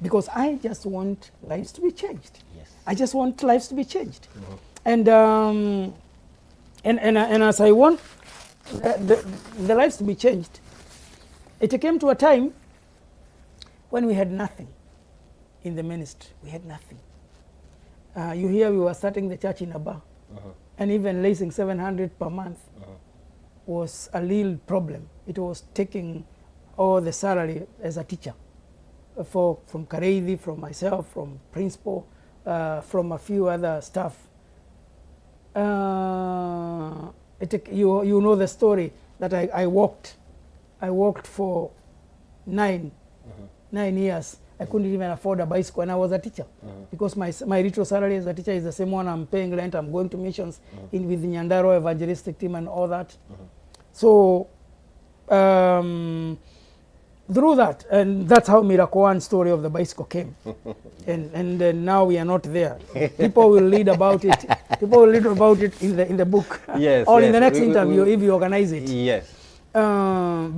because I just want lives to be changed. Yes. I just want lives to be changed. And as I want the lives to be changed, it came to a time when we had nothing in the ministry. We had nothing. You hear we were starting the church in Aba, and even raising 700 per month was a little problem. It was taking all the salary as a teacher from Kareithi, from myself, from principal, from a few other staff. You know the story that I walked for 9 years. I couldn't even afford a bicycle, and I was a teacher because my little salary as a teacher is the same one I'm paying rent. I'm going to missions with the Nyandaro evangelistic team and all that. So through that, and that's how Miracle One story of the bicycle came. and now we are not there. People will read about it. People will read about it in the book. Yes. Or yes. in the next interview if you organize it. Yes. So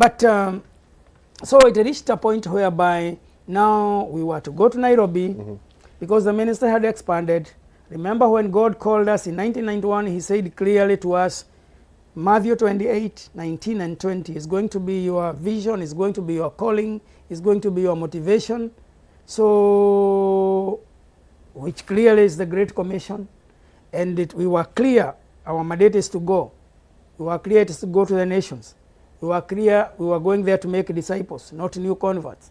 it reached a point whereby now we were to go to Nairobi because the ministry had expanded. Remember when God called us in 1991, he said clearly to us, Matthew 28, 19 and 20 is going to be your vision, is going to be your calling, is going to be your motivation. So, which clearly is the Great Commission. And we were clear, our mandate is to go. We were clear it is to go to the nations. We were clear we were going there to make disciples, not new converts.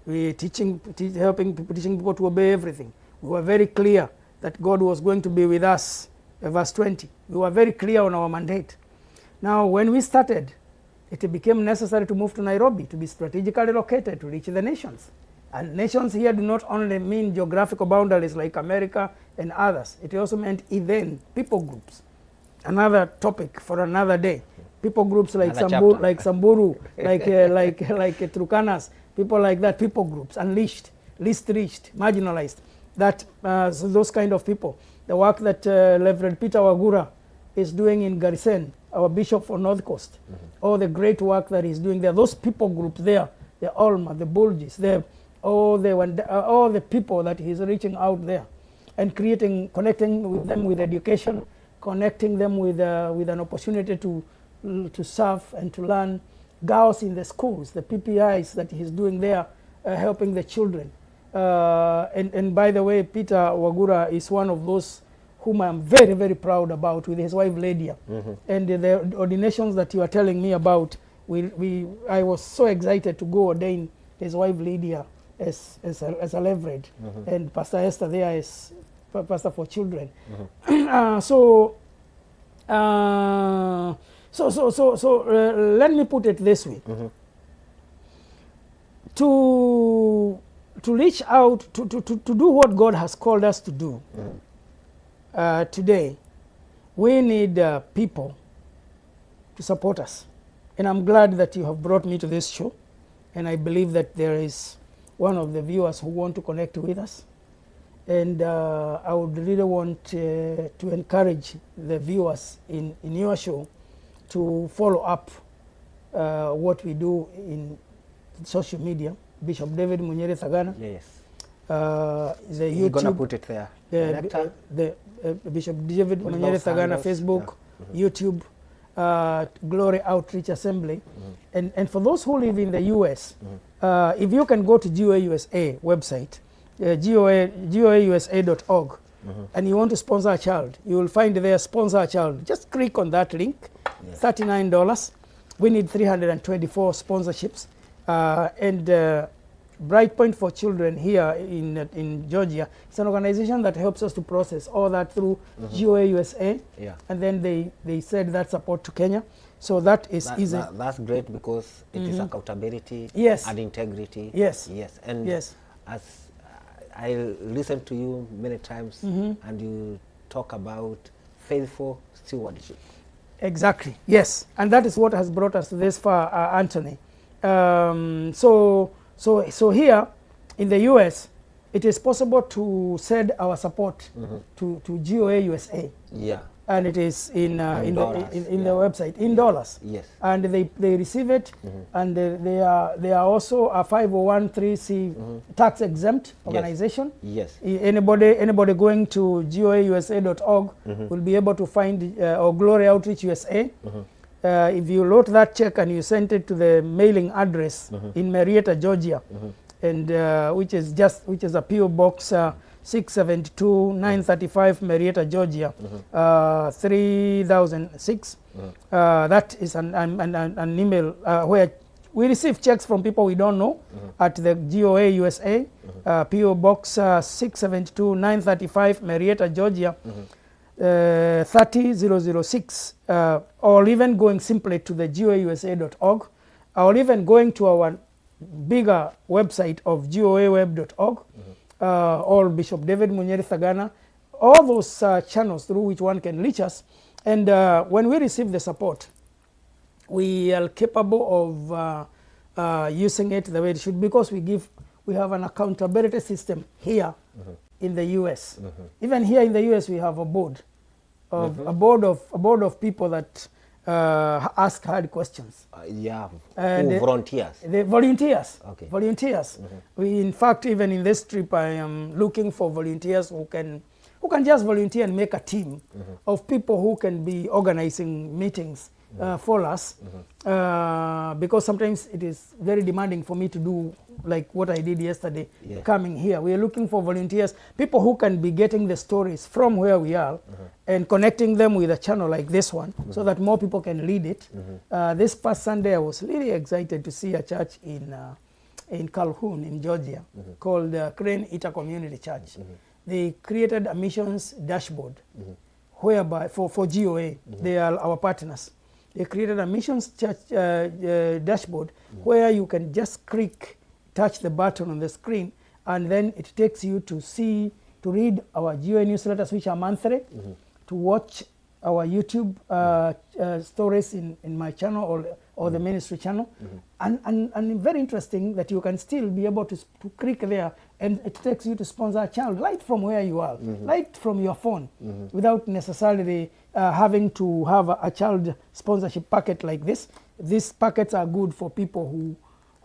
We were teaching people to obey everything. We were very clear that God was going to be with us. Verse 20. We were very clear on our mandate. Now, when we started, it became necessary to move to Nairobi, to be strategically located, to reach the nations. And nations here do not only mean geographical boundaries like America and others. It also meant even people groups. Another topic for another day. People groups like Samburu, like Turkanas, people like that, people groups, unleashed, least reached, marginalized. That so those kind of people. The work that Reverend Peter Wagura is doing in Garisen, our bishop for North Coast, all the great work that he's doing there, those people groups there, the Alma, the Bulgis, all the people that he's reaching out there and connecting with them with education, connecting them with an opportunity to serve and to learn, girls in the schools, the PPIs that he's doing there, helping the children. And by the way, Peter Wagura is one of those whom I'm very, very proud about, with his wife Lydia. And the ordinations that you are telling me about, I was so excited to go ordain his wife Lydia as a leverage, and Pastor Esther there is pastor for children. So let me put it this way: to reach out, to do what God has called us to do today, we need people to support us. And I'm glad that you have brought me to this show. And I believe that there is one of the viewers who want to connect with us. And I would really want to encourage the viewers in your show to follow up what we do in social media. Bishop David Munyere THAGANA. Yes. The YouTube. You're gonna put it there. The Bishop David Munyere THAGANA Facebook, YouTube, Glory Outreach Assembly. And for those who live in the US, if you can go to GOA USA website, goausa.org, and you want to sponsor a child, you will find there sponsor a child. Just click on that link, $39. We need 324 sponsorships. And Brightpoint for Children here in Georgia. It's an organization that helps us to process all that through GOA USA. Yeah. And then they said that support to Kenya. So that is easy. That's great because it is accountability Yes. and integrity. Yes. Yes. And Yes. as I listen to you many times and you talk about faithful stewardship. Exactly, yes. And that is what has brought us this far, Anthony. So here in the US, it is possible to send our support to GOA USA. Yeah. And it is in dollars, the website, in dollars. Yes. And they receive it, and they are also a 501(c)(3) tax exempt organization. Yes. Anybody going to goausa.org will be able to find or Glory Outreach USA. If you load that check and you send it to the mailing address in Marietta, Georgia, and which is a PO box 672 935 Marietta, Georgia, 3006. That is an email where we receive checks from people we don't know at the GOA USA, PO box 672 935 Marietta, Georgia, 30006, or even going simply to the goausa.org, or even going to our bigger website of goaweb.org, or Bishop David Munyeri THAGANA, all those channels through which one can reach us. And when we receive the support, we are capable of using it the way it should, because we have an accountability system here in the US. Even here in the US, we have a board of people that ask hard questions. Yeah. And volunteers. The volunteers. Okay. Volunteers. We, in fact, even in this trip, I am looking for volunteers who can just volunteer and make a team of people who can be organizing meetings for us, because sometimes it is very demanding for me to do like what I did yesterday, coming here. We are looking for volunteers, people who can be getting the stories from where we are and connecting them with a channel like this one, so that more people can read it. This past Sunday, I was really excited to see a church in Calhoun in Georgia called Crane Ita Community Church. They created a missions dashboard whereby for GOA, they are our partners. They created a missions church dashboard where you can just touch the button on the screen, and then it takes you to read our GOA newsletters, which are monthly, to watch our YouTube stories in my channel or the ministry channel, and very interesting that you can still be able to click there, and it takes you to sponsor a child right from where you are, right from your phone, without necessarily having to have a child sponsorship packet like this. These packets are good for people who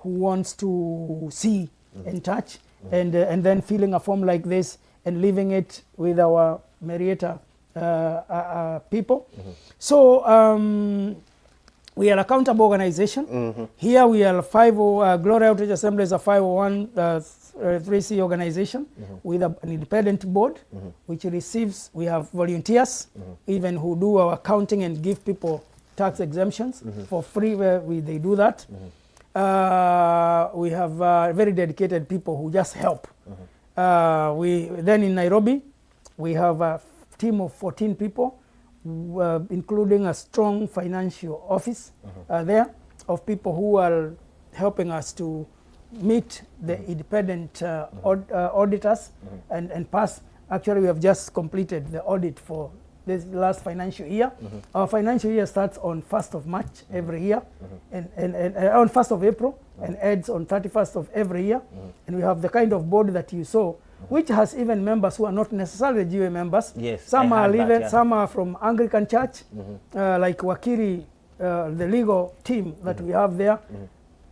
wants to see and touch, and then filling a form like this and leaving it with our Marietta people. So we are a accountable organization. Here we are Glory Outreach Assembly is a 501(c) organization with an independent board, which receives, we have volunteers even who do our accounting and give people tax exemptions for free where they do that. We have very dedicated people who just help. Then in Nairobi, we have a team of 14 people, including a strong financial office there of people who are helping us to meet the independent auditors and pass. Actually, we have just completed the audit for this last financial year. Our financial year starts on 1st of March every year, and on 1st of April, and ends on 31st of every year. And we have the kind of board that you saw, which has even members who are not necessarily GOA members. Yes, some are some are from Anglican Church, like Wakiri, the legal team that we have there.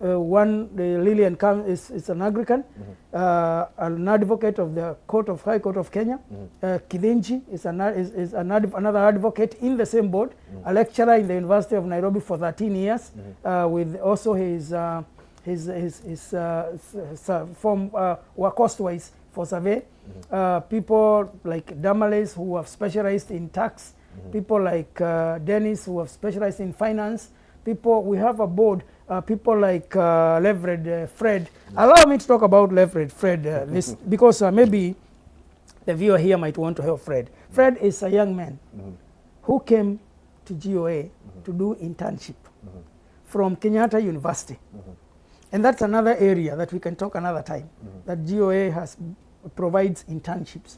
Lillian is an Anglican, an advocate of the High Court of Kenya. Kidinji is another advocate in the same board, a lecturer in the University of Nairobi for 13 years, with also his form cost-wise for survey. People like Damales who have specialized in tax, people like Dennis who have specialized in finance, people, we have a board, people like Reverend Fred. Allow me to talk about Reverend Fred, this, because maybe the viewer here might want to help Fred. Fred is a young man who came to GOA to do internship from Kenyatta University. And that's another area that we can talk another time, that GOA provides internships.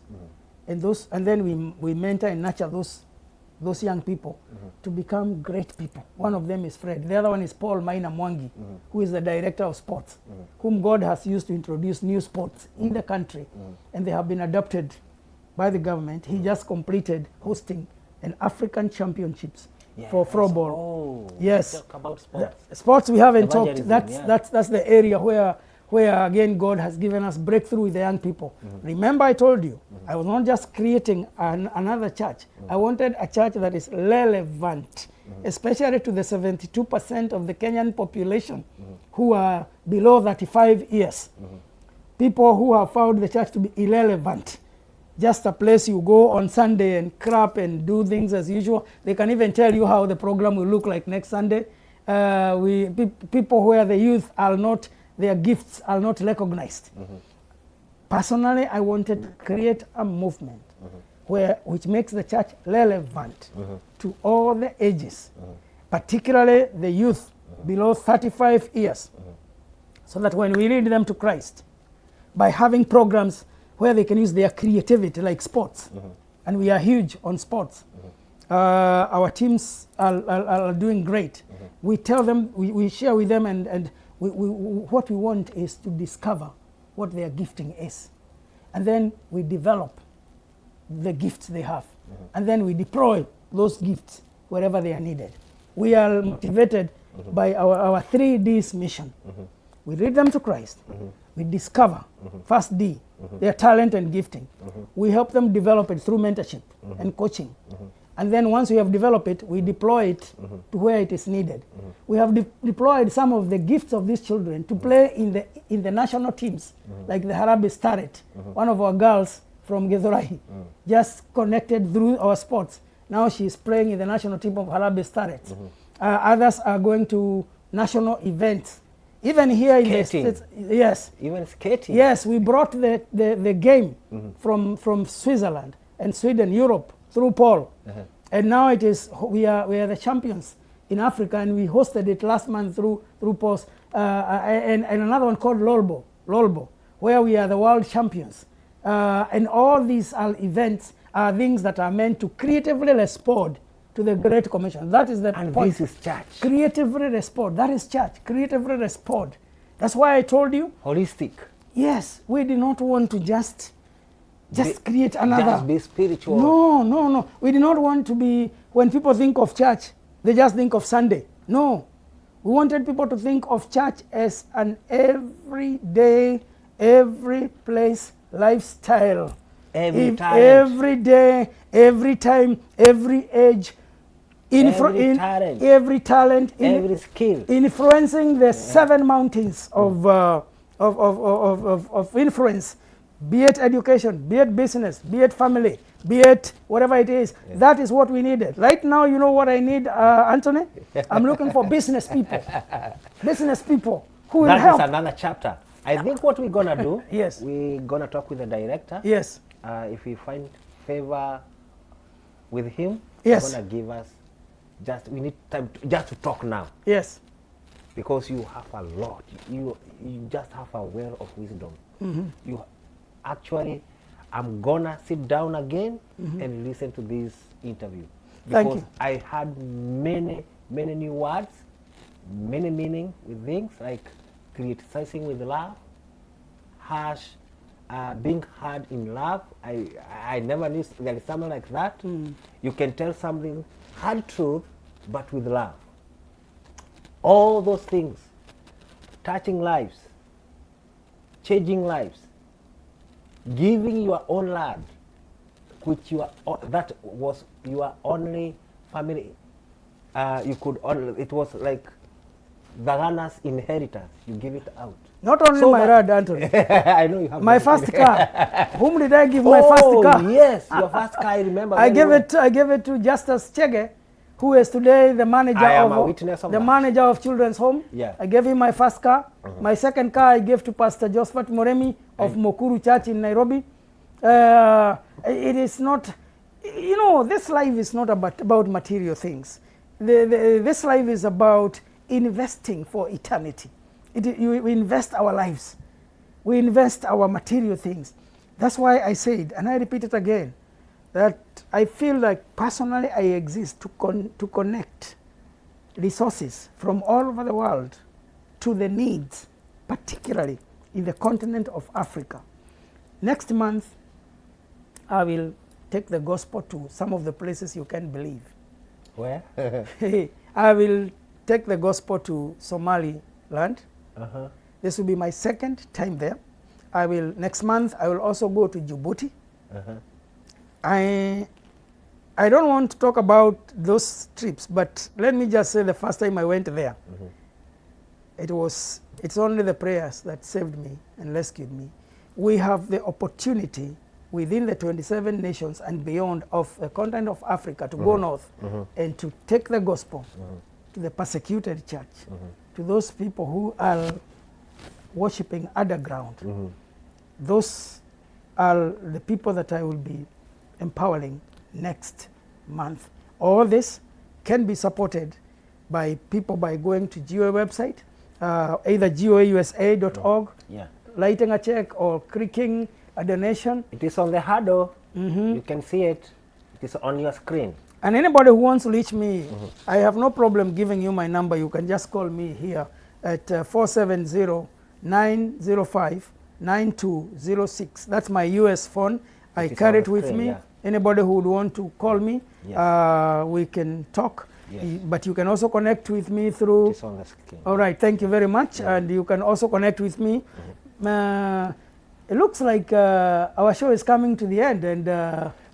And then we mentor and nurture those young people to become great people. One of them is Fred. The other one is Paul Maina Mwangi, who is the director of sports, whom God has used to introduce new sports in the country, and they have been adopted by the government. He just completed hosting an African championships for floorball. Oh, yes. Talk about sports. Sports we haven't talked. Evangelism, That's the area where again God has given us breakthrough with the young people. Remember, I told you I was not just creating another church. I wanted a church that is relevant, especially to the 72% of the Kenyan population who are below 35 years. People who have found the church to be irrelevant. Just a place you go on Sunday and crap and do things as usual. They can even tell you how the program will look like next Sunday. People where the youth are not, their gifts are not recognized. Personally, I wanted to create a movement which makes the church relevant to all the ages, particularly the youth below 35 years, so that when we lead them to Christ, by having programs where they can use their creativity, like sports, and we are huge on sports. Our teams are doing great. We tell them, we share with them, and what we want is to discover what their gifting is. And then we develop the gifts they have. And then we deploy those gifts wherever they are needed. We are motivated by our 3Ds mission. We lead them to Christ. We discover, first D, their talent and gifting. We help them develop it through mentorship and coaching. And then once we have developed it, we deploy it to where it is needed. We have deployed some of the gifts of these children to play in the national teams, like the Harambee Starlet. One of our girls from Githurai just connected through our sports. Now she is playing in the national team of Harambee Starlet. Others are going to national events. Even here in the States, yes. Even skating. Yes, we brought the game from Switzerland and Sweden, Europe, through Paul. And now it is, we are the champions in Africa, and we hosted it last month through Paul's, and another one called Lolbo, where we are the world champions. And all these events are things that are meant to creatively respond to the Great Commission. That is the point. This is church. Creatively respond. That is church. Creatively respond. That's why I told you. Holistic. Yes, we do not want to just create another. Just be spiritual. No. We do not want to be, when people think of church, they just think of Sunday. No. We wanted people to think of church as an everyday, every place lifestyle. Every day, every time, every age, every talent, every skill, influencing the 7 mountains of influence, be it education, be it business, be it family, be it whatever it is. That is what we needed. Right now, you know what I need, Anthony? I'm looking for business people. Business people who will help. That is another chapter. I think what we're gonna do, yes, we're gonna talk with the director. Yes. If we find favor with him, yes, he's gonna give us we need time just to talk now. Yes. Because you have a lot. You just have a well of wisdom. You actually, I'm gonna sit down again and listen to this interview. Thank Because you. I had many new words, many meaning with things like criticizing with love, harsh, being hard in love. I never knew there is something like that. You can tell something hard truth, but with love. All those things, touching lives, changing lives, giving your own land, which that was your only family. You could only, it was like THAGANA's inheritance. You give it out. Not only so my rad, Anthony. I know you have my first car. Whom did I give my first car? Yes, your first car. I remember. I gave it to Justus Chege, who is today the manager I am a witness of the that. manager of Children's Home. Yeah. I gave him my first car. My second car I gave to Pastor Josephat Moremi of Mokuru Church in Nairobi. It is not, you know, this life is not about material things. This life is about investing for eternity. We invest our lives. We invest our material things. That's why I said, and I repeat it again, that I feel like personally I exist to connect resources from all over the world to the needs, particularly in the continent of Africa. Next month, I will take the gospel to some of the places you can't believe. Where? I will take the gospel to Somaliland. This will be my second time there. Next month, I will also go to Djibouti. I don't want to talk about those trips, but let me just say the first time I went there, it's only the prayers that saved me and rescued me. We have the opportunity within the 27 nations and beyond of the continent of Africa to go north and to take the gospel to the persecuted church, to those people who are worshiping underground. Those are the people that I will be empowering next month. All this can be supported by people by going to GOA website, either goausa.org, writing a check or clicking a donation. It is on the handle. You can see it. It is on your screen. And anybody who wants to reach me, I have no problem giving you my number. You can just call me here at 470-905-9206. That's my US phone. I carry it with me. Yeah. Anybody who would want to call me, we can talk. Yes. But you can also connect with me through. It's on the screen. All right, thank you very much. And you can also connect with me. It looks like our show is coming to the end, and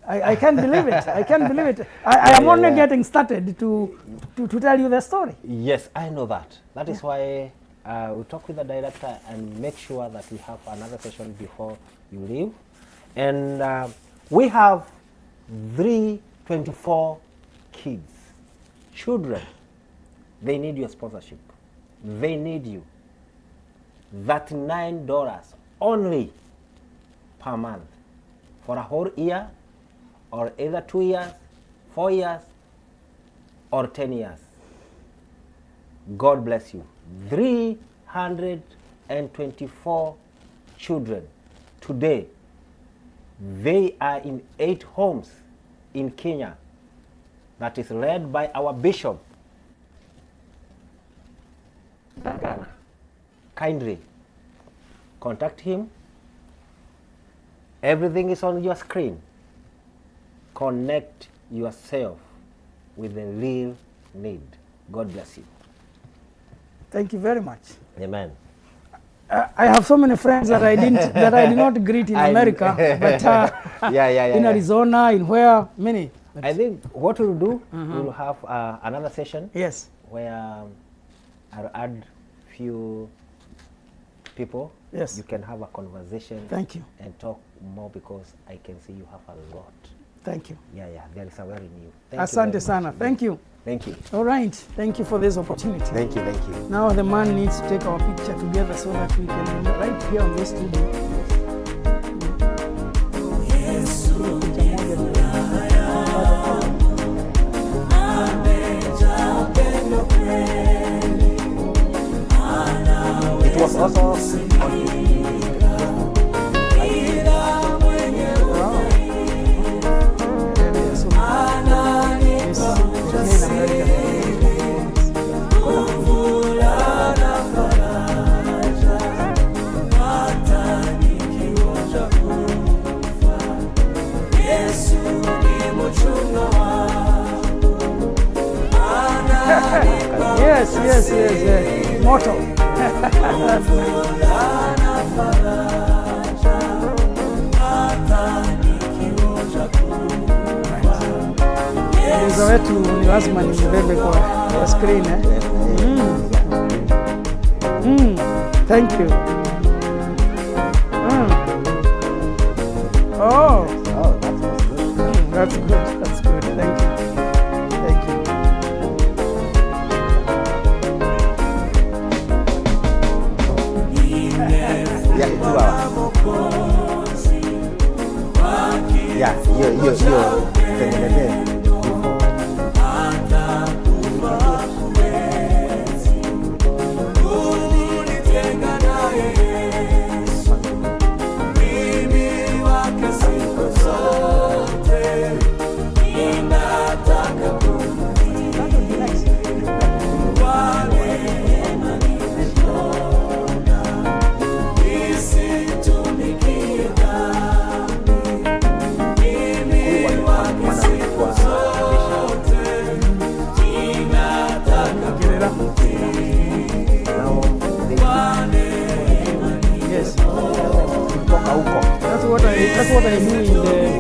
I can't believe it. I can't believe it. I am only getting started to tell you the story. Yes, I know that. That is why we talk with the director and make sure that we have another session before you leave. And we have 324 kids, children. They need your sponsorship. They need you. $39 only per month for a whole year, or either 2 years, 4 years, or 10 years. God bless you. 324 children today. They are in 8 homes in Kenya that is led by our bishop. THAGANA. Kindly contact him. Everything is on your screen. Connect yourself with the real need. God bless you. Thank you very much. Amen. I have so many friends that I did not greet in America, but in Arizona, in where many. But I think what we'll do, we'll have another session. Yes. Where I'll add few people. Yes. You can have a conversation. Thank you. And talk more, because I can see you have a lot. Thank you. Yeah, there is a very new. Asante sana. Thank you. Thank you. All right. Thank you for this opportunity. Thank you. Now the man needs to take our picture together so that we can right here on this studio. It was also yes. Motto. Mwiza wetu ni lazima nimbebe kwa screen. Thank you. Oh, that's good. That's good. Thank you. what I do in the